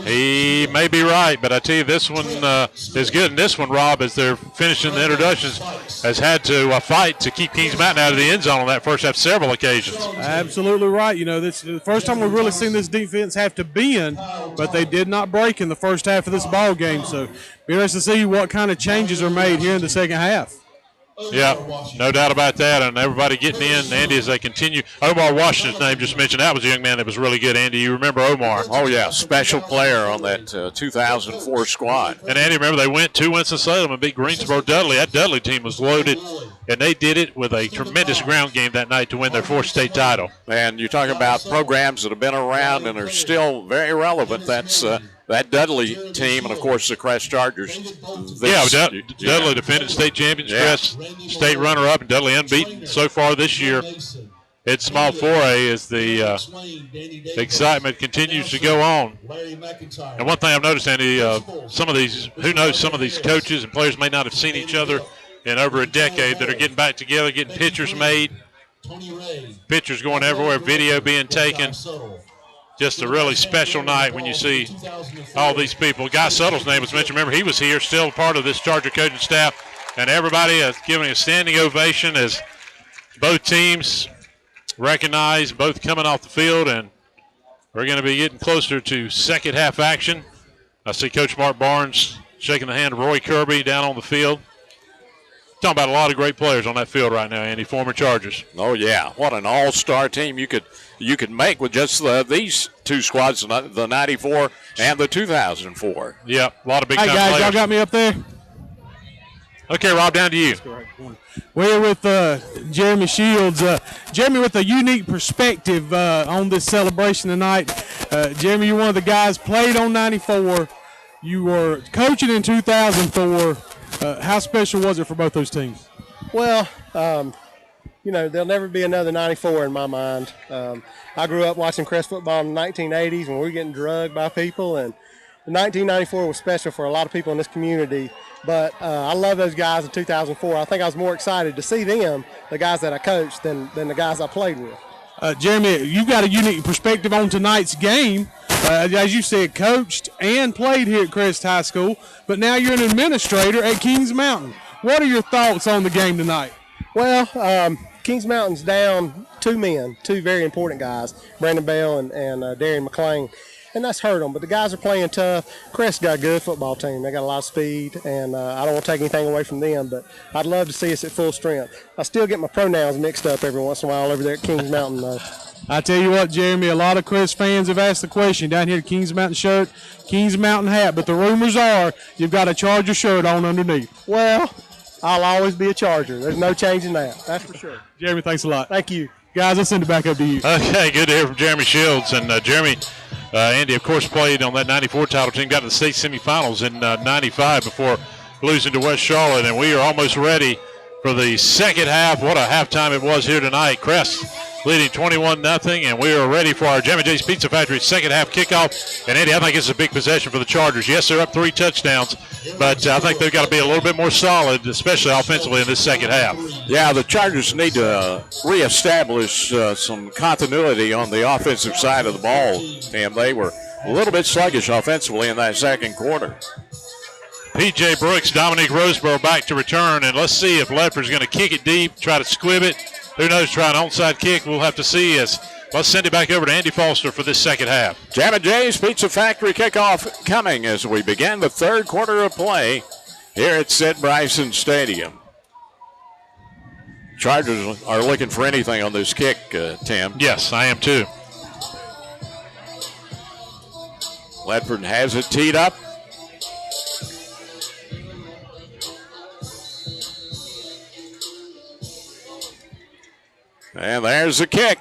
He may be right, but I tell you, this one is good. And this one, Rob, as they're finishing the introductions, has had to fight to keep Kings Mountain out of the end zone on that first half several occasions. Absolutely right. This is the first time we've really seen this defense have to bend, but they did not break in the first half of this ball game. So be interested to see what kind of changes are made here in the second half. Yeah, no doubt about that, and everybody getting in, Andy, as they continue. Omar Washington's name just mentioned. That was a young man that was really good, Andy. You remember Omar? Oh, yeah, special player on that 2004 squad. And, Andy, remember they went to Winston-Salem and beat Greensboro Dudley. That Dudley team was loaded, and they did it with a tremendous ground game that night to win their fourth state title. And you talk about programs that have been around and are still very relevant. That's that Dudley team, and, of course, the Crest Chargers. Dudley defended state champions, Crest state runner-up, and Dudley unbeaten so far this year. It's small 4A as the excitement continues to go on. And one thing I've noticed, Andy, some of these coaches and players may not have seen each other in over a decade that are getting back together, getting pictures made, pictures going everywhere, video being taken. Just a really special night when you see all these people. Guy Suttle's name was mentioned. Remember, he was here, still part of this Charger coaching staff. And everybody is giving a standing ovation as both teams recognize, both coming off the field. And we're going to be getting closer to second half action. I see Coach Mark Barnes shaking the hand of Roy Kirby down on the field. Talking about a lot of great players on that field right now, Andy, former Chargers. Oh, yeah. What an all-star team you could make with just these two squads, the 94 and the 2004. Yep, a lot of big-time players. Hey, guys, y'all got me up there? Okay, Rob, down to you. We're with Jeremy Shields. Jeremy, with a unique perspective on this celebration tonight. Jeremy, you're one of the guys played on 94. You were coaching in 2004. How special was it for both those teams? Well, there'll never be another 94 in my mind. I grew up watching Crest football in the 1980s when we were getting drugged by people, and 1994 was special for a lot of people in this community. But I love those guys in 2004. I think I was more excited to see them, the guys that I coached, than the guys I played with. Jeremy, you've got a unique perspective on tonight's game. As you said, coached and played here at Crest High School, but now you're an administrator at Kings Mountain. What are your thoughts on the game tonight? Well, Kings Mountain's down two men, two very important guys, Brandon Bell and Darian McClain. and that's hurt them. But the guys are playing tough. Crest got a good football team. They got a lot of speed, and I don't want to take anything away from them, but I'd love to see us at full strength. I still get my pronouns mixed up every once in a while over there at Kings Mountain, though. I tell you what, Jeremy, a lot of Crest fans have asked the question down here at Kings Mountain shirt, Kings Mountain hat, but the rumors are you've got a Charger shirt on underneath. Well, I'll always be a Charger. There's no changing that. That's for sure. Jeremy, thanks a lot. Thank you. Guys, I'll send it back up to you. Okay, good to hear from Jeremy Shields. And Jeremy, Andy, of course, played on that 94 title team, got to the state semifinals in 95 before losing to West Charlotte. And we are almost ready for the second half. What a halftime it was here tonight. Crest leading 21-0, and we are ready for our Jimmy J's Pizza Factory second half kickoff. And, Andy, I think it's a big possession for the Chargers. Yes, they're up 3 touchdowns, but I think they've got to be a little bit more solid, especially offensively in this second half. Yeah, the Chargers need to reestablish some continuity on the offensive side of the ball, and they were a little bit sluggish offensively in that second quarter. P.J. Brooks, Dominique Roseborough back to return, and let's see if Ledford's going to kick it deep, try to squib it. Who knows, try an onside kick. We'll have to see. Let's send it back over to Andy Foster for this second half. Jammin' Jay's Pizza Factory kickoff coming as we begin the third quarter of play here at Sid Bryson Stadium. Chargers are looking for anything on this kick, Tim. Yes, I am too. Ledford has it teed up. And there's the kick.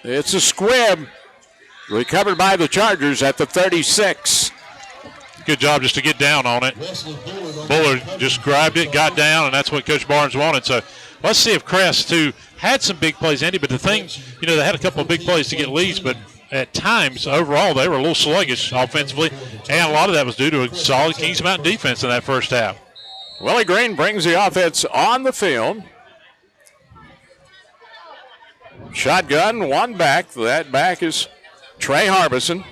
It's a squib. Recovered by the Chargers at the 36. Good job just to get down on it. Bullard just grabbed it, got down, and that's what Coach Barnes wanted. So let's see if Crest, who had some big plays, Andy, but the thing, they had a couple of big plays to get leads, but at times, overall, they were a little sluggish offensively, and a lot of that was due to a solid Kings Mountain defense in that first half. Willie Green brings the offense on the field. Shotgun, one back. That back is Trey Harbison.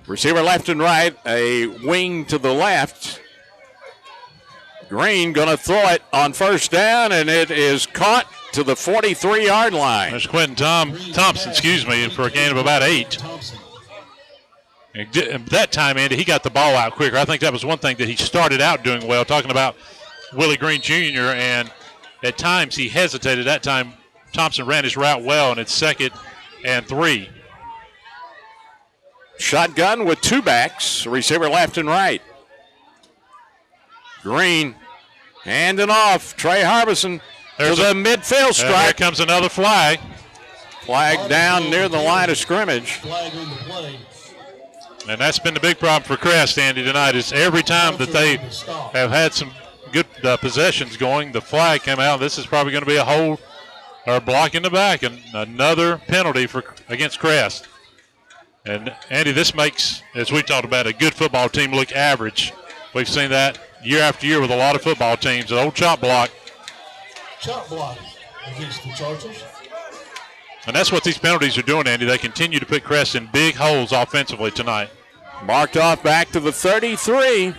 Receiver left and right, a wing to the left. Green going to throw it on first down, and it is caught to the 43-yard line. There's Quentin Thompson, for a gain of about 8. And that time, Andy, he got the ball out quicker. I think that was one thing that he started out doing well, talking about Willie Green Jr., and at times he hesitated. That time Thompson ran his route well, and it's 2nd and 3. Shotgun with 2 backs, receiver left and right. Green handing off. Trey Harbison to the midfield strike. Here comes another flag. Flag down near the line of scrimmage. And that's been the big problem for Crest, Andy, tonight, is every time that they have had some good possessions going, the flag came out. This is probably going to be a hold or block in the back, and another penalty against Crest. And, Andy, this makes, as we talked about, a good football team look average. We've seen that year after year with a lot of football teams. An old chop block. Chop block against the Chargers. And that's what these penalties are doing, Andy. They continue to put Crest in big holes offensively tonight. Marked off back to the 33,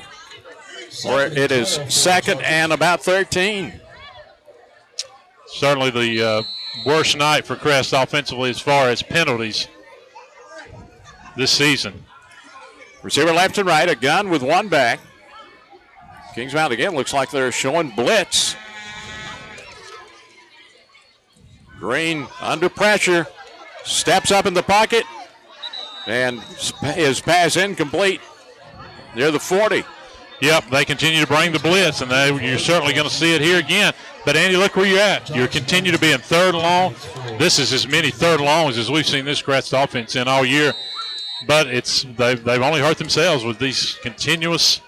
where it is 2nd and about 13. Certainly the worst night for Crest offensively as far as penalties this season. Receiver left and right, a gun with 1 back. Kings Mountain again looks like they're showing blitz. Green under pressure, steps up in the pocket, and his pass incomplete near the 40. Yep, they continue to bring the blitz, and you're certainly going to see it here again. But, Andy, look where you're at. You continue to be in 3rd and long. This is as many 3rd and longs as we've seen this Crest offense in all year. But they've only hurt themselves with these continuous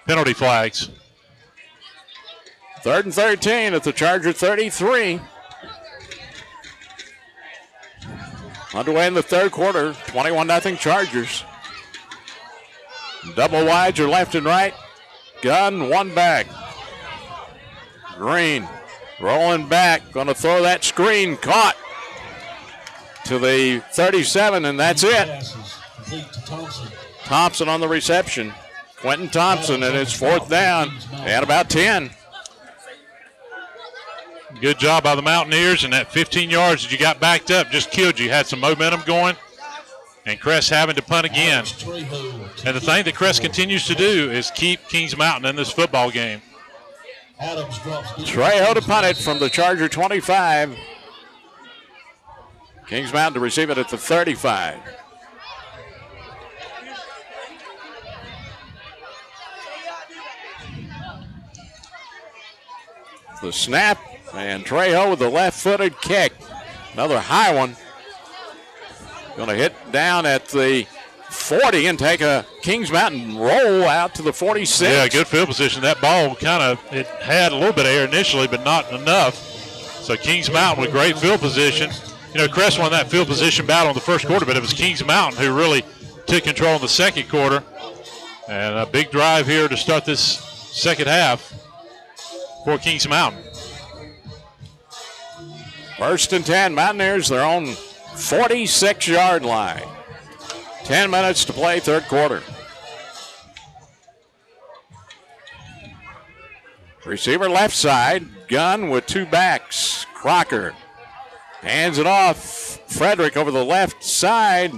penalty flags. 3rd and 13 at the Charger 33. Underway in the third quarter, 21-0 Chargers. Double wides are left and right. Gun, 1 back. Green rolling back, going to throw that screen, caught to the 37, and that's it. Thompson on the reception. Quentin Thompson, and it's 4th down and about 10. Good job by the Mountaineers, and that 15 yards that you got backed up just killed you. Had some momentum going. And Crest having to punt again. And the thing that Crest continues to do is keep Kings Mountain in this football game. Trejo to punt it from the Charger 25. Kings Mountain to receive it at the 35. The snap, and Trejo with the left-footed kick. Another high one. Going to hit down at the 40 and take a Kings Mountain roll out to the 46. Yeah, good field position. That ball it had a little bit of air initially, but not enough. So Kings Mountain with great field position. You know, Crest won that field position battle in the first quarter, but it was Kings Mountain who really took control in the second quarter. And a big drive here to start this second half for Kings Mountain. 1st and 10, Mountaineers, their own 46-yard line. 10 minutes to play, third quarter. Receiver left side, gun with two backs. Crocker hands it off. Frederick over the left side,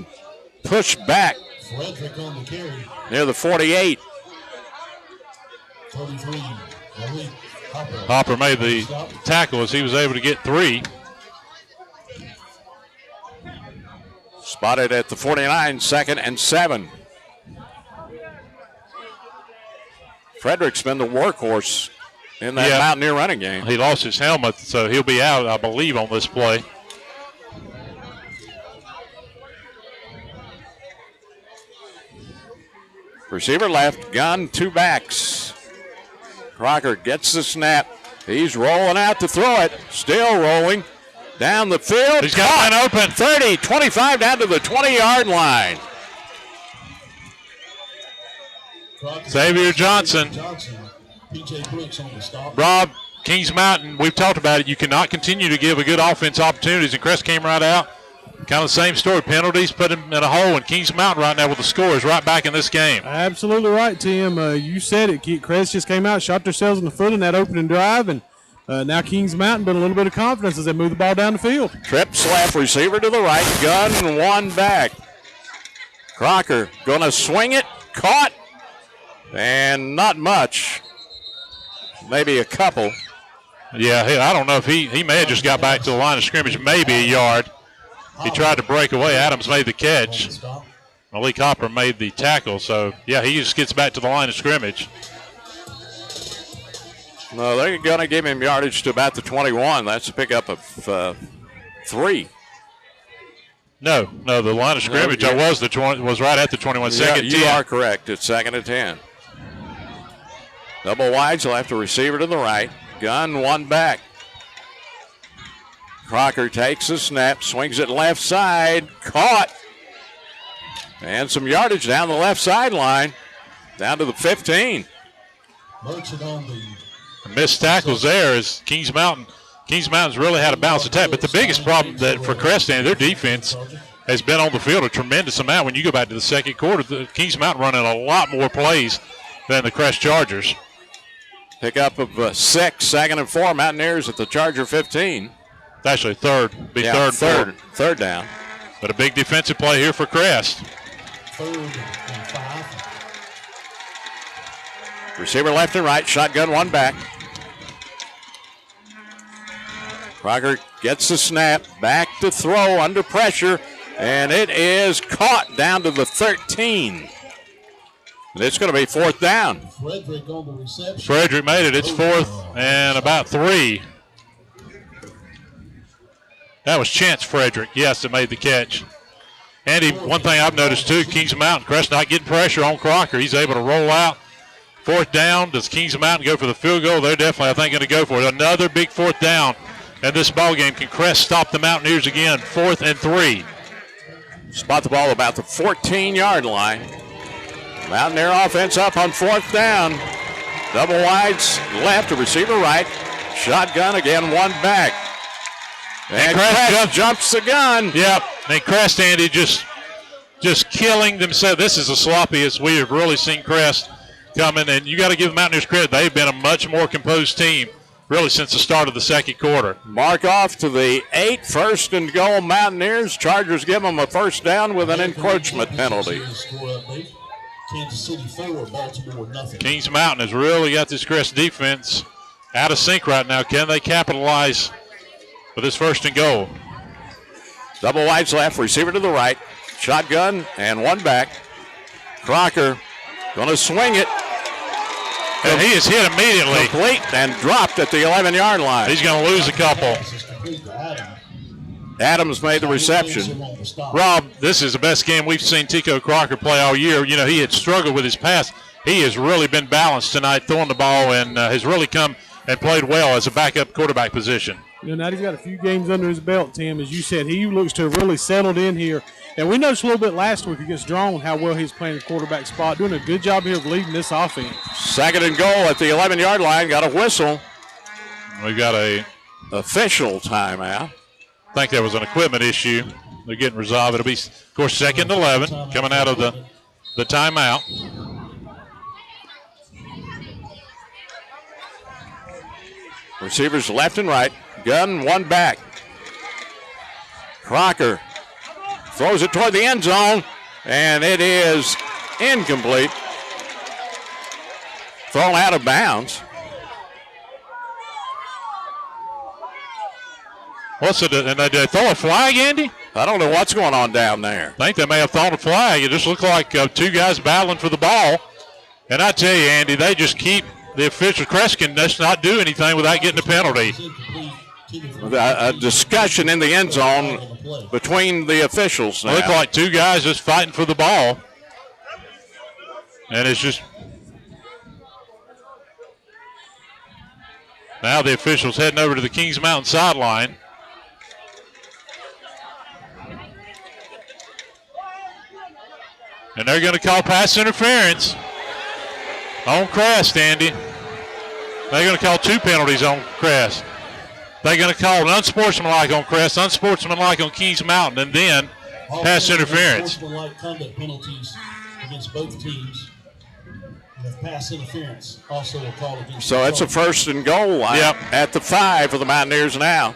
push back Frederick on the carry. Near the 48. 33, Malik Hopper made the tackle as he was able to get 3. Spotted at the 49, 2nd and 7. Frederick's been the workhorse in that Mountaineer running game. He lost his helmet, so he'll be out, I believe, on this play. Receiver left, gun, two backs. Crocker gets the snap. He's rolling out to throw it. Still rolling down the field. He's got one open. 30, 25 down to the 20-yard line. Xavier Johnson. Rob, Kings Mountain, we've talked about it. You cannot continue to give a good offense opportunities, and Crest came right out. Kind of the same story. Penalties put him in a hole, and Kings Mountain right now with the score is right back in this game. Absolutely right, Tim. You said it. Crest just came out, shot themselves in the foot in that opening drive, and now Kings Mountain built a little bit of confidence as they move the ball down the field. Trips left, receiver to the right, gun, one back. Crocker going to swing it, caught, and not much. Maybe a couple. Yeah, I don't know if he may have just got back to the line of scrimmage, maybe a yard. He tried to break away. Adams made the catch. Malik Hopper made the tackle. So, yeah, he just gets back to the line of scrimmage. No, they're going to give him yardage to about the 21. That's a pickup of 3. No, the line of scrimmage was right at the 21. Second, you are correct. It's 2nd and 10. Double wides, left a receiver to the right. Gun, one back. Crocker takes the snap, swings it left side, caught. And some yardage down the left sideline, down to the 15. Missed tackles there as Kings Mountain's really had a balanced attack. But the biggest problem that for Crest and their defense has been on the field a tremendous amount. When you go back to the second quarter, the Kings Mountain running a lot more plays than the Crest Chargers. Pick up of 6, 2nd and 4. Mountaineers at the Charger 15. It's actually third third down. But a big defensive play here for Crest. 3rd and 5. Receiver left and right, shotgun, one back. Crocker gets the snap, back to throw, under pressure, and it is caught down to the 13. And it's going to be 4th down. Frederick on the reception. Frederick made it. It's 4th and about 3. That was Chance Frederick, yes, that made the catch. Andy, one thing I've noticed too, Kings Mountain, Crest not getting pressure on Crocker. He's able to roll out. 4th down. Does Kings Mountain go for the field goal? They're definitely, I think, going to go for it. Another big 4th down in this ball game. Can Crest stop the Mountaineers again? 4th and 3. Spot the ball about the 14-yard line. Mountaineer offense up on 4th down. Double wides left, a receiver right. Shotgun again, one back. And Crest jumps the gun. Yep. And Crest, Andy, just killing themselves. This is the sloppiest we have really seen Crest coming, and you got to give the Mountaineers credit. They've been a much more composed team. really since the start of the second quarter. Mark off to the 8, 1st and goal Mountaineers. Chargers give them a first down with an encroachment penalty. Kansas City 4, Baltimore nothing. Kings Mountain has really got this Crest defense out of sync right now. Can they capitalize with this 1st and goal? Double wides left, receiver to the right. Shotgun and one back. Crocker going to swing it. And he is hit immediately. Complete and dropped at the 11-yard line. He's going to lose a couple. Adams made the reception. Rob, this is the best game we've seen Tico Crocker play all year. You know, he had struggled with his pass. He has really been balanced tonight, throwing the ball, and has really come and played well as a backup quarterback position. You know, now he's got a few games under his belt, Tim. As you said, he looks to have really settled in here. And we noticed a little bit last week against Drone how well he's playing the quarterback spot, doing a good job here of leading this offense. 2nd and goal at the 11-yard line. Got a whistle. We've got a official timeout. I think there was an equipment issue. They're getting resolved. It'll be, of course, 2nd and 11 coming out of the timeout. Receivers left and right. Gun, one back. Crocker throws it toward the end zone, and it is incomplete. Thrown out of bounds. And did they throw a flag, Andy? I don't know what's going on down there. I think they may have thrown a flag. It just looked like two guys battling for the ball. And I tell you, Andy, they just keep the official. Crest can just not do anything without getting a penalty. A discussion in the end zone between the officials now. It looked like two guys just fighting for the ball. And it's just now the officials heading over to the Kings Mountain sideline. And they're going to call pass interference on Crest, Andy. They're going to call 2 penalties on Crest. They're going to call an unsportsmanlike on Crest, unsportsmanlike on Kings Mountain, and then pass interference. Unsportsmanlike conduct penalties against both teams. And pass interference also a call against. So it's a 1st and goal line at the 5 for the Mountaineers now.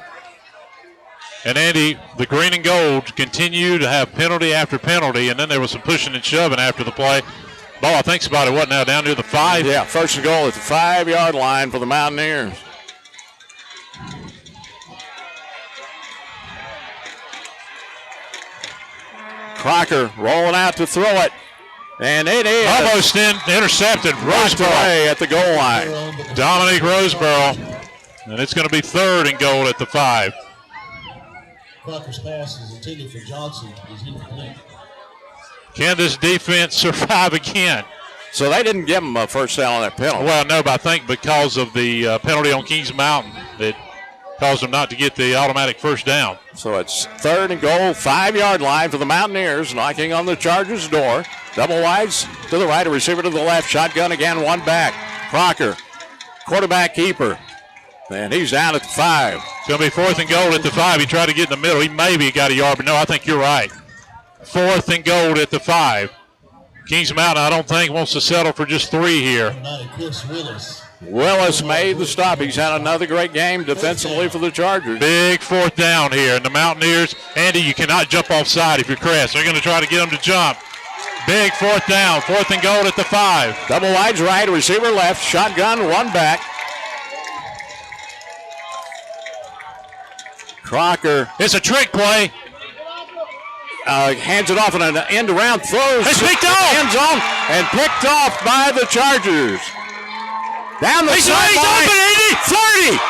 And Andy, the green and gold continue to have penalty after penalty, and then there was some pushing and shoving after the play. Ball, I think about it, what now, down near the 5? Yeah, 1st and goal at the 5-yard line for the Mountaineers. Crocker rolling out to throw it. And it is almost intercepted. Roseboro at the goal line. Dominique Roseboro. And it's going to be 3rd and goal at the 5. Crocker's pass is intended for Johnson. Is incomplete. Can this defense survive again? So they didn't give him a first down on that penalty. Well, no, but I think because of the penalty on Kings Mountain, it caused them not to get the automatic first down. So it's 3rd and goal, 5-yard line for the Mountaineers, knocking on the Chargers' door. Double wides to the right, a receiver to the left. Shotgun again, one back. Crocker, quarterback keeper. And he's down at the 5. It's going to be 4th and goal at the 5. He tried to get in the middle. He maybe got a yard, but no, I think you're right. 4th and goal at the 5. Kings Mountain, I don't think, wants to settle for just 3 here. Willis made the stop. He's had another great game defensively for the Chargers. Big 4th down here. And the Mountaineers, Andy, you cannot jump offside if you're Crest. They're going to try to get them to jump. Big 4th down. 4th and goal at the 5. Double wides right, receiver left. Shotgun, one back. Crocker. It's a trick play. Hands it off in an end around, throws. It's picked off. End zone and picked off by the Chargers. Down the sideline. 30,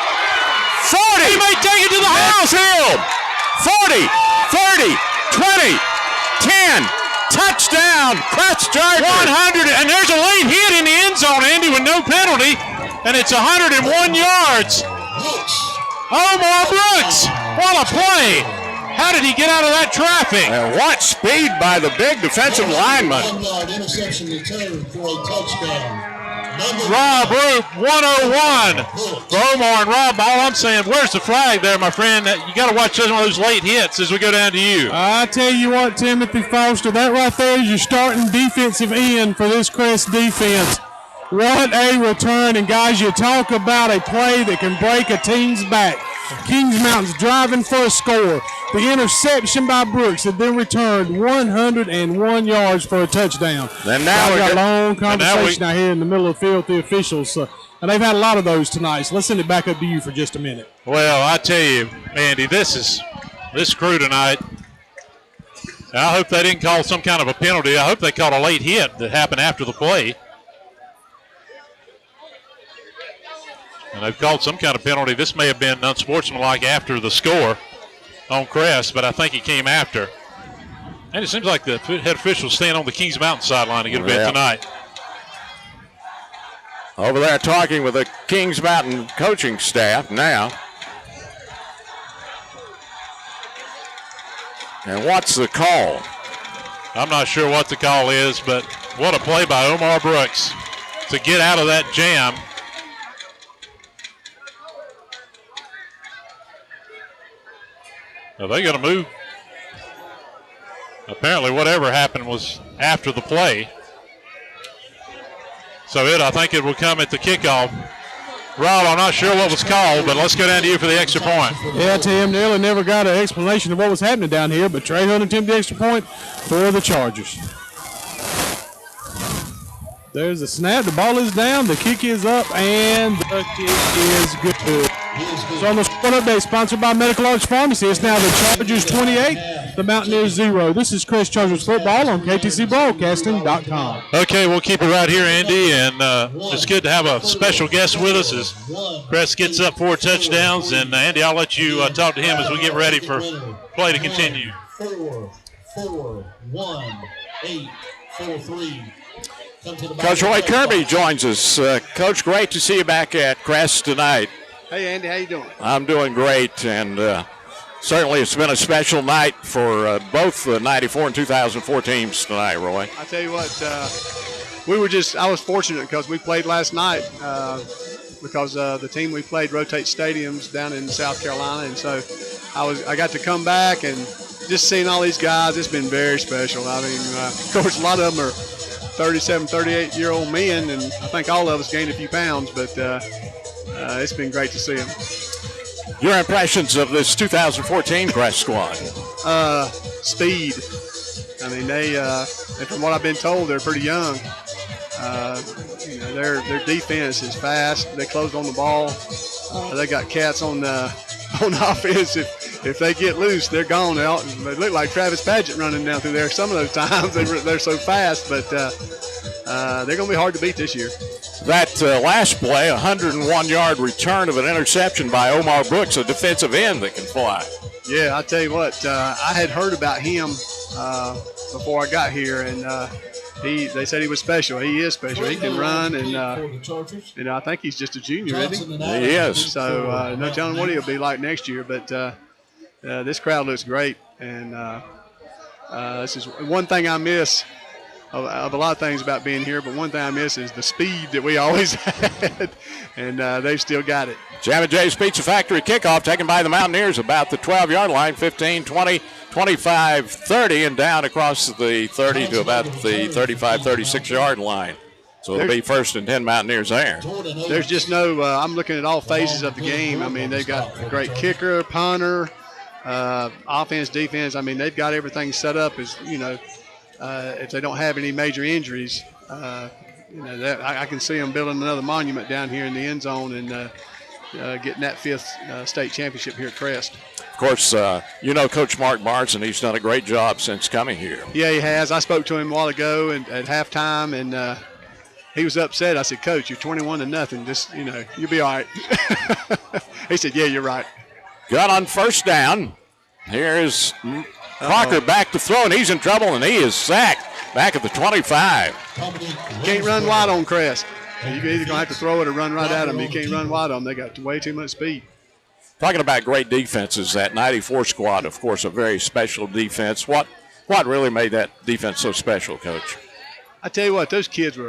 40. He may take it to the house. 40, 30, 20, 10. Touchdown, Crest Chargers. 100, and there's a late hit in the end zone, Andy, with no penalty, and it's 101 yards. Omar Brooks, what a play. How did he get out of that traffic? And what speed by the big defensive lineman. Interception return for a touchdown. Rob Roop, 101 for Omar. And Rob, all I'm saying, where's the flag there, my friend? You got to watch some of those late hits as we go down to you. I tell you what, Timothy Foster, that right there is your starting defensive end for this Crest defense. What a return. And, guys, you talk about a play that can break a team's back. Kings Mountain's driving for a score. The interception by Brooks had been returned 101 yards for a touchdown. And now we've got a long conversation out here in the middle of the field with the officials. And they've had a lot of those tonight. So let's send it back up to you for just a minute. Well, I tell you, Andy, this crew tonight, I hope they didn't call some kind of a penalty. I hope they called a late hit that happened after the play. And they've called some kind of penalty. This may have been unsportsmanlike after the score on Crest, but I think it came after. And it seems like the head officials staying on the Kings Mountain sideline a good bit tonight. Over there talking with the Kings Mountain coaching staff now. And what's the call? I'm not sure what the call is, but what a play by Omar Brooks to get out of that jam. Now they got to move. Apparently whatever happened was after the play. So I think it will come at the kickoff. Rod, I'm not sure what was called, but let's go down to you for the extra point. Yeah, Tim, never got an explanation of what was happening down here, but Trey Hunt attempted the extra point for the Chargers. There's the snap. The ball is down. The kick is up, and the kick is good. So on the score update, sponsored by Medical Arts Pharmacy, it's now the Chargers 28, the Mountaineers 0. This is Crest Chargers football on KTCBroadcasting.com. Okay, we'll keep it right here, Andy, and it's good to have a special guest with us as Crest gets up 4 touchdowns. And Andy, I'll let you talk to him as we get ready for play to continue. 4-4-1-8-4-3. Coach Roy Kirby joins us. Coach, great to see you back at Crest tonight. Hey, Andy, how you doing? I'm doing great, and certainly it's been a special night for both the 94 and 2004 teams tonight, Roy. I tell you what, I was fortunate because we played last night because the team we played rotates stadiums down in South Carolina, and so I got to come back and just seeing all these guys, it's been very special. I mean, of course, a lot of them are 37, 38-year-old men, and I think all of us gained a few pounds, but it's been great to see them. Your impressions of this 2014 Crest squad? Speed. I mean, they from what I've been told, they're pretty young. Their defense is fast. They close on the ball. They got cats on offense. If they get loose, they're gone. They look like Travis Padgett running down through there some of those times. They're so fast, but they're going to be hard to beat this year. That last play, a 101-yard return of an interception by Omar Brooks, a defensive end that can fly. Yeah, I tell you what, I had heard about him before I got here, and they said he was special. He is special. He can run, and I think he's just a junior, isn't he? He is. So no telling what he'll be like next year, but this crowd looks great, and this is one thing I miss of a lot of things about being here, but one thing I miss is the speed that we always had, and they've still got it. Jam and Jay's Pizza Factory kickoff taken by the Mountaineers about the 12-yard line, 15, 20, 25, 30, and down across the 30 to about the 35, 36-yard line. So it'll be 1st and 10 Mountaineers there. There's just no I'm looking at all phases of the game. I mean, they've got a great kicker, punter, offense, defense. I mean, they've got everything set up as, if they don't have any major injuries, I can see them building another monument down here in the end zone and getting that 5th state championship here at Crest. Of course, Coach Mark Barnes, he's done a great job since coming here. Yeah, he has. I spoke to him a while ago at halftime, and he was upset. I said, Coach, you're 21-0. Just, you'll be all right. He said, yeah, you're right. Got on 1st down. Here's Crocker back to throw, and he's in trouble, and he is sacked back at the 25. Can't run wide on Crest. You're either going to have to throw it or run right at them. You can't run wide on them. They got way too much speed. Talking about great defenses, that 94 squad, of course, a very special defense. What really made that defense so special, Coach? I tell you what, those kids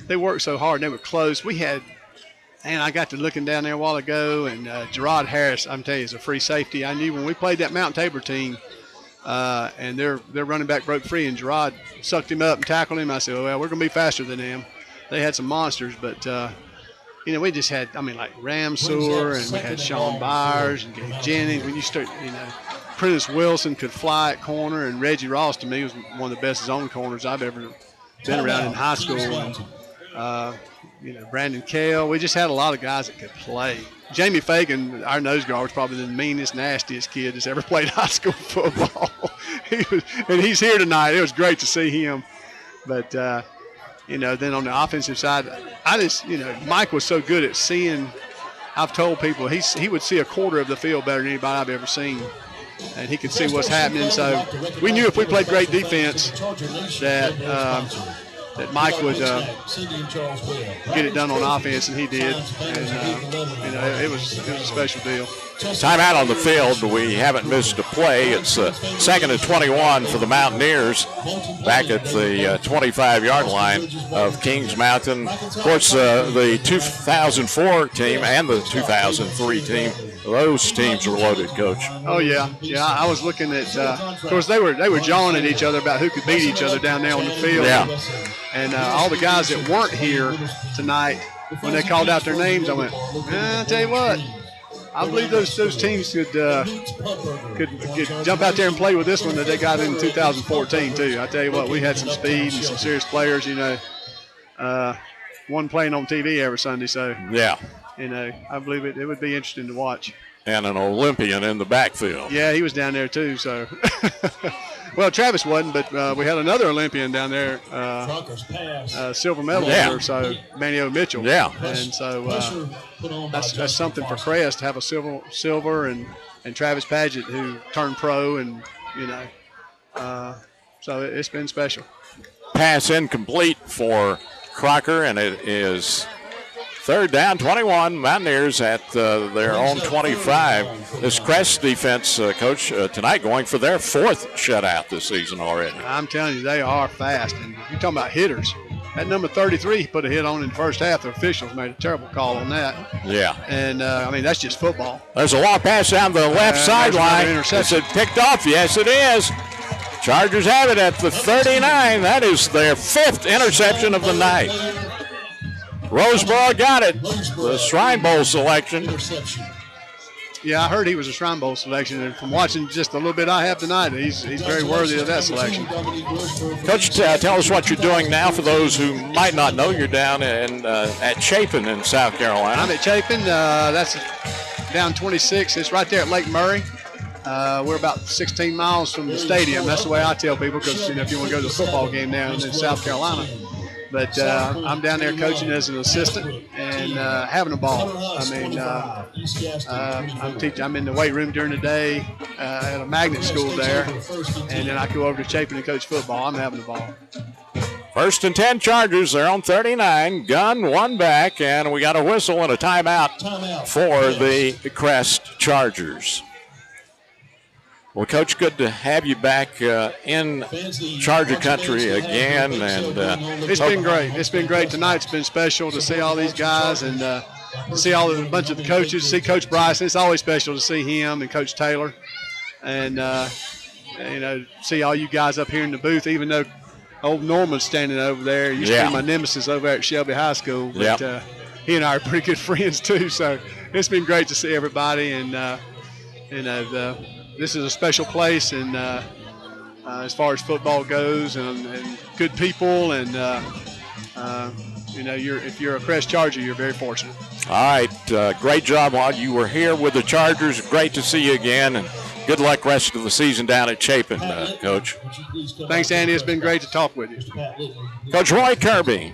they worked so hard, and they were close. I got to looking down there a while ago, and Gerard Harris, I'm telling you, is a free safety. I knew when we played that Mount Tabor team, and their running back broke free, and Gerard sucked him up and tackled him. I said, well, we're going to be faster than them. they had some monsters, but we just had, like Ramseur, and we had Sean Byers and Gabe Jennings. When you start, Prentice Wilson could fly at corner, and Reggie Ross to me was one of the best zone corners I've ever been around in high school. And, Brandon Kale. We just had a lot of guys that could play. Jamie Fagan, our nose guard, was probably the meanest, nastiest kid that's ever played high school football. And he's here tonight. It was great to see him. But, then on the offensive side, Mike was so good at seeing. I've told people he would see a quarter of the field better than anybody I've ever seen. And he could see what's happening. So we knew if we played great defense that Mike would get it done on offense, and he did. And, it was a special deal. Timeout on the field. We haven't missed a play. It's 2nd and 21 for the Mountaineers back at the 25-yard line of Kings Mountain. Of course, the 2004 team and the 2003 team, those teams were loaded, Coach. Oh, yeah. Yeah, I was looking at of course, they were jawing at each other about who could beat each other down there on the field. Yeah. And all the guys that weren't here tonight, when they called out their names, I went, I'll tell you what, I believe those teams could jump out there and play with this one that they got in 2014 too. I tell you what, we had some speed and some serious players. One playing on TV every Sunday, so yeah, I believe it would be interesting to watch. And an Olympian in the backfield. Yeah, he was down there too. So, well, Travis wasn't, but we had another Olympian down there, silver medal winner, so Manio Mitchell. Yeah, and so that's something for Crest to have a silver and Travis Padgett who turned pro, and so it's been special. Pass incomplete for Crocker, and it is 3rd down, 21. Mountaineers at their own 25. This Crest defense, Coach, tonight going for their 4th shutout this season already. I'm telling you, they are fast. And you're talking about hitters. That number 33 he put a hit on in the first half. The officials made a terrible call on that. Yeah. And, that's just football. There's a long pass down the left sideline. Is it picked off? Yes, it is. Chargers have it at the 39. That is their 5th interception of the night. Roseboro got it. The Shrine Bowl selection. Yeah, I heard he was a Shrine Bowl selection, and from watching just a little bit I have tonight, he's very worthy of that selection. Coach, tell us what you're doing now for those who might not know. You're down at Chapin in South Carolina. I'm at Chapin. That's down 26. It's right there at Lake Murray. We're about 16 miles from the stadium. That's the way I tell people, because if you want to go to a football game down in South Carolina. But I'm down there coaching as an assistant and having a ball. I'm in the weight room during the day at a magnet school there, and then I go over to Chapin and coach football. I'm having a ball. 1st and 10 Chargers. They're on 39. Gun one back, and we got a whistle and a timeout for the Crest Chargers. Well, Coach, good to have you back in Charger country again. And it's been great. It's been great. Tonight's been special to see all these guys and to see a bunch of the coaches, see Coach Bryson. It's always special to see him and Coach Taylor. And, see all you guys up here in the booth, even though old Norman's standing over there. He used to be my nemesis over at Shelby High School. But he and I are pretty good friends, too. So it's been great to see everybody. And, this is a special place, and as far as football goes, and good people, and if you're a Crest Charger, you're very fortunate. All right, great job while you were here with the Chargers. Great to see you again, and good luck rest of the season down at Chapin, Coach. Thanks, Andy. It's been great to talk with you. Coach Roy Kirby,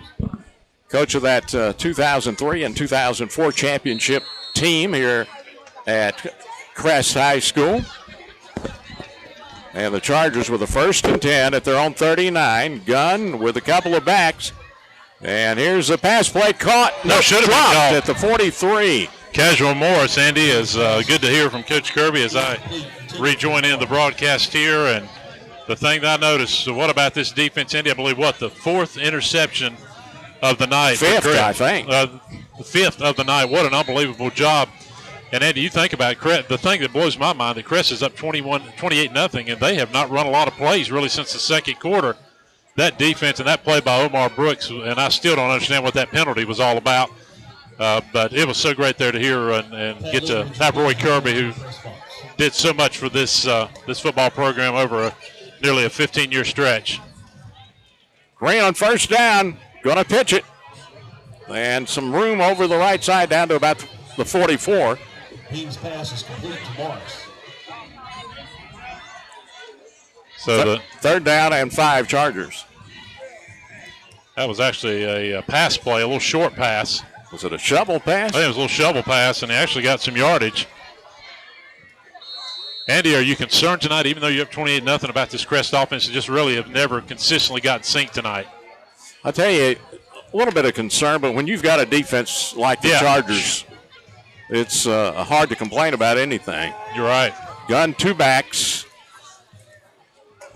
coach of that 2003 and 2004 championship team here at Crest High School. And the Chargers with the 1st and 10 at their own 39. Gunn with a couple of backs. And here's the pass play caught. No, should have been caught at the 43. Casual Morris, Andy, is good to hear from Coach Kirby as I rejoin in the broadcast here. And the thing that I noticed, so what about this defense, Andy? I believe, the 4th interception of the night? 5th, I think. The 5th of the night. What an unbelievable job. And, Andy, you think about Crest, the thing that blows my mind, that Crest is up 28-0, and they have not run a lot of plays really since the second quarter. that defense and that play by Omar Brooks, and I still don't understand what that penalty was all about. But it was so great there to hear and get to have Roy Kirby, who did so much for this this football program over nearly a 15-year stretch. Green on first down, going to pitch it. And some room over the right side down to about the 44. King's pass is complete to Morris. So the third down and 5 Chargers. That was actually a pass play, a little short pass. Was it a shovel pass? I think it was a little shovel pass, and he actually got some yardage. Andy, are you concerned tonight, even though you're up 28-0 about this Crest offense, that just really have never consistently gotten synced tonight? I'll tell you, a little bit of concern, but when you've got a defense like the Chargers, it's hard to complain about anything. You're right. Gun 2 backs.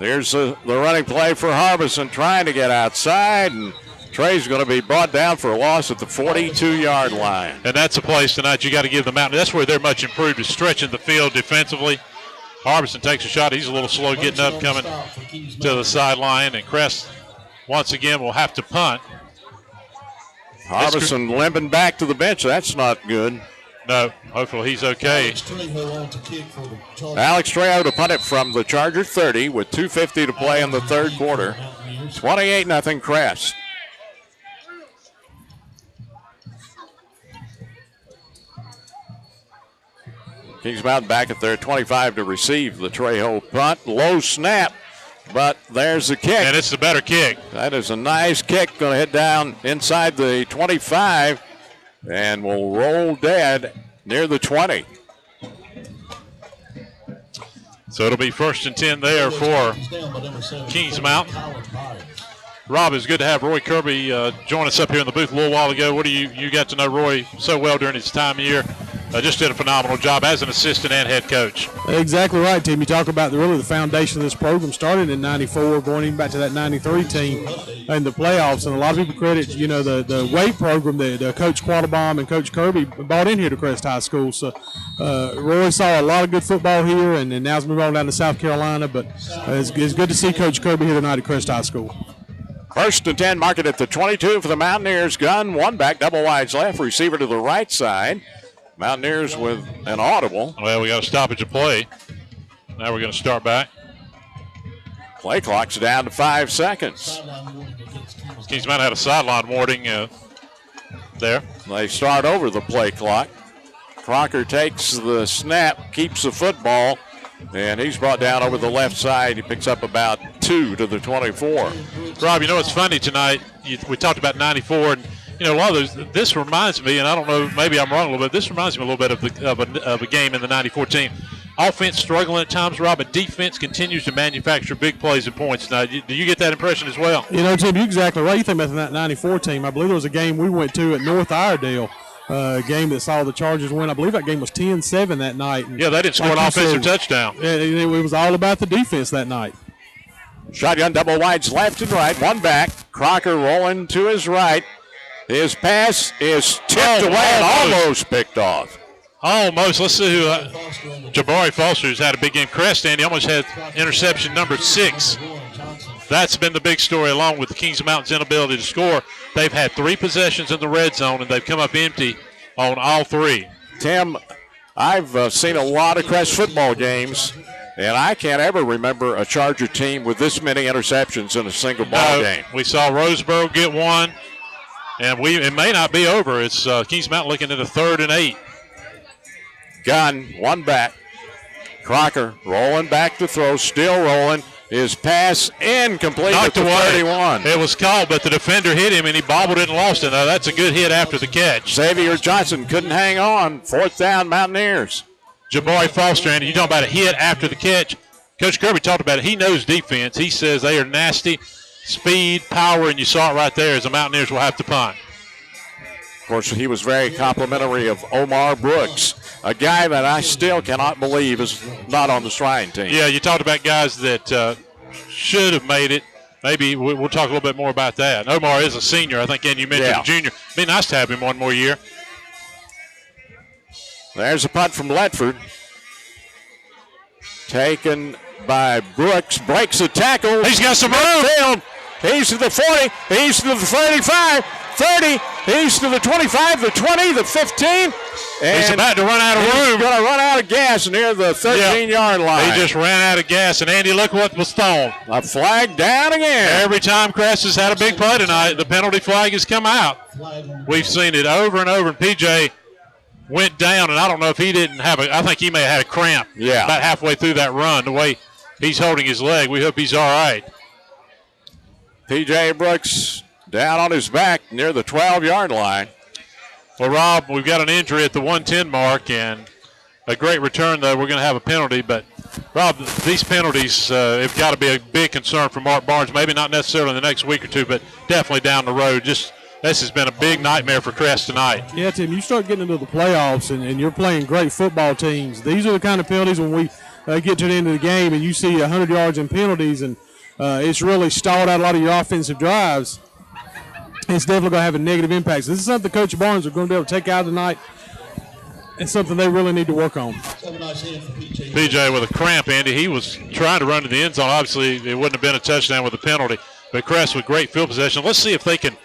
There's the running play for Harbison, trying to get outside, and Trey's going to be brought down for a loss at the 42-yard line. And that's a place tonight you got to give the Mountain. That's where they're much improved, is stretching the field defensively. Harbison takes a shot. He's a little slow getting up, coming to the sideline, and Crest once again will have to punt. Harbison limping back to the bench. That's not good. No, hopefully he's okay. Alex Trejo to punt it from the Charger 30 with 2:50 to play in the third quarter. 28-0 Crest. Kings Mountain back at their 25 to receive the Trejo punt. Low snap, but there's the kick. And it's the better kick. That is a nice kick. Going to hit down inside the 25 and will roll dead near the 20. So it'll be 1st and 10 there for Kings Mountain. Rob, it's good to have Roy Kirby join us up here in the booth a little while ago. What do you got to know Roy so well during his time here? Just did a phenomenal job as an assistant and head coach. Exactly right, Tim. You talk about the foundation of this program started in '94, going even back to that '93 team and the playoffs. And a lot of people credit, the weight program that Coach Quattlebaum and Coach Kirby brought in here to Crest High School. So Roy saw a lot of good football here, and now he's moving on down to South Carolina. But it's good to see Coach Kirby here tonight at Crest High School. 1st and 10, mark it at the 22 for the Mountaineers. Gun, 1 back, double wides left, receiver to the right side. Mountaineers with an audible. Well, we got a stoppage of play. Now we're going to start back. Play clock's down to 5 seconds. Kings Mountain had a sideline warning there. They start over the play clock. Crocker takes the snap, keeps the football, and he's brought down over the left side. He picks up about 2 to the 24. Rob, it's funny tonight. We talked about 94, and a lot of those. This reminds me, and I don't know, maybe I'm wrong a little bit. This reminds me a little bit of a game in the '94 team. Offense struggling at times, Rob, but defense continues to manufacture big plays and points. Now, do you get that impression as well? Tim, you're exactly right. You think about that '94 team. I believe there was a game we went to at North Iredale. A game that saw the Chargers win. I believe that game was 10-7 that night. And yeah, they didn't score an offensive touchdown. It was all about the defense that night. Shotgun double wides left and right. 1 back. Crocker rolling to his right. His pass is tipped away and almost picked off. Almost. Let's see who. Jabari Foster, who's had a big game. Crest, Andy, almost had interception number 6. That's been the big story, along with the Kings of Mountain's inability to score. They've had 3 possessions in the red zone, and they've come up empty on all 3. Tim, I've seen a lot of Crest football games, and I can't ever remember a Charger team with this many interceptions in a single ball game. We saw Roseboro get 1, and it may not be over. It's Kings Mountain looking at a 3rd and 8. Gun, 1 back. Crocker rolling back to throw, still rolling. His pass incomplete Knocked at the away. 31. It was called, but the defender hit him, and he bobbled it and lost it. Now, that's a good hit after the catch. Xavier Johnson couldn't hang on. 4th down, Mountaineers. Jabari Foster, and you talk about a hit after the catch. Coach Kirby talked about it. He knows defense. He says they are nasty, speed, power, and you saw it right there as the Mountaineers will have to punt. Of course, he was very complimentary of Omar Brooks, a guy that I still cannot believe is not on the Shrine team. Yeah, you talked about guys that should have made it. Maybe we'll talk a little bit more about that. Omar is a senior, I think, and you mentioned a junior. It'd be nice to have him one more year. There's a punt from Ledford. Taken by Brooks, breaks the tackle. He's got some room. He's to the 40. He's to the 35. 30. He's to the 25, the 20, the 15. And he's about to run out of room. He's going to run out of gas near the 13-yard line. He just ran out of gas, and Andy, look what was thrown. A flag down again. Every time Crest has had a big play tonight, the penalty flag has come out. We've seen it over and over, and PJ went down, and I don't know if he didn't have I think he may have had a cramp about halfway through that run, the way he's holding his leg. We hope he's all right. PJ Brooks down on his back near the 12-yard line. Well, Rob, we've got an injury at the 110 mark and a great return, though. We're going to have a penalty. But, Rob, these penalties have got to be a big concern for Mark Barnes. Maybe not necessarily in the next week or two, but definitely down the road. This has been a big nightmare for Crest tonight. Yeah, Tim, you start getting into the playoffs and you're playing great football teams. These are the kind of penalties when we get to the end of the game and you see 100 yards in penalties and it's really stalled out a lot of your offensive drives. It's definitely going to have a negative impact. So this is something Coach Barnes are going to be able to take out tonight and something they really need to work on. PJ with a cramp, Andy. He was trying to run to the end zone. Obviously, it wouldn't have been a touchdown with a penalty. But Crest with great field possession. Let's see if they can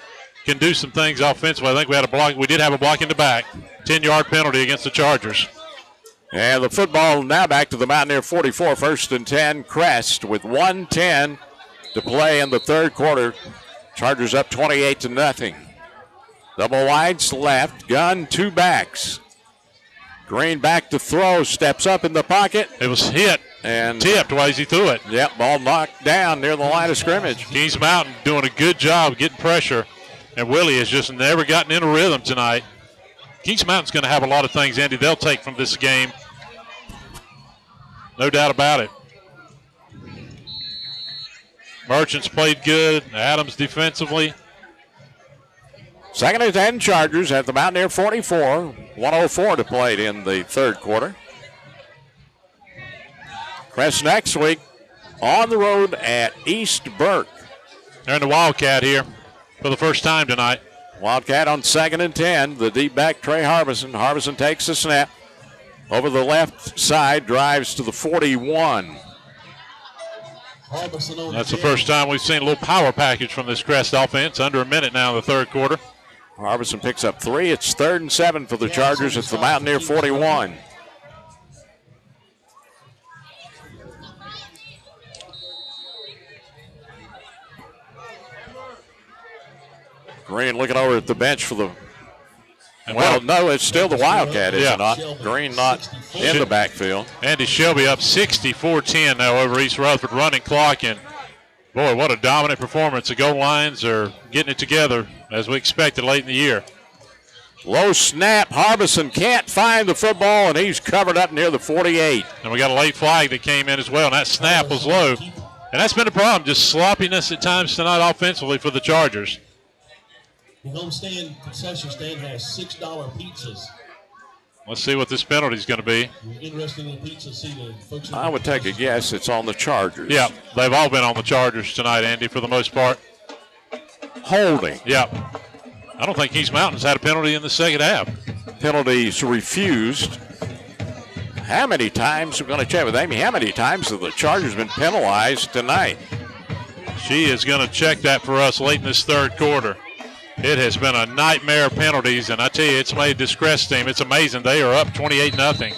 do some things offensively. I think we had a block. We did have a block in the back. 10-yard penalty against the Chargers. And the football now back to the Mountaineer 44, 1st and 10. Crest with 1:10 to play in the third quarter. Chargers up 28-0. Double wides left. Gun, two backs. Green back to throw. Steps up in the pocket. It was hit and tipped as he threw it. Yep, ball knocked down near the line of scrimmage. Kings Mountain doing a good job getting pressure. And Willie has just never gotten in a rhythm tonight. Kings Mountain's going to have a lot of things, Andy, they'll take from this game. No doubt about it. Merchants played good. Adams defensively. 2nd and 10 Chargers at the Mountaineer 44. 1:04 to play in the third quarter. Crest next week on the road at East Burke. They're in the Wildcat here for the first time tonight. Wildcat on 2nd and 10. The deep back, Trey Harbison. Harbison takes the snap. Over the left side, drives to the 41. That's the first time we've seen a little power package from this Crest offense. Under a minute now in the third quarter. Harbison picks up 3. It's 3rd and 7 for the Chargers. It's the Mountaineer 41. Green looking over at the bench for the... Well, no, it's still the Wildcat, is it not? Green not in the backfield. Andy Shelby up 64-10 now over East Rutherford. Running clock, and boy, what a dominant performance. The goal lines are getting it together as we expected late in the year. Low snap. Harbison can't find the football, and he's covered up near the 48. And we got a late flag that came in as well, and that snap was low. And that's been a problem, just sloppiness at times tonight offensively for the Chargers. The homestand concession stand has $6 pizzas. Let's see what this penalty is going to be. Interested in the pizza, see the folks. I would take a guess it's on the Chargers. Yeah, they've all been on the Chargers tonight, Andy, for the most part. Holding. Yeah. I don't think East Mountain's had a penalty in the second half. Penalties refused. How many times, we're going to check with Amy, how many times have the Chargers been penalized tonight? She is going to check that for us late in this third quarter. It has been a nightmare of penalties, and I tell you, it's made this Crest team, it's amazing. They are up 28-0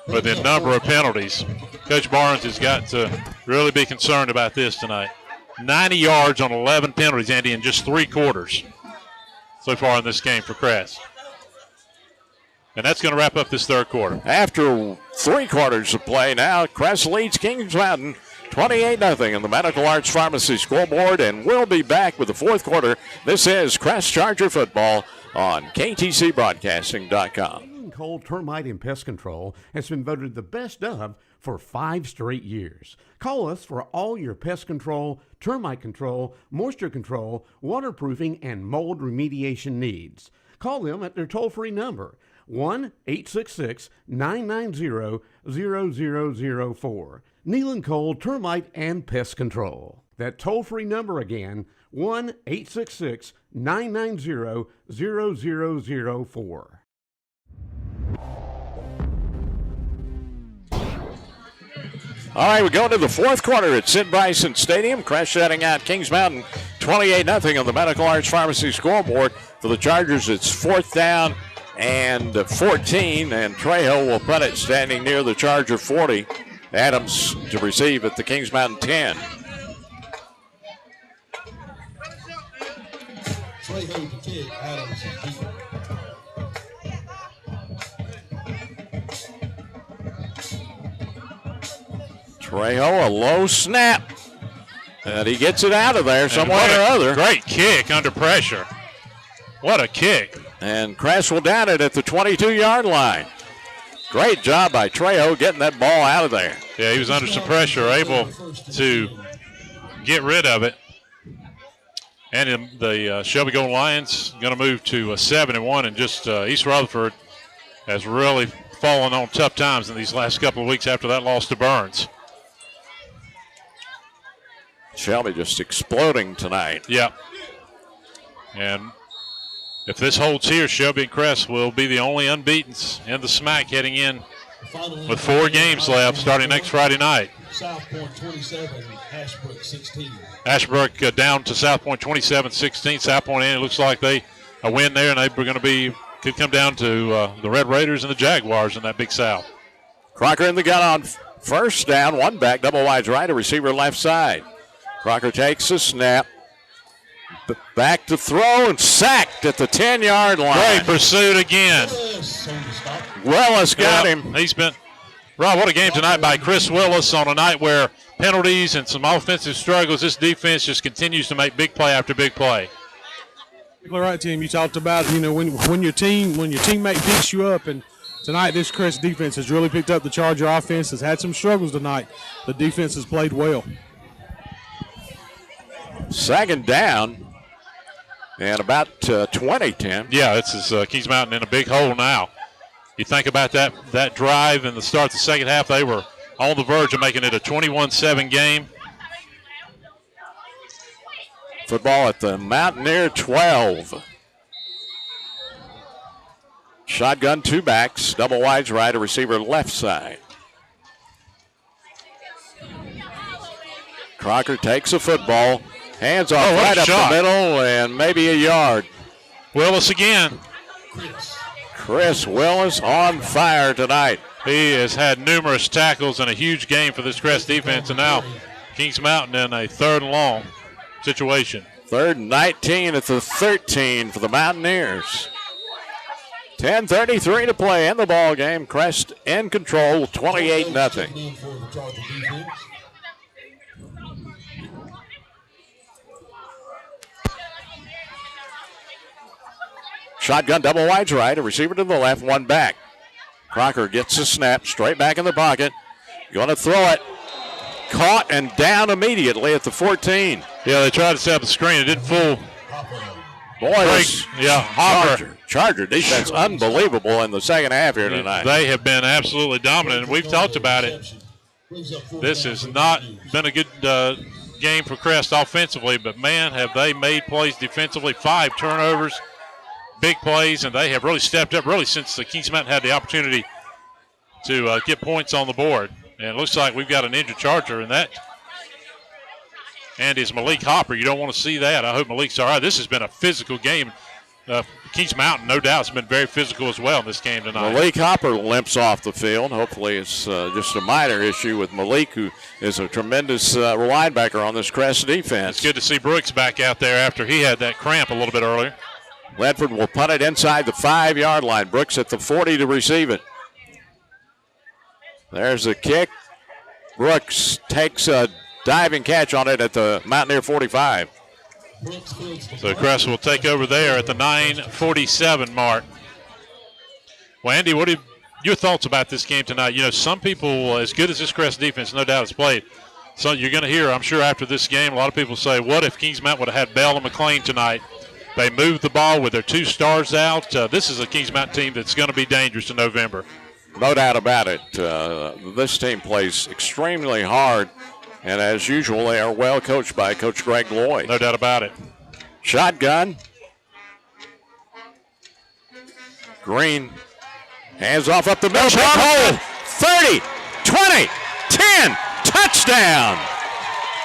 with the number of penalties. Coach Barnes has got to really be concerned about this tonight. 90 yards on 11 penalties, Andy, in just 3 quarters so far in this game for Crest. And that's going to wrap up this third quarter. After 3 quarters of play now, Crest leads Kings Mountain 28-0 in the Medical Arts Pharmacy scoreboard, and we'll be back with the fourth quarter. This is Crest Charger football on KTCBroadcasting.com. Cold Termite and Pest Control has been voted the best of for 5 straight years. Call us for all your pest control, termite control, moisture control, waterproofing, and mold remediation needs. Call them at their toll-free number, 1-866-990-0004. Neal & Cole Termite and Pest Control. That toll-free number again, 1-866-990-0004. All right, we go to the fourth quarter at Sid Bryson Stadium. Crest shutting out Kings Mountain 28-0 on the Medical Arts Pharmacy scoreboard. For the Chargers, it's 4th down and 14, and Trejo will put it standing near the Charger 40. Adams to receive at the Kings Mountain 10. Trejo to kick, Adams is deep. Trejo, a low snap. And he gets it out of there some way or other. Great kick under pressure. What a kick. And Crest will down it at the 22-yard line. Great job by Trejo getting that ball out of there. Yeah, he was under some pressure, able to get rid of it. And the Shelby Golden Lions going to move to 7-1, and just East Rutherford has really fallen on tough times in these last couple of weeks after that loss to Burns. Shelby just exploding tonight. Yeah. And if this holds here, Shelby and Crest will be the only unbeatens in the SMAC heading in with 4 games left starting next Friday night. South Point 27, Ashbrook 16. Ashbrook down to South Point 27-16. South Point, and it looks like they a win there, and they were going to be could come down to the Red Raiders and the Jaguars in that Big South. Crocker in the gun on first down, one back, double wides right, a receiver left side. Crocker takes a snap, back to throw, and sacked at the 10-yard line. Great pursuit again. Willis got him. He's been, Rob, what a game tonight by Chris Willis on a night where penalties and some offensive struggles. This defense just continues to make big play after big play. You're right, Tim. You talked about, when your teammate picks you up, and tonight this Crest defense has really picked up the Charger offense, has had some struggles tonight. The defense has played well. Second down and about 20, Tim. Yeah, this is Kings Mountain in a big hole now. You think about that drive and the start of the second half, they were on the verge of making it a 21-7 game. Football at the Mountaineer 12. Shotgun, 2 backs, double wides right, a receiver left side. Crocker takes a football, hands off right up the middle, and maybe a yard. Willis again. Chris Willis on fire tonight. He has had numerous tackles and a huge game for this Crest defense, and now Kings Mountain in a 3rd and long situation. 3rd and 19 at the 13 for the Mountaineers. 10:33 to play in the ball game. Crest in control, 28-0. Shotgun, double wides right, a receiver to the left, one back. Crocker gets the snap, straight back in the pocket. Going to throw it. Caught and down immediately at the 14. Yeah, they tried to set up the screen. It didn't fool. Boy, Charger defense unbelievable in the second half here tonight. They have been absolutely dominant, and we've talked about it. This has not been a good game for Crest offensively, but, man, have they made plays defensively. 5 turnovers, big plays, and they have really stepped up really since the Kings Mountain had the opportunity to get points on the board. And it looks like we've got an injured Charger in that. And is Malik Hopper. You don't want to see that. I hope Malik's all right. This has been a physical game. Kings Mountain, no doubt, has been very physical as well in this game tonight. Malik Hopper limps off the field. Hopefully it's just a minor issue with Malik, who is a tremendous linebacker on this Crest defense. It's good to see Brooks back out there after he had that cramp a little bit earlier. Ledford will punt it inside the 5-yard line. Brooks at the 40 to receive it. There's a kick. Brooks takes a diving catch on it at the Mountaineer 45. So Crest will take over there at the 9:47 mark. Well, Andy, what are your thoughts about this game tonight? Some people, as good as this Crest defense, no doubt, has played. So you're going to hear, I'm sure, after this game, a lot of people say, what if Kings Mountain would have had Bell and McLean tonight? They moved the ball with their 2 stars out. This is a Kings Mountain team that's going to be dangerous in November. No doubt about it. This team plays extremely hard. And as usual, they are well coached by Coach Greg Lloyd. No doubt about it. Shotgun. Green. Hands off up the middle. 30, 20, 10, Touchdown!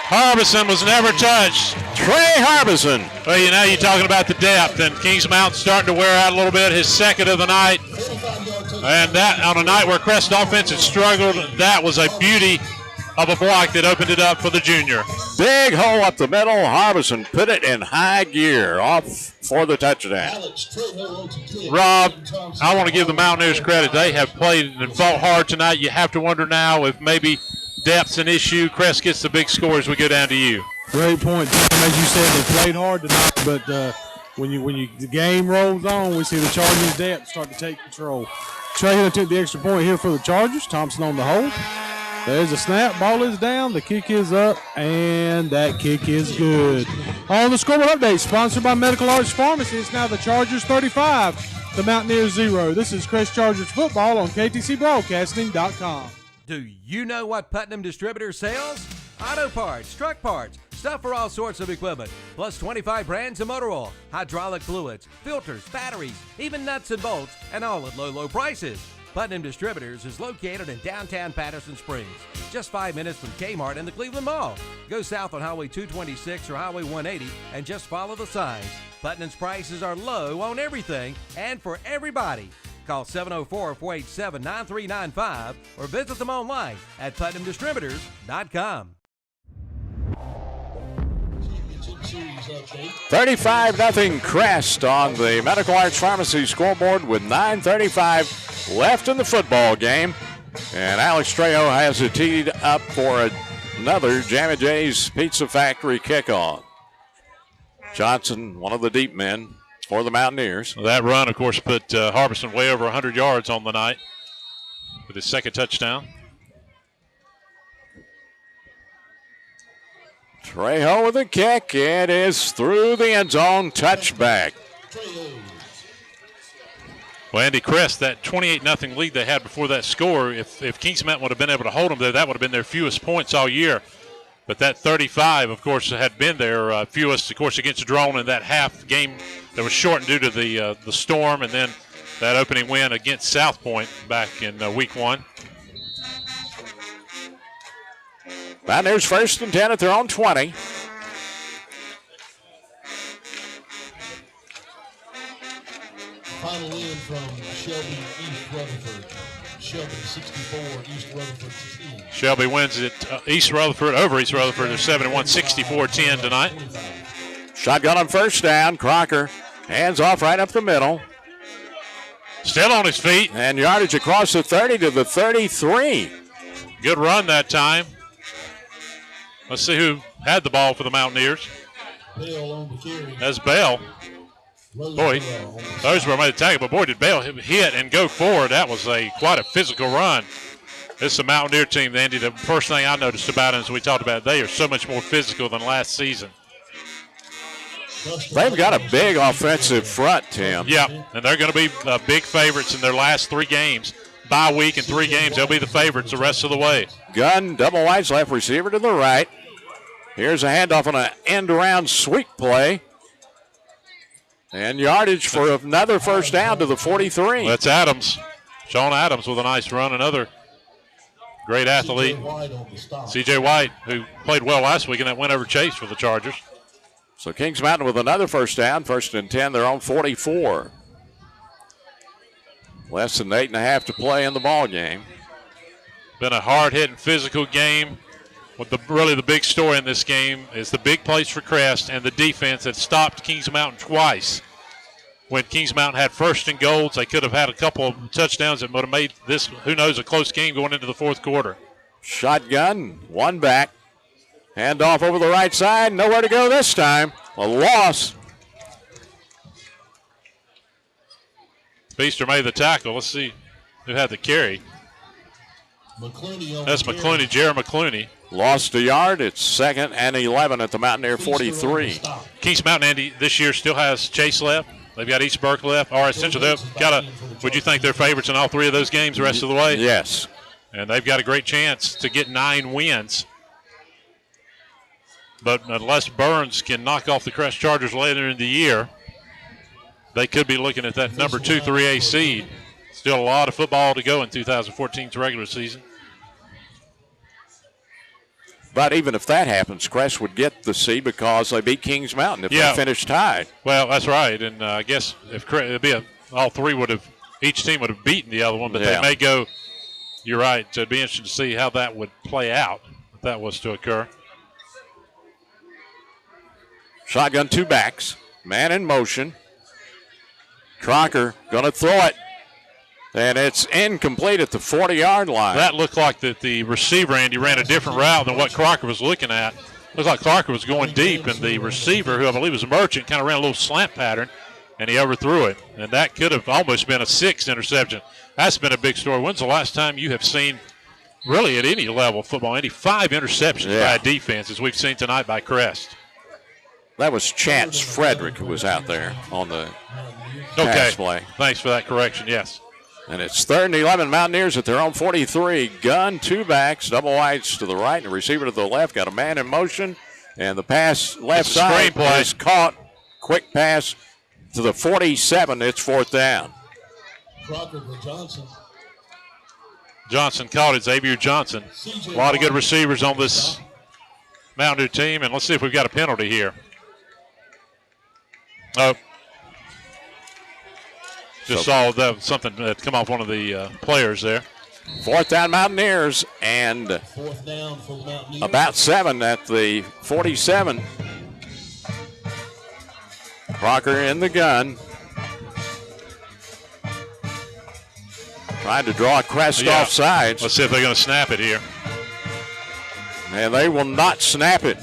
Harbison was never touched. Trey Harbison. Well, you're talking about the depth, and Kings Mountain starting to wear out a little bit. His second of the night. And that on a night where Crest offense had struggled, that was a beauty of a block that opened it up for the junior. Big hole up the middle. Harbison put it in high gear off for the touchdown. Rob, I want to give the Mountaineers credit. They have played and fought hard tonight. You have to wonder now if maybe depth's an issue. Crest gets the big score as we go down to you. Great point, Tim. As you said, they played hard tonight, but when the game rolls on, we see the Chargers' depth start to take control. Trey Hill took the extra point here for the Chargers. Thompson on the hold. There's a snap. Ball is down. The kick is up, and that kick is good. On the scoreboard update, sponsored by Medical Arts Pharmacy, it's now the Chargers 35, the Mountaineers 0. This is Crest Chargers football on KTCBroadcasting.com. Do you know what Putnam Distributors sells? Auto parts, truck parts, stuff for all sorts of equipment, plus 25 brands of motor oil, hydraulic fluids, filters, batteries, even nuts and bolts, and all at low, low prices. Putnam Distributors is located in downtown Patterson Springs, just 5 minutes from Kmart and the Cleveland Mall. Go south on Highway 226 or Highway 180 and just follow the signs. Putnam's prices are low on everything and for everybody. Call 704-487-9395 or visit them online at PutnamDistributors.com. 35-0 Crest on the Medical Arts Pharmacy scoreboard with 9:35 left in the football game. And Alex Trejo has it teed up for another Jammy J's Pizza Factory kickoff. Johnson, one of the deep men for the Mountaineers. Well, that run, of course, put Harbison way over 100 yards on the night with his second touchdown. Trejo with a kick. It is through the end zone. Touchback. Well, Andy, Crest, that 28-0 lead they had before that score, if Kings Mountain would have been able to hold them there, that would have been their fewest points all year. But that 35, of course, had been their fewest, of course, against Drone in that half game that was shortened due to the storm, and then that opening win against South Point back in week 1. Mountaineers 1st and 10 at their own 20. Final in from Shelby East Rutherford. Shelby 64, East Rutherford 10. Shelby wins at East Rutherford over East Rutherford. They're 71-64-10 tonight. Shotgun on first down. Crocker hands off right up the middle. Still on his feet. And yardage across the 30 to the 33. Good run that time. Let's see who had the ball for the Mountaineers. That's Bell. Boy, Roseboro made a tackle, but boy, did Bell hit and go forward. That was quite a physical run. This is a Mountaineer team, Andy. The first thing I noticed about it, as we talked about, they are so much more physical than last season. They've got a big offensive front, Tim. Yeah, and they're going to be big favorites in their last 3 games. Bye week in 3 games, they'll be the favorites the rest of the way. Gunn, double wides, left receiver to the right. Here's a handoff on an end-around sweep play. And yardage for another first down to the 43. Well, that's Adams. Sean Adams with a nice run. Another great athlete. C.J. White, who played well last week in that win over Chase for the Chargers. So Kings Mountain with another first down. 1st and 10, they're on 44. Less than 8.5 to play in the ball game. Been a hard-hitting, physical game. Really the big story in this game is the big plays for Crest and the defense that stopped Kings Mountain twice. When Kings Mountain had 1st and goals, they could have had a couple of touchdowns that would have made this, who knows, a close game going into the 4th quarter. Shotgun, one back. Handoff over the right side. Nowhere to go this time. A loss. Feaster made the tackle. Let's see who had the carry. That's McClooney, Jared McClooney. Lost a yard. It's 2nd and 11 at the Mountaineer 43. Kings Mountain, Andy, this year still has Chase left. They've got East Burke left. Or essentially, they've got would you think they're favorites in all 3 of those games the rest of the way? Yes. And they've got a great chance to get 9 wins. But unless Burns can knock off the Crest Chargers later in the year, they could be looking at that number 2 3A seed. Still a lot of football to go in 2014's regular season. But even if that happens, Crest would get the seed because they beat Kings Mountain if they finish tied. Well, that's right. And I guess if all three each team would have beaten the other one, but they may go. You're right. So it'd be interesting to see how that would play out if that was to occur. Shotgun, two backs. Man in motion. Crocker going to throw it. And it's incomplete at the 40-yard line. That looked like the receiver, Andy, ran a different route than what Crocker was looking at. Looked like Crocker was going deep, and the receiver, who I believe was Merchant, kind of ran a little slant pattern, and he overthrew it. And that could have almost been a 6th interception. That's been a big story. When's the last time you have seen, really at any level of football, 5 interceptions by a defense, as we've seen tonight by Crest? That was Chance Frederick who was out there on the pass play. Thanks for that correction, yes. And it's 3rd and 11. Mountaineers at their own 43. Gun, two backs, double wides to the right, and the receiver to the left. Got a man in motion, and the pass left side is caught. Quick pass to the 47. It's 4th down. Crocker for Johnson. Johnson caught it, Xavier Johnson. A lot of good receivers on this Mountain Dew team, and let's see if we've got a penalty here. Oh. Just saw that something that come off one of the players there. 4th down Mountaineers, and 4th down for the Mountaineers. About 7 at the 47. Crocker in the gun. Trying to draw a Crest off sides. Let's see if they're going to snap it here. And they will not snap it.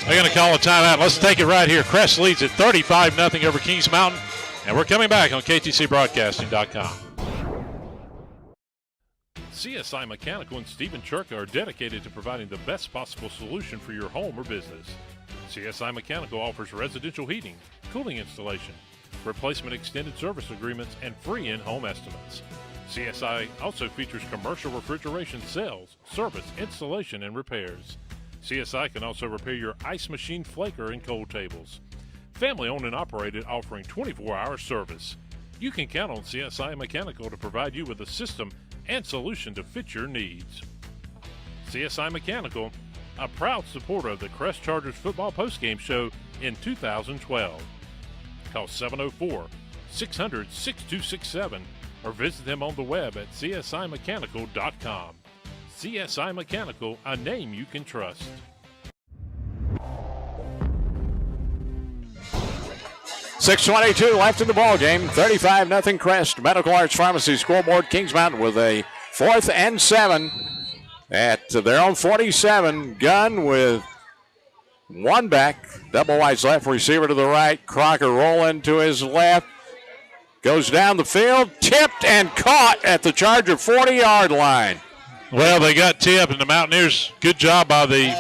They're going to call a timeout. Let's take it right here. Crest leads at 35-0 over Kings Mountain. And we're coming back on KTCBroadcasting.com. CSI Mechanical and Stephen Churka are dedicated to providing the best possible solution for your home or business. CSI Mechanical offers residential heating, cooling installation, replacement extended service agreements, and free in-home estimates. CSI also features commercial refrigeration sales, service, installation, and repairs. CSI can also repair your ice machine flaker and cold tables. Family owned and operated, offering 24-hour service. You can count on CSI Mechanical to provide you with a system and solution to fit your needs. CSI Mechanical, a proud supporter of the Crest Chargers football postgame show in 2012. Call 704-600-6267 or visit them on the web at csimechanical.com. CSI Mechanical, a name you can trust. 6:22 left in the ball game. 35-0 Crest. Medical Arts Pharmacy scoreboard. Kings Mountain with a 4th and 7 at their own 47. Gun with one back. Double wides left, receiver to the right. Crocker rolling to his left. Goes down the field. Tipped and caught at the Charger 40-yard line. Well, they got tipped, and the Mountaineers, good job by the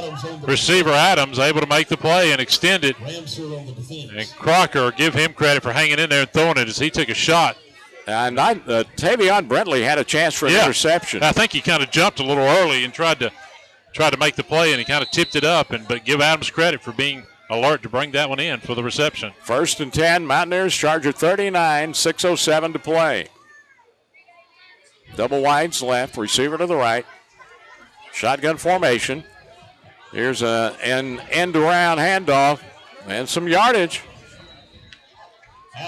receiver Adams, able to make the play and extend it. And Crocker, give him credit for hanging in there and throwing it as he took a shot. And Tavion Brentley had a chance for an interception. I think he kind of jumped a little early and tried to make the play, and he kind of tipped it up. But give Adams credit for being alert to bring that one in for the reception. 1st and 10, Mountaineers, Charger 39, 6:07 to play. Double wides left, receiver to the right. Shotgun formation. Here's an end-around handoff and some yardage.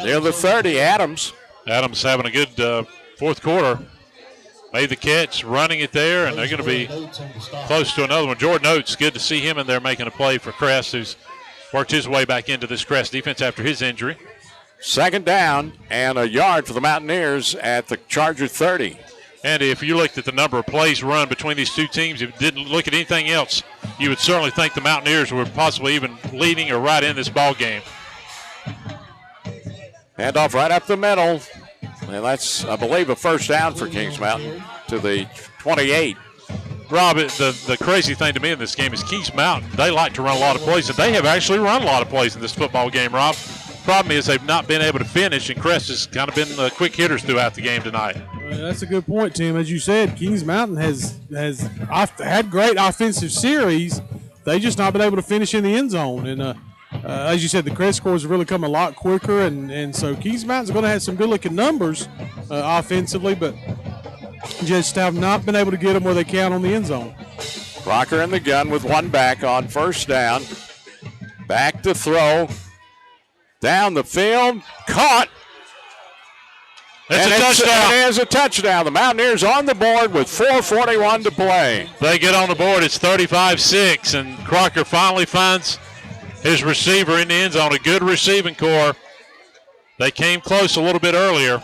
Near the 30, Adams. Adams having a good fourth quarter. Made the catch, running it there, and they're going to be close to another one. Jordan Oates, good to see him in there making a play for Crest, who's worked his way back into this Crest defense after his injury. 2nd down and a yard for the Mountaineers at the Charger 30. And if you looked at the number of plays run between these two teams, if you didn't look at anything else, you would certainly think the Mountaineers were possibly even leading or right in this ball game. Handoff right up the middle. And that's, I believe, a 1st down for Kings Mountain to the 28. Rob, the crazy thing to me in this game is Kings Mountain, they like to run a lot of plays, and they have actually run a lot of plays in this football game, Rob. Problem is they've not been able to finish, and Crest has kind of been quick hitters throughout the game tonight. That's a good point, Tim. As you said, Kings Mountain has had great offensive series. They just not been able to finish in the end zone. And as you said, the Crest scores have really come a lot quicker, and so Kings Mountain's going to have some good-looking numbers offensively, but just have not been able to get them where they count on the end zone. Crocker in the gun with one back on first down. Back to throw. Down the field. Caught. It's a touchdown. It is a touchdown. The Mountaineers on the board with 4:41 to play. They get on the board. It's 35-6, and Crocker finally finds his receiver in the end zone. A good receiving core. They came close a little bit earlier.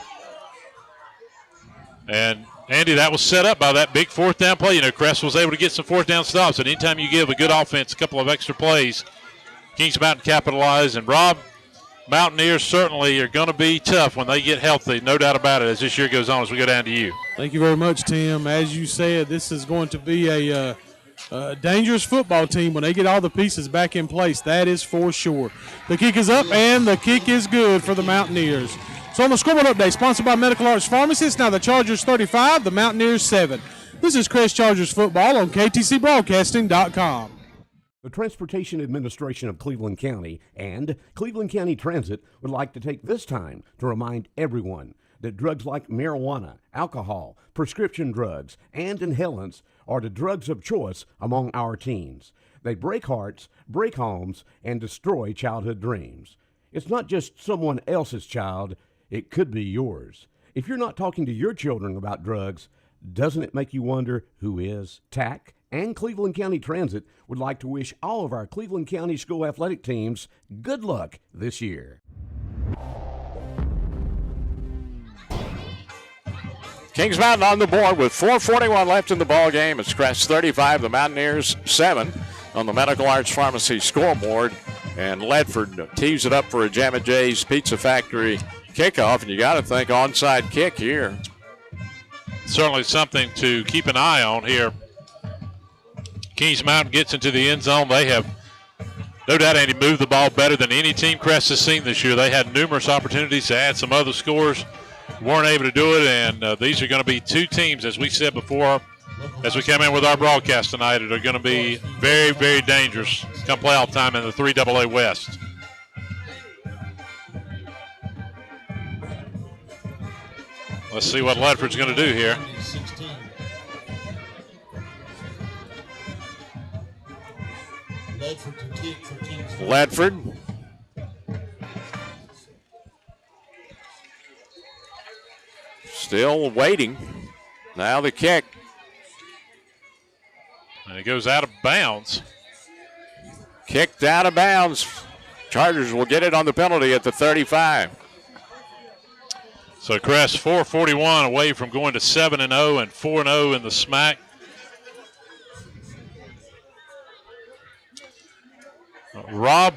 And, Andy, that was set up by that big fourth down play. You know, Crest was able to get some fourth down stops. And anytime you give a good offense a couple of extra plays, Kings Mountain capitalize. And, Rob, Mountaineers certainly are going to be tough when they get healthy, no doubt about it, as this year goes on, as we go down to you. Thank you very much, Tim. As you said, this is going to be a dangerous football team when they get all the pieces back in place. That is for sure. The kick is up, and the kick is good for the Mountaineers. So on the scoreboard update, sponsored by Medical Arts Pharmacy, it's now the Chargers 35, the Mountaineers 7. This is Crest Chargers football on KTCBroadcasting.com. The Transportation Administration of Cleveland County and Cleveland County Transit would like to take this time to remind everyone that drugs like marijuana, alcohol, prescription drugs, and inhalants are the drugs of choice among our teens. They break hearts, break homes, and destroy childhood dreams. It's not just someone else's child, it could be yours. If you're not talking to your children about drugs, doesn't it make you wonder who is? TAC and Cleveland County Transit would like to wish all of our Cleveland County school athletic teams good luck this year. Kings Mountain on the board with 4:41 left in the ball game. It's Crest 35, the Mountaineers 7 on the Medical Arts Pharmacy scoreboard. And Ledford tees it up for a Jammin' Jay's Pizza Factory kickoff. And you got to think onside kick here. Certainly something to keep an eye on here. Kings Mountain gets into the end zone. They have, no doubt, Andy, moved the ball better than any team Crest has seen this year. They had numerous opportunities to add some other scores, weren't able to do it, and these are going to be two teams, as we said before, as we come in with our broadcast tonight, that are going to be very, very dangerous come playoff time in the 3AA West. Let's see what Ledford's going to do here. Ledford. Still waiting. Now the kick. And it goes out of bounds. Kicked out of bounds. Chargers will get it on the penalty at the 35. So Crest 4:41 away from going to 7-0 and 4-0 in the SMAC. Rob,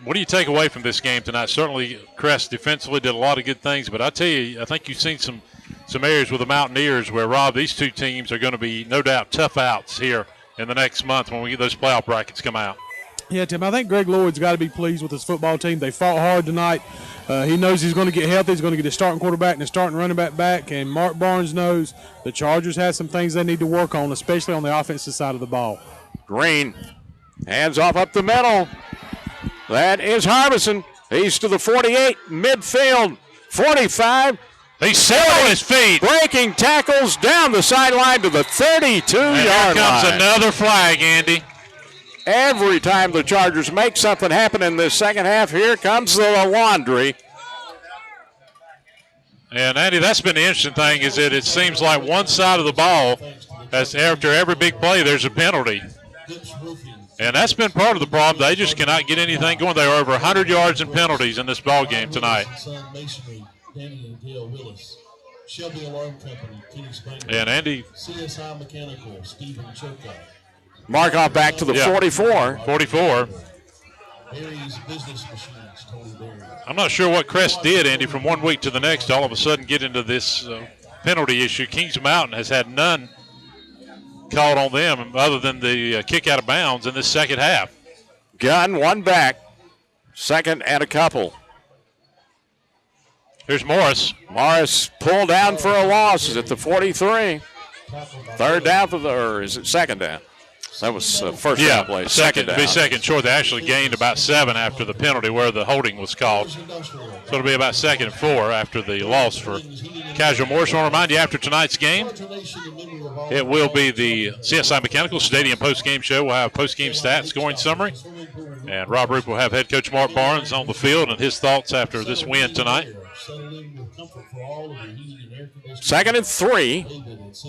what do you take away from this game tonight? Certainly, Crest defensively did a lot of good things, but I tell you, I think you've seen some areas with the Mountaineers where, Rob, these two teams are going to be, no doubt, tough outs here in the next month when we get those playoff brackets come out. Yeah, Tim, I think Greg Lloyd's got to be pleased with his football team. They fought hard tonight. He knows he's going to get healthy. He's going to get his starting quarterback and his starting running back. And Mark Barnes knows the Chargers have some things they need to work on, especially on the offensive side of the ball. Green, hands off up the middle. That is Harbison. He's to the 48, midfield, 45. He's still on his feet. Breaking tackles down the sideline to the 32-yard line. Here comes another flag, Andy. Every time the Chargers make something happen in this second half, here comes the laundry. And, Andy, that's been the interesting thing is that it seems like one side of the ball, as after every big play, there's a penalty. And that's been part of the problem. They just cannot get anything going. They are over 100 yards in penalties in this ball game tonight. And, Andy. CSI Mechanical, Stephen Chokai. Markoff back to the 44. 44. Barry's Business Machines, Tony Barry. I'm not sure what Crest did, Andy, from one week to the next to all of a sudden get into this penalty issue. Kings Mountain has had none called on them other than the kick out of bounds in this second half. Gun, one back. Second and a couple. Here's Morris. Morris pulled down for a loss. Is it the 43? Third down for or is it second down? That was first down play. Second down. Be second short. They actually gained about 7 after the penalty where the holding was called. So it'll be about 2nd and 4 after the loss for Casual Morris. I want to remind you, after tonight's game, it will be the CSI Mechanical Stadium post-game show. We'll have post-game stats, scoring summary. And Rob Roop will have head coach Mark Barnes on the field and his thoughts after this win tonight. 2nd and 3.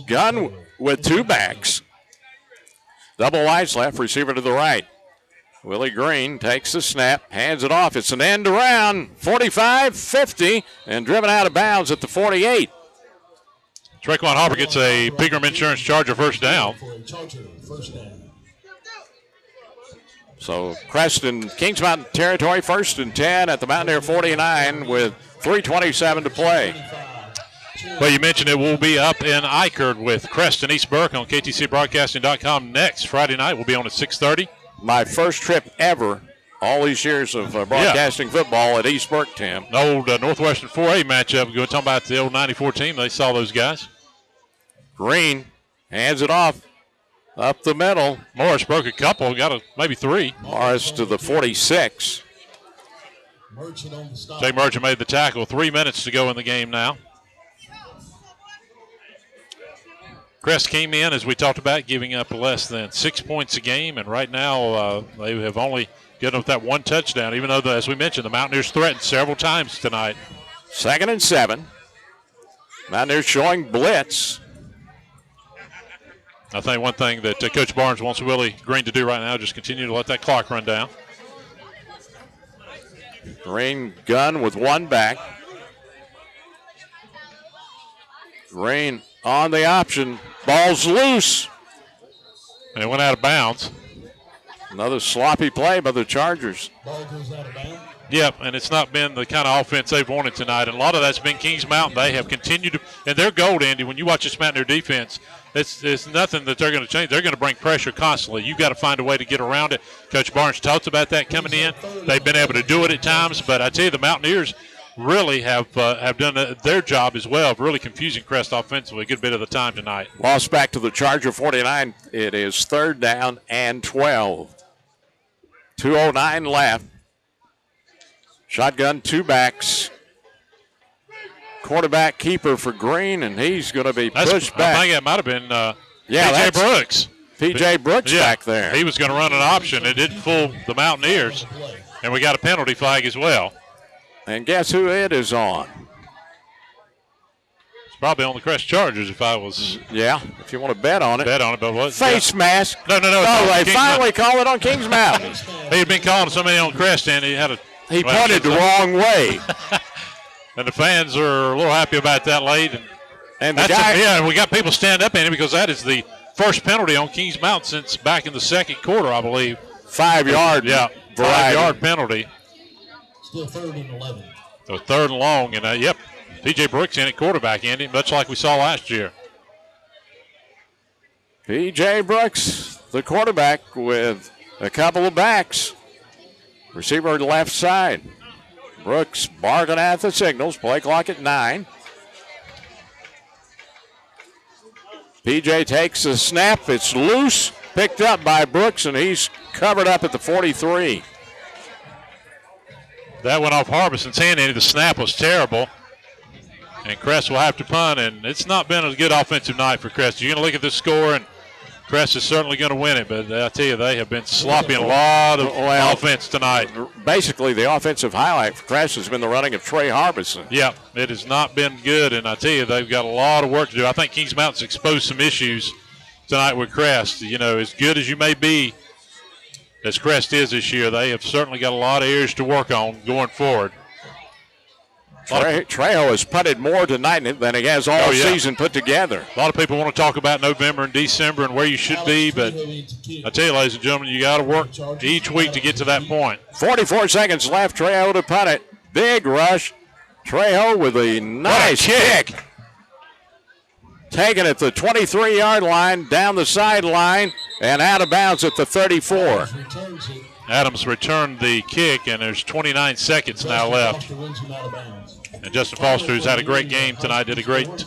Gunn with 2 backs. Double wides left, receiver to the right. Willie Green takes the snap, hands it off. It's an end around, 45, 50, and driven out of bounds at the 48. Traquan Harper gets a Pegram Insurance Charger first down. So Crest in Kings Mountain territory, 1st and 10 at the Mountaineer 49 with 3:27 to play. Well, you mentioned it will be up in Eichard with Crest and East Burke on KTCBroadcasting.com next Friday night. We'll be on at 6:30. My first trip ever, all these years of broadcasting football at East Burke, Tim. An old Northwestern 4A matchup. We're talking about the old 94 team. They saw those guys. Green hands it off up the middle. Morris broke a couple, maybe 3. Morris to the 46. Jay Merchant made the tackle. 3 minutes to go in the game now. Crest came in, as we talked about, giving up less than 6 points a game, and right now they have only given up that 1 touchdown, even though, as we mentioned, the Mountaineers threatened several times tonight. 2nd and 7. Mountaineers showing blitz. I think one thing that Coach Barnes wants Willie Green to do right now is just continue to let that clock run down. Green gun with 1 back. Green on the option. Ball's loose. And it went out of bounds. Another sloppy play by the Chargers. Ball goes out of bounds. Yep, and it's not been the kind of offense they've wanted tonight. And a lot of that's been Kings Mountain. They have continued to, and their goal, Andy, when you watch this Mountaineer defense, it's nothing that they're going to change. They're going to bring pressure constantly. You've got to find a way to get around it. Coach Barnes talks about that coming in. They've been able to do it at times, but I tell you, the Mountaineers really have done their job as well of really confusing Crest offensively a good bit of the time tonight. Loss back to the Charger 49. It is 3rd down and 12. 2:09 left. Shotgun, 2 backs. Quarterback keeper for Green, and he's going to be pushed back. I think that might have been P.J. Brooks. P.J. Brooks back there. He was going to run an option. It didn't fool the Mountaineers, and we got a penalty flag as well. And guess who it is on? It's probably on the Crest Chargers if I was. Yeah, if you want to bet on it. Bet on it, but what? Face mask. No. Oh, they finally call it on Kings Mountain. He had been calling somebody on Crest, and he pointed the wrong way. And the fans are a little happy about that late. And the guy, and we got people stand up in it because that is the first penalty on Kings Mountain since back in the 2nd quarter, I believe. 5-yard. Yeah, 5-yard penalty. Still 3rd and 11. So 3rd and long, and P.J. Brooks in at quarterback, Andy, much like we saw last year. P.J. Brooks, the quarterback, with a couple of backs. Receiver left side. Brooks barking at the signals. Play clock at 9. P.J. takes the snap. It's loose. Picked up by Brooks, and he's covered up at the 43. That went off Harbison's hand, and the snap was terrible. And Crest will have to punt, and it's not been a good offensive night for Crest. You're going to look at this score, and Crest is certainly going to win it, but I tell you, they have been sloppy in a lot of offense tonight. Basically, the offensive highlight for Crest has been the running of Trey Harbison. Yeah, it has not been good, and I tell you, they've got a lot of work to do. I think Kings Mountain's exposed some issues tonight with Crest. You know, as good as you may be, as Crest is this year, they have certainly got a lot of areas to work on going forward. Trejo has punted more tonight than he has all season put together. A lot of people want to talk about November and December and where you should be, but I tell you, ladies and gentlemen, you got to work each week to get to that point. 44 seconds left. Trejo to punt it. Big rush. Trejo with a nice kick. Taking it to the 23-yard line, down the sideline, and out of bounds at the 34. Adams returned the kick, and there's 29 seconds now left. And Justin Foster, who's had a great game tonight, did a great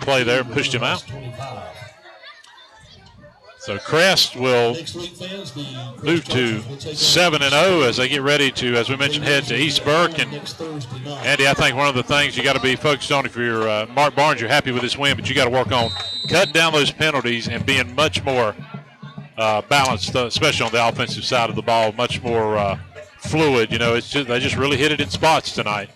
play there, pushed him out. So Crest will move to 7-0 as they get ready to, as we mentioned, head to East Burke. And Andy, I think one of the things you got to be focused on if you're Mark Barnes, you're happy with this win, but you got to work on cutting down those penalties and being much more balanced, especially on the offensive side of the ball, much more fluid. You know, it's just, they just really hit it in spots tonight.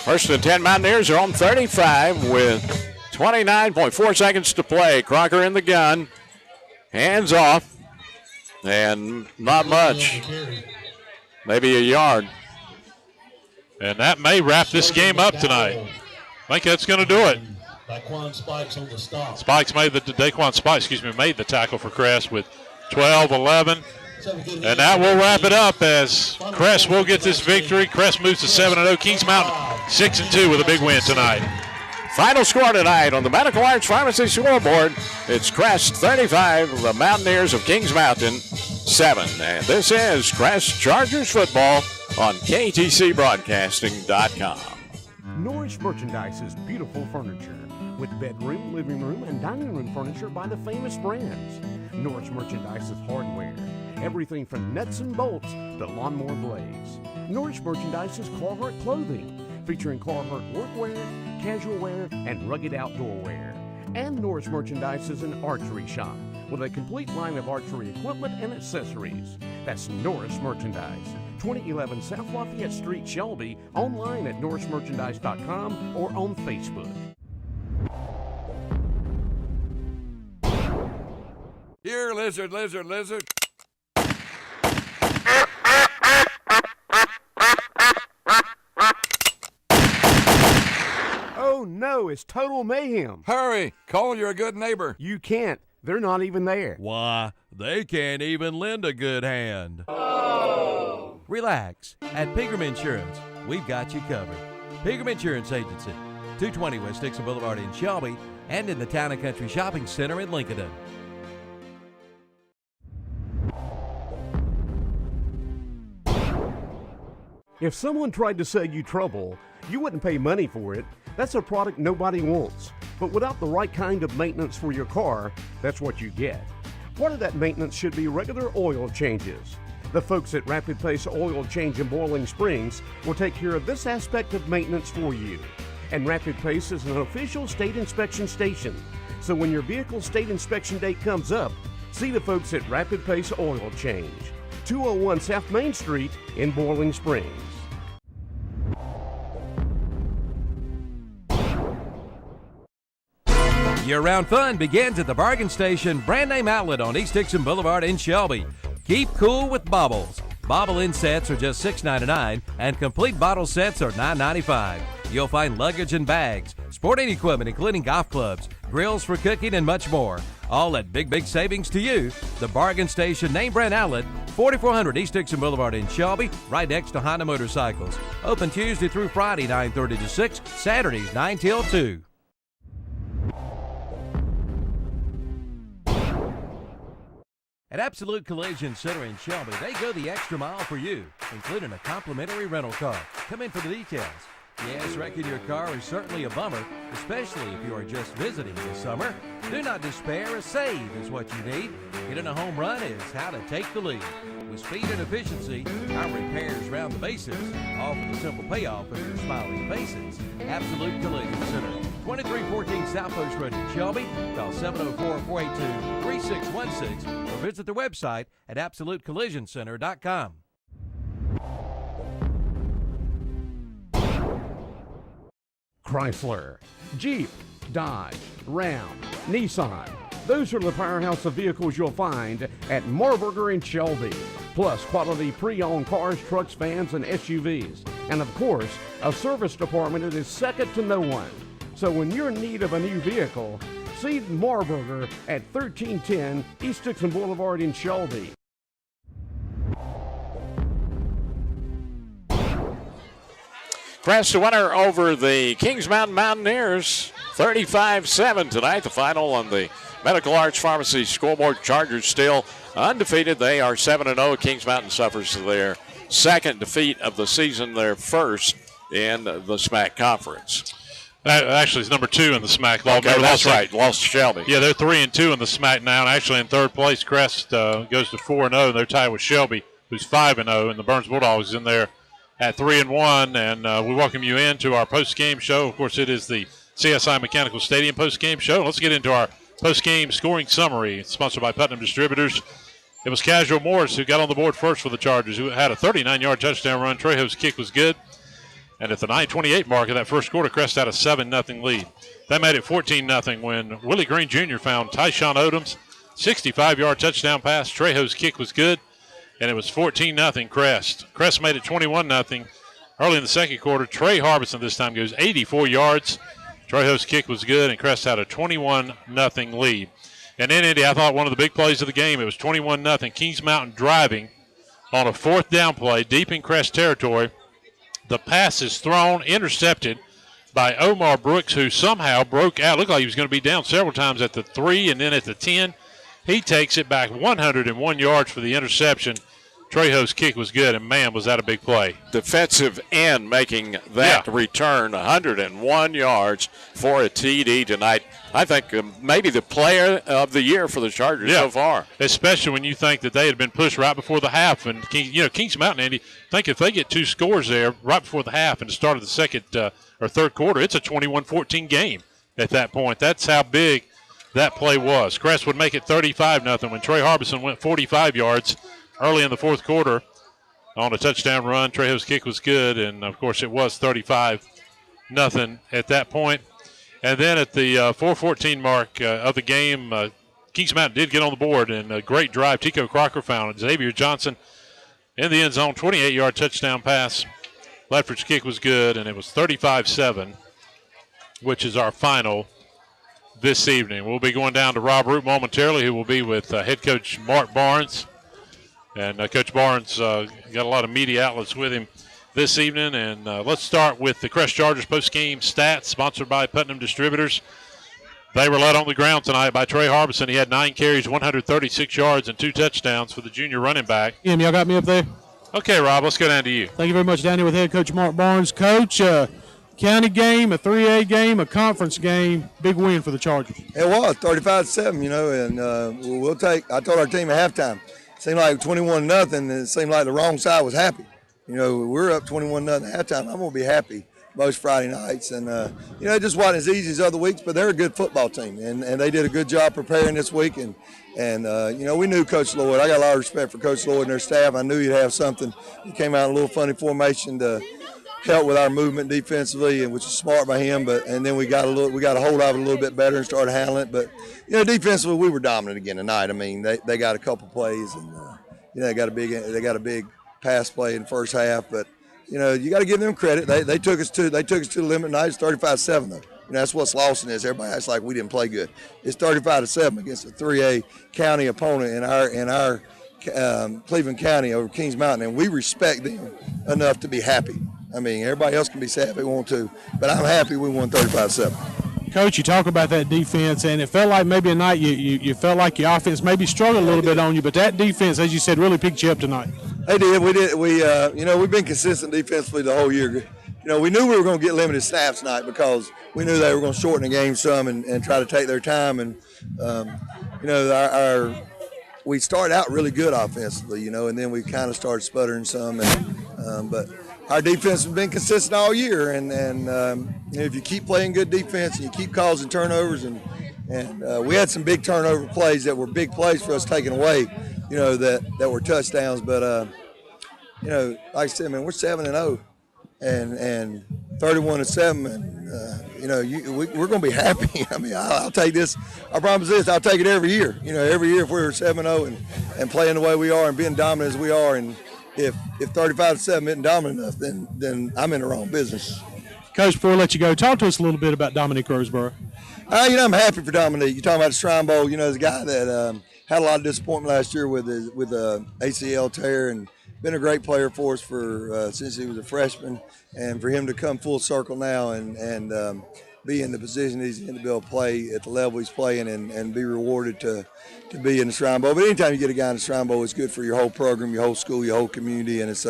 First and 10 Mountaineers are on 35 with 29.4 seconds to play. Crocker in the gun. Hands off. And not much. Maybe a yard. And that may wrap this game up tonight. I think that's going to do it. Daquan Spikes on the stop. Spikes made Daquan Spikes, made the tackle for Crest with 12-11. And that will wrap it up as Crest will get this victory. Crest moves to 7-0. Kings Mountain 6-2 with a big win tonight. Final score tonight on the Medical Arts Pharmacy scoreboard. It's Crest 35, the Mountaineers of Kings Mountain 7. And this is Crest Chargers football on KTCBroadcasting.com. Norris Merchandise's beautiful furniture with bedroom, living room, and dining room furniture by the famous brands. Norris Merchandise's hardware. Everything from nuts and bolts to lawnmower blades. Norris Merchandise's Carhartt clothing, featuring Carhartt workwear, casual wear, and rugged outdoor wear. And Norris Merchandise is an archery shop with a complete line of archery equipment and accessories. That's Norris Merchandise, 2011 South Lafayette Street, Shelby, online at norrismerchandise.com or on Facebook. Here, lizard, lizard, lizard. Oh no, it's total mayhem. Hurry, call your good neighbor. You can't. They're not even there. Why, they can't even lend a good hand. Oh. Relax. At Pegram Insurance, we've got you covered. Pegram Insurance Agency, 220 West Dixon Boulevard in Shelby and in the Town and Country Shopping Center in Lincoln. If someone tried to sell you trouble, you wouldn't pay money for it. That's a product nobody wants. But without the right kind of maintenance for your car, that's what you get. Part of that maintenance should be regular oil changes. The folks at Rapid Pace Oil Change in Boiling Springs will take care of this aspect of maintenance for you. And Rapid Pace is an official state inspection station. So when your vehicle's state inspection date comes up, see the folks at Rapid Pace Oil Change, 201 South Main Street in Boiling Springs. Year-round fun begins at the Bargain Station brand name outlet on East Dixon Boulevard in Shelby. Keep cool with baubles. Bobble-in sets are just $6.99 and complete bottle sets are $9.95. You'll find luggage and bags, sporting equipment including golf clubs, grills for cooking, and much more. All at big savings to you. The Bargain Station name brand outlet, 4400 East Dixon Boulevard in Shelby, right next to Honda Motorcycles. Open Tuesday through Friday, 9:30 to 6, Saturdays, 9 till 2. At Absolute Collision Center in Shelby, they go the extra mile for you, including a complimentary rental car. Come in for the details. Yes, wrecking your car is certainly a bummer, especially if you are just visiting this summer. Do not despair, a save is what you need. Getting a home run is how to take the lead. With speed and efficiency, our repairs round the bases, all for the simple payoff of your smiling faces. Absolute Collision Center, 2314 South Post Road in Shelby. Call 704-482-3616 or visit their website at AbsoluteCollisionCenter.com. Chrysler, Jeep, Dodge, Ram, Nissan. Those are the powerhouse of vehicles you'll find at Marburger in Shelby. Plus quality pre-owned cars, trucks, vans, and SUVs. And of course, a service department that is second to no one. So when you're in need of a new vehicle, see Marburger at 1310 East Dixon Boulevard in Shelby. Crest, the winner over the Kings Mountain Mountaineers, 35-7 tonight. The final on the Medical Arts Pharmacy scoreboard. Chargers still undefeated. They are 7-0. Kings Mountain suffers their second defeat of the season, their first in the SMAC Conference. Actually, it's number 2 in the SMAC. Okay, that's right. Lost to Shelby. Yeah, they're 3-2 in the SMAC now, and actually in third place, Crest goes to 4-0. They're tied with Shelby, who's 5-0, and the Burns Bulldogs is in there at 3-1. And we welcome you into our post-game show. Of course, it is the CSI Mechanical Stadium post-game show. Let's get into our post-game scoring summary. It's sponsored by Putnam Distributors. It was Casual Morris who got on the board first for the Chargers, who had a 39-yard touchdown run. Trejo's kick was good. And at the 9:28 mark of that first quarter, Crest had a 7-0 lead. That made it 14-0 when Willie Green Jr. found Tyshawn Odom's 65-yard touchdown pass. Trejo's kick was good, and it was 14-0 Crest. Crest made it 21-0 early in the second quarter. Trey Harbison this time goes 84 yards. Trejo's kick was good, and Crest had a 21-0 lead. And in Indy, I thought one of the big plays of the game, it was 21-0. Kings Mountain driving on a fourth down play deep in Crest territory. The pass is thrown, intercepted by Omar Brooks, who somehow broke out. Looked like he was going to be down several times at the 3 and then at the 10. He takes it back 101 yards for the interception. Trejo's kick was good, and, man, was that a big play. Defensive end making that return, 101 yards for a TD tonight. I think maybe the player of the year for the Chargers so far. Especially when you think that they had been pushed right before the half. And, Kings Mountain, Andy, think if they get 2 scores there right before the half and the start of the second or third quarter, it's a 21-14 game at that point. That's how big that play was. Crest would make it 35-0 when Trey Harbison went 45 yards early in the fourth quarter on a touchdown run. Trejo's kick was good, and, of course, it was 35-0 at that point. And then at the 4:14 mark of the game, Kings Mountain did get on the board, and a great drive. Tico Crocker found Xavier Johnson in the end zone, 28-yard touchdown pass. Ledford's kick was good, and it was 35-7, which is our final this evening. We'll be going down to Rob Root momentarily, who will be with head coach Mark Barnes. And Coach Barnes got a lot of media outlets with him this evening. And let's start with the Crest Chargers post-game stats, sponsored by Putnam Distributors. They were led on the ground tonight by Trey Harbison. He had 9 carries, 136 yards, and 2 touchdowns for the junior running back. Yeah, y'all got me up there? Okay, Rob, let's go down to you. Thank you very much. Down here with head coach Mark Barnes. Coach, county game, a 3A game, a conference game, big win for the Chargers. It was 35-7, and we'll take. I told our team at halftime, it seemed like 21-0, and it seemed like the wrong side was happy. We're up 21-0 at halftime. I'm gonna be happy most Friday nights, and it just wasn't as easy as other weeks, but they're a good football team, and they did a good job preparing this week, and we knew Coach Lloyd. I got a lot of respect for Coach Lloyd and their staff. I knew he'd have something. He came out in a little funny formation to help with our movement defensively, and which is smart by him. And then we got a hold of it a little bit better and started handling it. But defensively we were dominant again tonight. I mean, they got a couple plays, and they got a big pass play in the first half. But you got to give them credit. They took us to the limit tonight. It's 35-7 though. That's what Slauson is. Everybody acts like we didn't play good. It's 35-7 against a 3A county opponent in our Cleveland County over Kings Mountain, and we respect them enough to be happy. I mean, everybody else can be sad if they want to, but I'm happy we won 35-7. Coach, you talk about that defense, and it felt like maybe a night you felt like your offense maybe struggled a little bit on you, but that defense, as you said, really picked you up tonight. They did. We did. We've been consistent defensively the whole year. We knew we were going to get limited snaps tonight because we knew they were going to shorten the game some and try to take their time. And, we started out really good offensively, and then we kind of started sputtering some. But our defense has been consistent all year. And if you keep playing good defense and you keep causing turnovers, and we had some big turnover plays that were big plays for us taken away, that were touchdowns. But, like I said, man, we're 7-0. And 31-7, and we're going to be happy. I mean, I'll take this. I promise this. I'll take it every year. Every year if we're 7-0 and playing the way we are and being dominant as we are, and if 35-7 isn't dominant enough, then I'm in the wrong business. Coach, before I let you go, talk to us a little bit about Dominic Roseboro. I'm happy for Dominic. You're talking about the Shrine Bowl. There's a guy that had a lot of disappointment last year with ACL tear, and been a great player for us since he was a freshman, and for him to come full circle now and be in the position he's in to be able to play at the level he's playing and be rewarded to be in the Shrine Bowl. But anytime you get a guy in the Shrine Bowl, it's good for your whole program, your whole school, your whole community, and it's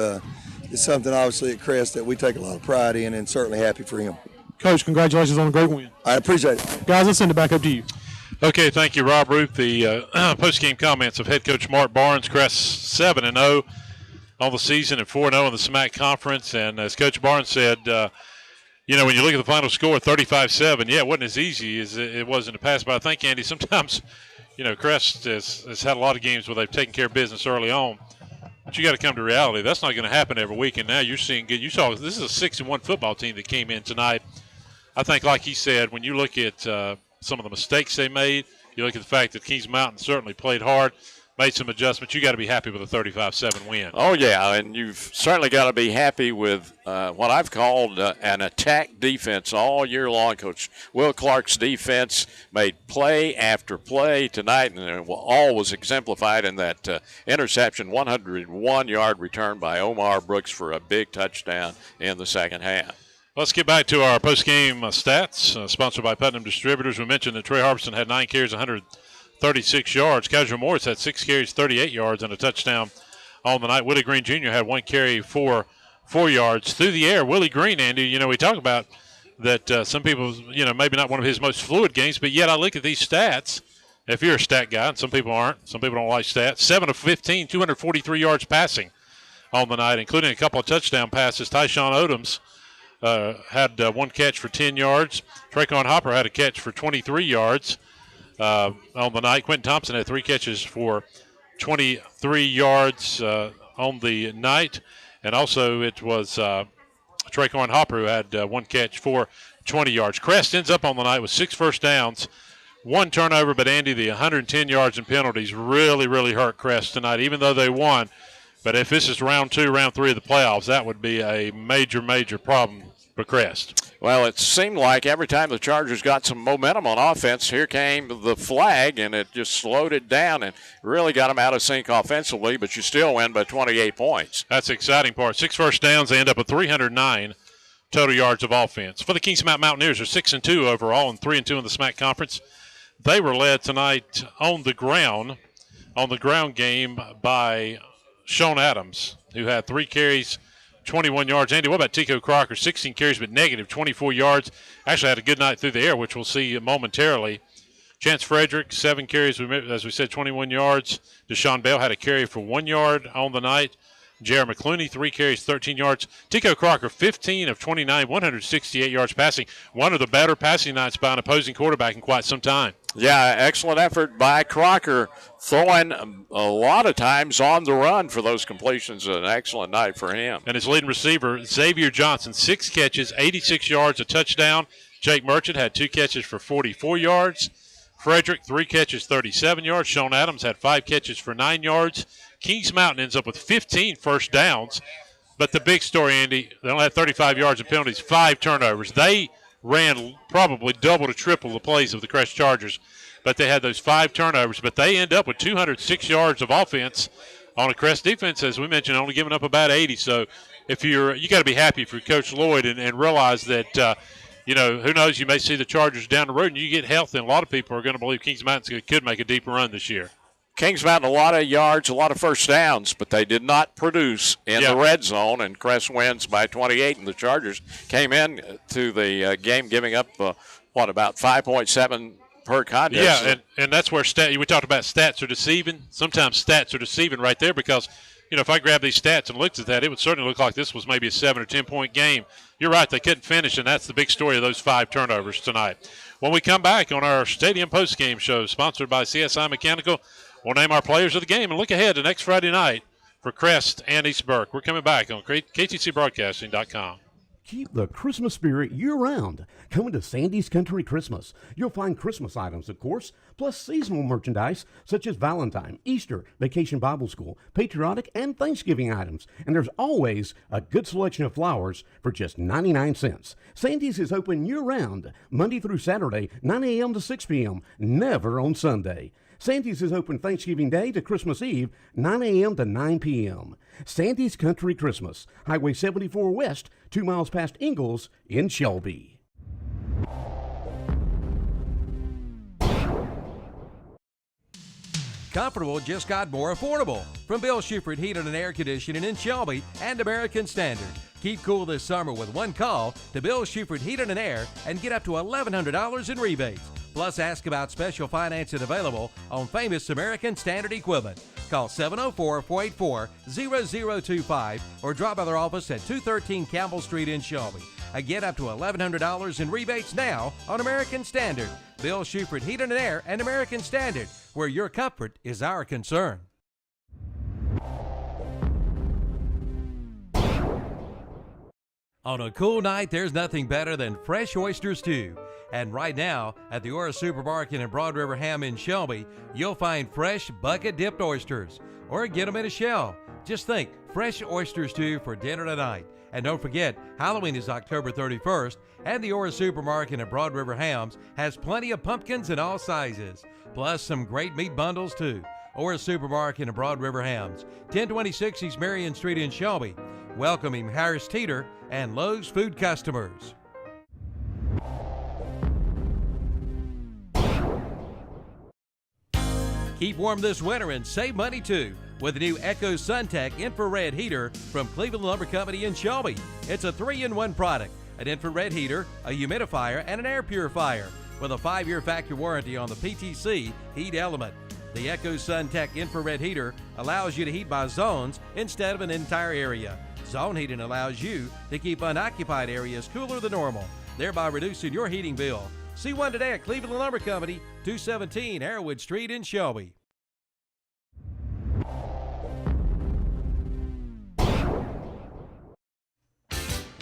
something obviously at Crest that we take a lot of pride in, and certainly happy for him. Coach, congratulations on a great win. I appreciate it. Guys, let's send it back up to you. Okay, thank you, Rob Ruth. The post-game comments of head coach Mark Barnes. Crest 7-0 on the season and 4-0 in the SMAC conference. And as Coach Barnes said, you know, when you look at the final score, 35-7, yeah, it wasn't as easy as it was in the past. But I think, Andy, sometimes, you know, Crest has had a lot of games where they've taken care of business early on. But you got to come to reality. That's not going to happen every week. And now you're seeing good. You saw this is a 6-1 football team that came in tonight. I think, like he said, when you look at some of the mistakes they made, you look at the fact that Kings Mountain certainly played hard, made some adjustments. You got to be happy with a 35-7 win. Oh, yeah, and you've certainly got to be happy with what I've called an attack defense all year long. Coach Will Clark's defense made play after play tonight, and it all was exemplified in that interception, 101-yard return by Omar Brooks for a big touchdown in the second half. Let's get back to our post-game stats, sponsored by Putnam Distributors. We mentioned that Trey Harbison had 9 carries, 136 yards. Casual Morris had 6 carries, 38 yards, and a touchdown on the night. Willie Green Jr. had 1 carry for 4 yards. Through the air, Willie Green, Andy, you know, we talk about that some people, you know, maybe not one of his most fluid games, but yet I look at these stats. If you're a stat guy, and some people aren't, some people don't like stats, 7 of 15, 243 yards passing on the night, including a couple of touchdown passes. Tyshawn Odoms had 1 catch for 10 yards. Traycon Hopper had a catch for 23 yards on the night. Quentin Thompson had 3 catches for 23 yards on the night. And also it was Traycon Hopper who had 1 catch for 20 yards. Crest ends up on the night with 6 first downs, 1 turnover, but Andy, the 110 yards and penalties really, really hurt Crest tonight, even though they won. But if this is round 2, round 3 of the playoffs, that would be a major, major problem for Crest. Well, it seemed like every time the Chargers got some momentum on offense, here came the flag, and it just slowed it down and really got them out of sync offensively, but you still win by 28 points. That's the exciting part. 6 first downs, they end up with 309 total yards of offense. For the Kings Mountain Mountaineers, they're 6-2 overall and 3-2 in the SMAC conference. They were led tonight on the ground game by Sean Adams, who had 3 carries, 21 yards. Andy, what about Tico Crocker? 16 carries, but negative 24 yards. Actually had a good night through the air, which we'll see momentarily. Chance Frederick, 7 carries, as we said, 21 yards. Deshaun Bell had a carry for 1 yard on the night. Jared McClooney, 3 carries, 13 yards. Tico Crocker, 15 of 29, 168 yards passing. One of the better passing nights by an opposing quarterback in quite some time. Yeah, excellent effort by Crocker, throwing a lot of times on the run for those completions. An excellent night for him. And his leading receiver, Xavier Johnson, 6 catches, 86 yards, a touchdown. Jake Merchant had 2 catches for 44 yards. Frederick, 3 catches, 37 yards. Sean Adams had 5 catches for 9 yards. Kings Mountain ends up with 15 first downs. But the big story, Andy, they only had 35 yards and penalties, 5 turnovers. They ran probably double to triple the plays of the Crest Chargers, but they had those 5 turnovers. But they end up with 206 yards of offense on a Crest defense, as we mentioned, only giving up about 80. So if you got to be happy for Coach Lloyd and realize that, you know, who knows, you may see the Chargers down the road and you get healthy, and a lot of people are going to believe Kings Mountain could make a deeper run this year. Kings Mountain, a lot of yards, a lot of first downs, but they did not produce in the red zone, and Crest wins by 28, and the Chargers came in to the game giving up, about 5.7 per contest. Yeah, and that's where we talked about stats are deceiving. Sometimes stats are deceiving right there because, you know, if I grabbed these stats and looked at that, it would certainly look like this was maybe a 7 or 10-point game. You're right, they couldn't finish, and that's the big story of those 5 turnovers tonight. When we come back on our Stadium Postgame Show, sponsored by CSI Mechanical, we'll name our players of the game and look ahead to next Friday night for Crest and East Burke. We're coming back on KTCBroadcasting.com. Keep the Christmas spirit year-round. Coming to Sandy's Country Christmas. You'll find Christmas items, of course, plus seasonal merchandise such as Valentine, Easter, Vacation Bible School, patriotic, and Thanksgiving items. And there's always a good selection of flowers for just 99 cents. Sandy's is open year-round, Monday through Saturday, 9 a.m. to 6 p.m., never on Sunday. Sandy's is open Thanksgiving Day to Christmas Eve, 9 a.m. to 9 p.m. Sandy's Country Christmas, Highway 74 West, 2 miles past Ingalls in Shelby. Comfortable just got more affordable. From Bill Schufert Heating and Air Conditioning in Shelby and American Standard. Keep cool this summer with one call to Bill Schufert Heating and Air and get up to $1,100 in rebates. Plus, ask about special financing available on famous American Standard equipment. Call 704-484-0025 or drop by their office at 213 Campbell Street in Shelby. Get up to $1,100 in rebates now on American Standard. Bill Schufert Heating and Air and American Standard, where your comfort is our concern. On a cool night, there's nothing better than fresh oyster stew. And right now, at the Ora Supermarket in Broad River Ham in Shelby, you'll find fresh bucket-dipped oysters. Or get them in a shell. Just think, fresh oyster stew for dinner tonight. And don't forget, Halloween is October 31st, and the Ora Supermarket in Broad River Hams has plenty of pumpkins in all sizes. Plus some great meat bundles, too. Ora Supermarket in Broad River Hams, 1026 East Marion Street in Shelby. Welcoming Harris Teeter and Lowe's food customers. Keep warm this winter and save money too with the new Echo SunTech infrared heater from Cleveland Lumber Company in Shelby. It's a 3-in-1 product, an infrared heater, a humidifier, and an air purifier with a 5-year factory warranty on the PTC heat element. The Echo SunTech infrared heater allows you to heat by zones instead of an entire area. Zone heating allows you to keep unoccupied areas cooler than normal, thereby reducing your heating bill. See one today at Cleveland Lumber Company, 217 Arrowwood Street in Shelby.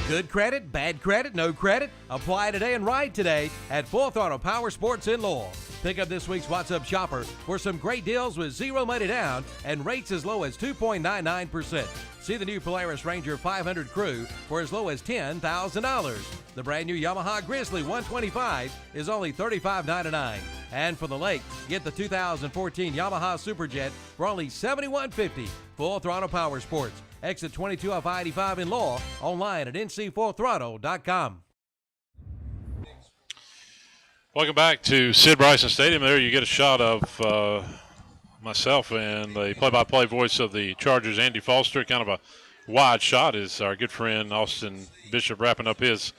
Good credit, bad credit, no credit? Apply today and ride today at Full Throttle Power Sports in Lowell. Pick up this week's What's Up Shopper for some great deals with zero money down and rates as low as 2.99%. See the new Polaris Ranger 500 Crew for as low as $10,000. The brand new Yamaha Grizzly 125 is only $35.99. And for the lake, get the 2014 Yamaha Superjet for only $71.50. Full Throttle Power Sports. Exit 22 off I-85 in Lowell. Online at ncfullthrottle.com. Welcome back to Sid Bryson Stadium. There you get a shot of myself and the play-by-play voice of the Chargers, Andy Foster. Kind of a wide shot is our good friend Austin Bishop wrapping up his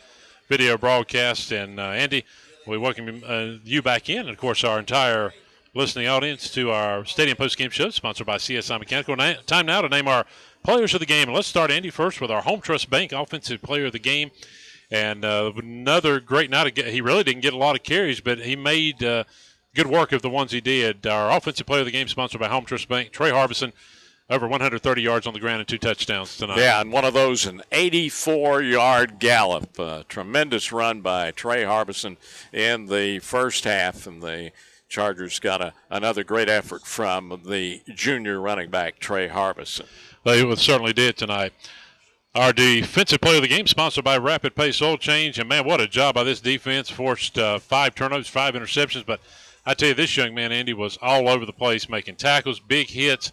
video broadcast. And Andy, we welcome you back in, and of course our entire listening audience to our Stadium Post-Game Show, sponsored by CSI Mechanical. Time now to name our players of the game. And let's start, Andy, first with our Home Trust Bank Offensive Player of the Game. And another great night. He really didn't get a lot of carries, but he made good work of the ones he did. Our Offensive Player of the Game, sponsored by Home Trust Bank, Trey Harbison, over 130 yards on the ground and 2 touchdowns tonight. Yeah, and one of those, an 84-yard gallop. Tremendous run by Trey Harbison in the first half, and the Chargers got another great effort from the junior running back, Trey Harbison. They certainly did tonight. Our defensive player of the game, sponsored by Rapid Pace Oil Change. And, man, what a job by this defense. Forced 5 turnovers, 5 interceptions. But I tell you, this young man, Andy, was all over the place, making tackles, big hits.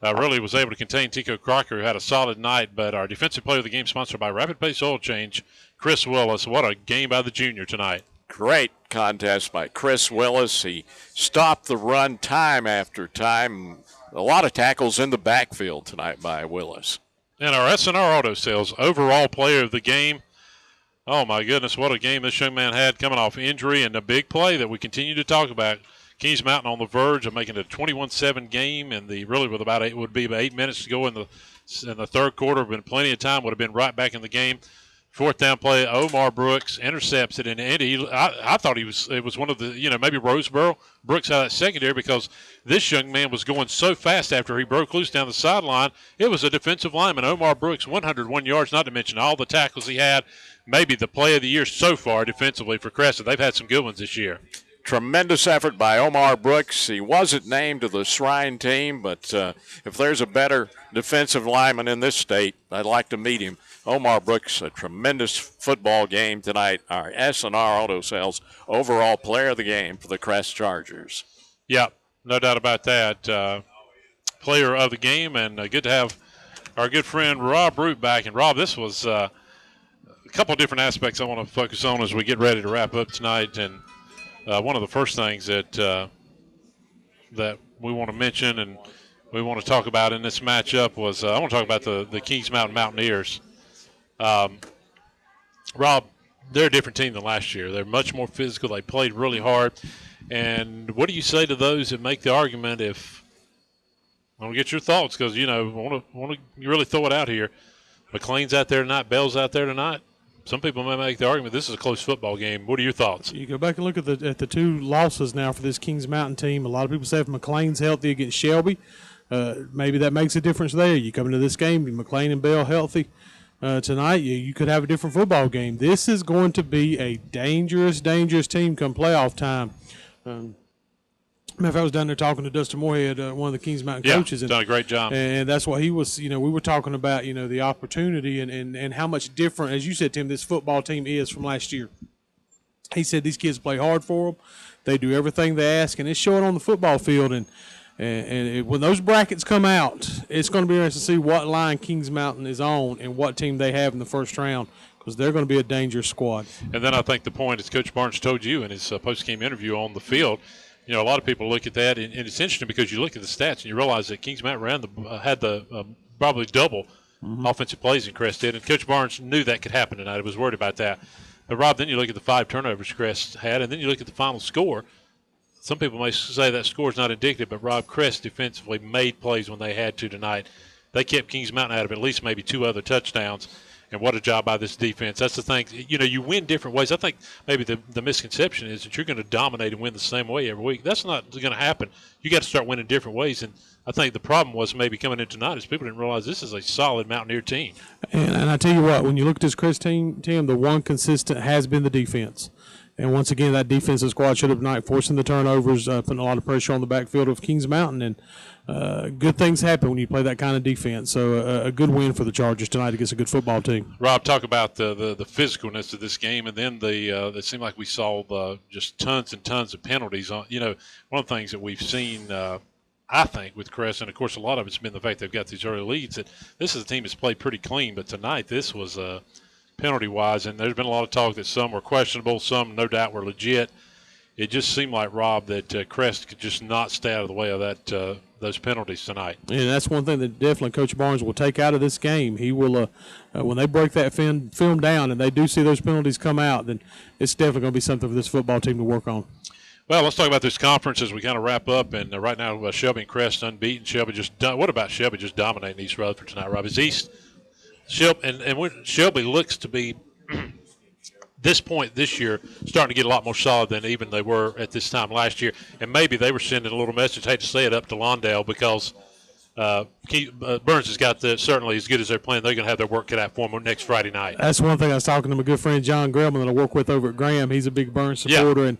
Really was able to contain Tico Crocker, who had a solid night. But our defensive player of the game, sponsored by Rapid Pace Oil Change, Chris Willis. What a game by the junior tonight. Great contest by Chris Willis. He stopped the run time after time. A lot of tackles in the backfield tonight by Willis. And our S&R Auto Sales overall player of the game. Oh, my goodness, what a game this young man had coming off injury, and a big play that we continue to talk about. Kings Mountain on the verge of making it a 21-7 game, and with about 8 minutes to go in the third quarter. Been plenty of time, would have been right back in the game. Fourth down play, Omar Brooks intercepts it, and Andy, I thought it was one of the, maybe Roseboro Brooks out of that secondary, because this young man was going so fast after he broke loose down the sideline. It was a defensive lineman, Omar Brooks, 101 yards, not to mention all the tackles he had. Maybe the play of the year so far defensively for Crest. They've had some good ones this year. Tremendous effort by Omar Brooks. He wasn't named to the Shrine team, but if there's a better defensive lineman in this state, I'd like to meet him. Omar Brooks, a tremendous football game tonight. Our S&R Auto Sales overall player of the game for the Crest Chargers. Yeah, no doubt about that. Player of the game, and good to have our good friend Rob Root back. And, Rob, this was a couple of different aspects I want to focus on as we get ready to wrap up tonight. And one of the first things that we want to mention and we want to talk about in this matchup was I want to talk about the Kings Mountain Mountaineers. Rob, they're a different team than last year. They're much more physical. They played really hard. And what do you say to those that make the argument if – I want to get your thoughts because, I want to really throw it out here. McLean's out there tonight. Bell's out there tonight. Some people may make the argument this is a close football game. What are your thoughts? You go back and look at the two losses now for this Kings Mountain team. A lot of people say if McLean's healthy against Shelby, maybe that makes a difference there. You come into this game, McLean and Bell healthy tonight, you could have a different football game. This is going to be a dangerous, dangerous team come playoff time. Matter of fact, I was down there talking to Dustin Moorhead, one of the Kings Mountain coaches. Done a great job. And that's what he was, we were talking about, the opportunity and how much different, as you said, Tim, this football team is from last year. He said these kids play hard for them. They do everything they ask, and it's showing on the football field. And when those brackets come out, it's going to be interesting to see what line Kings Mountain is on and what team they have in the first round because they're going to be a dangerous squad. And then I think the point, as Coach Barnes told you in his post-game interview on the field, a lot of people look at that, and it's interesting because you look at the stats and you realize that Kings Mountain had the probably double offensive plays than Crest did, and Coach Barnes knew that could happen tonight. He was worried about that. But, Rob, then you look at the 5 turnovers Crest had, and then you look at the final score. Some people may say that score is not indicative, but Rob, Crest defensively made plays when they had to tonight. They kept Kings Mountain out of at least maybe 2 other touchdowns. And what a job by this defense. That's the thing. You win different ways. I think maybe the misconception is that you're going to dominate and win the same way every week. That's not going to happen. You got to start winning different ways. And I think the problem was maybe coming in tonight is people didn't realize this is a solid Mountaineer team. And I tell you what, when you look at this Crest team, the one consistent has been the defense. And once again, that defensive squad should have tonight, forcing the turnovers, putting a lot of pressure on the backfield of Kings Mountain. And good things happen when you play that kind of defense. So a good win for the Chargers tonight against a good football team. Rob, talk about the physicalness of this game, and then it seemed like we saw just tons and tons of penalties. One of the things that we've seen, I think, with Crest, and of course a lot of it's been the fact they've got these early leads, that this is a team that's played pretty clean, but tonight this was penalty-wise, and there's been a lot of talk that some were questionable, some no doubt were legit. It just seemed like, Rob, that Crest could just not stay out of the way of those penalties tonight. And that's one thing that definitely Coach Barnes will take out of this game. He will, when they break that film down and they do see those penalties come out, then it's definitely going to be something for this football team to work on. Well, let's talk about this conference as we kind of wrap up. And right now, Shelby and Crest unbeaten. What about Shelby just dominating East Rutherford tonight, Rob? Is East Shelby looks to be this point this year starting to get a lot more solid than even they were at this time last year. And maybe they were sending a little message, hate to say it, up to Lawndale because Burns has got certainly as good as they're playing. They're going to have their work cut out for them next Friday night. That's one thing I was talking to my good friend John Grellman that I work with over at Graham. He's a big Burns supporter. Yeah.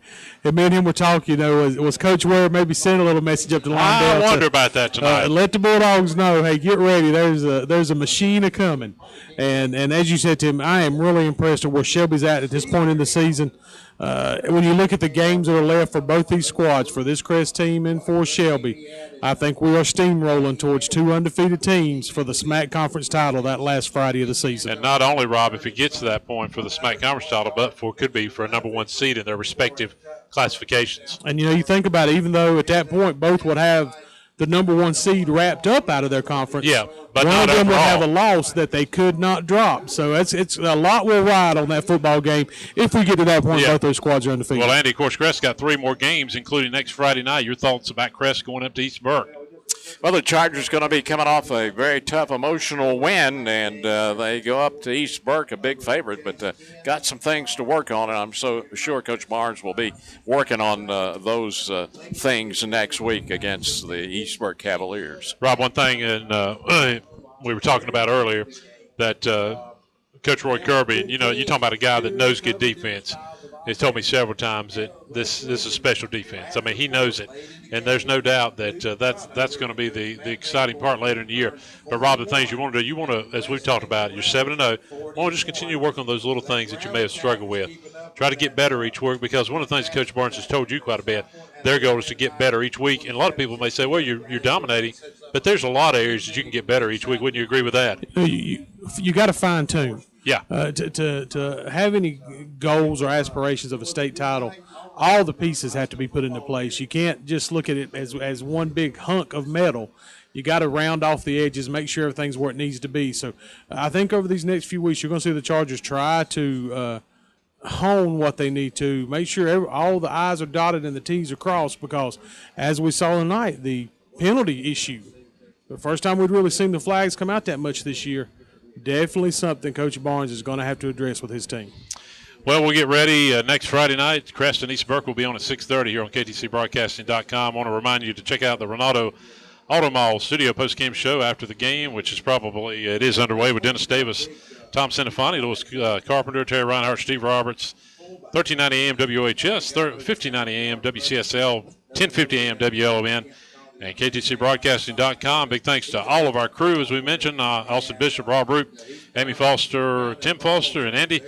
And me and him were talking, was Coach Ware maybe send a little message up to Lawndale? I wonder about that tonight. Let the Bulldogs know, hey, get ready. There's a machine a-coming. And as you said, Tim, I am really impressed with where Shelby's at this point in the season. When you look at the games that are left for both these squads, for this Crest team and for Shelby, I think we are steamrolling towards 2 undefeated teams for the SMAC Conference title that last Friday of the season. And not only, Rob, if it gets to that point for the SMAC Conference title, but could be for a number 1 seed in their respective classifications. And, you think about it, even though at that point both would have the number 1 seed wrapped up out of their conference. Yeah, but one not of them overall. would have a loss that they could not drop. So it's a lot will ride on that football game if we get to that point. Both those squads are undefeated. Well, Andy, of course, Crest got 3 more games, including next Friday night. Your thoughts about Crest going up to East Burke? Well, the Chargers going to be coming off a very tough emotional win, and they go up to East Burke, a big favorite, but got some things to work on, and I'm so sure Coach Barnes will be working on those things next week against the East Burke Cavaliers. Rob, one thing, and we were talking about earlier, that Coach Roy Kirby, and you're talking about a guy that knows good defense. He's told me several times that this is a special defense. I mean, he knows it, and there's no doubt that that's going to be the exciting part later in the year. But, Rob, the things you want to do, you want to, as we've talked about, you're 7-0. You want to just continue to work on those little things that you may have struggled with. Try to get better each week, because one of the things Coach Barnes has told you quite a bit, their goal is to get better each week. And a lot of people may say, well, you're dominating, but there's a lot of areas that you can get better each week. Wouldn't you agree with that? You got to fine-tune. Yeah. To have any goals or aspirations of a state title, all the pieces have to be put into place. You can't just look at it as one big hunk of metal. You got to round off the edges, make sure everything's where it needs to be. So I think over these next few weeks, you're going to see the Chargers try to hone what they need to, make sure all the I's are dotted and the T's are crossed, because as we saw tonight, the penalty issue, the first time we'd really seen the flags come out that much this year, definitely something Coach Barnes is going to have to address with his team. Well, we'll get ready next Friday night. Crest and East Burke will be on at 6:30 here on KTCBroadcasting.com. I want to remind you to check out the Ronaldo Auto Mall studio post-game show after the game, which is it is underway with Dennis Davis, Tom Cinefani, Louis Carpenter, Terry Reinhardt, Steve Roberts, 1390 AM WHS, 1590 AM WCSL, 1050 AM WLON, and KTCBroadcasting.com. Big thanks to all of our crew, as we mentioned, Austin Bishop, Rob Roop, Amy Foster, Tim Foster, and Andy.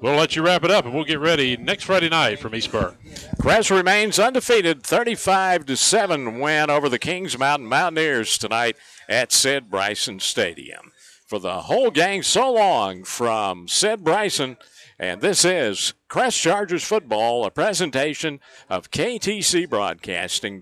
We'll let you wrap it up, and we'll get ready next Friday night from East Burke. Crest remains undefeated, 35-7 win over the Kings Mountain Mountaineers tonight at Sid Bryson Stadium. For the whole gang, so long from Sid Bryson, and this is Crest Chargers football, a presentation of KTC Broadcasting.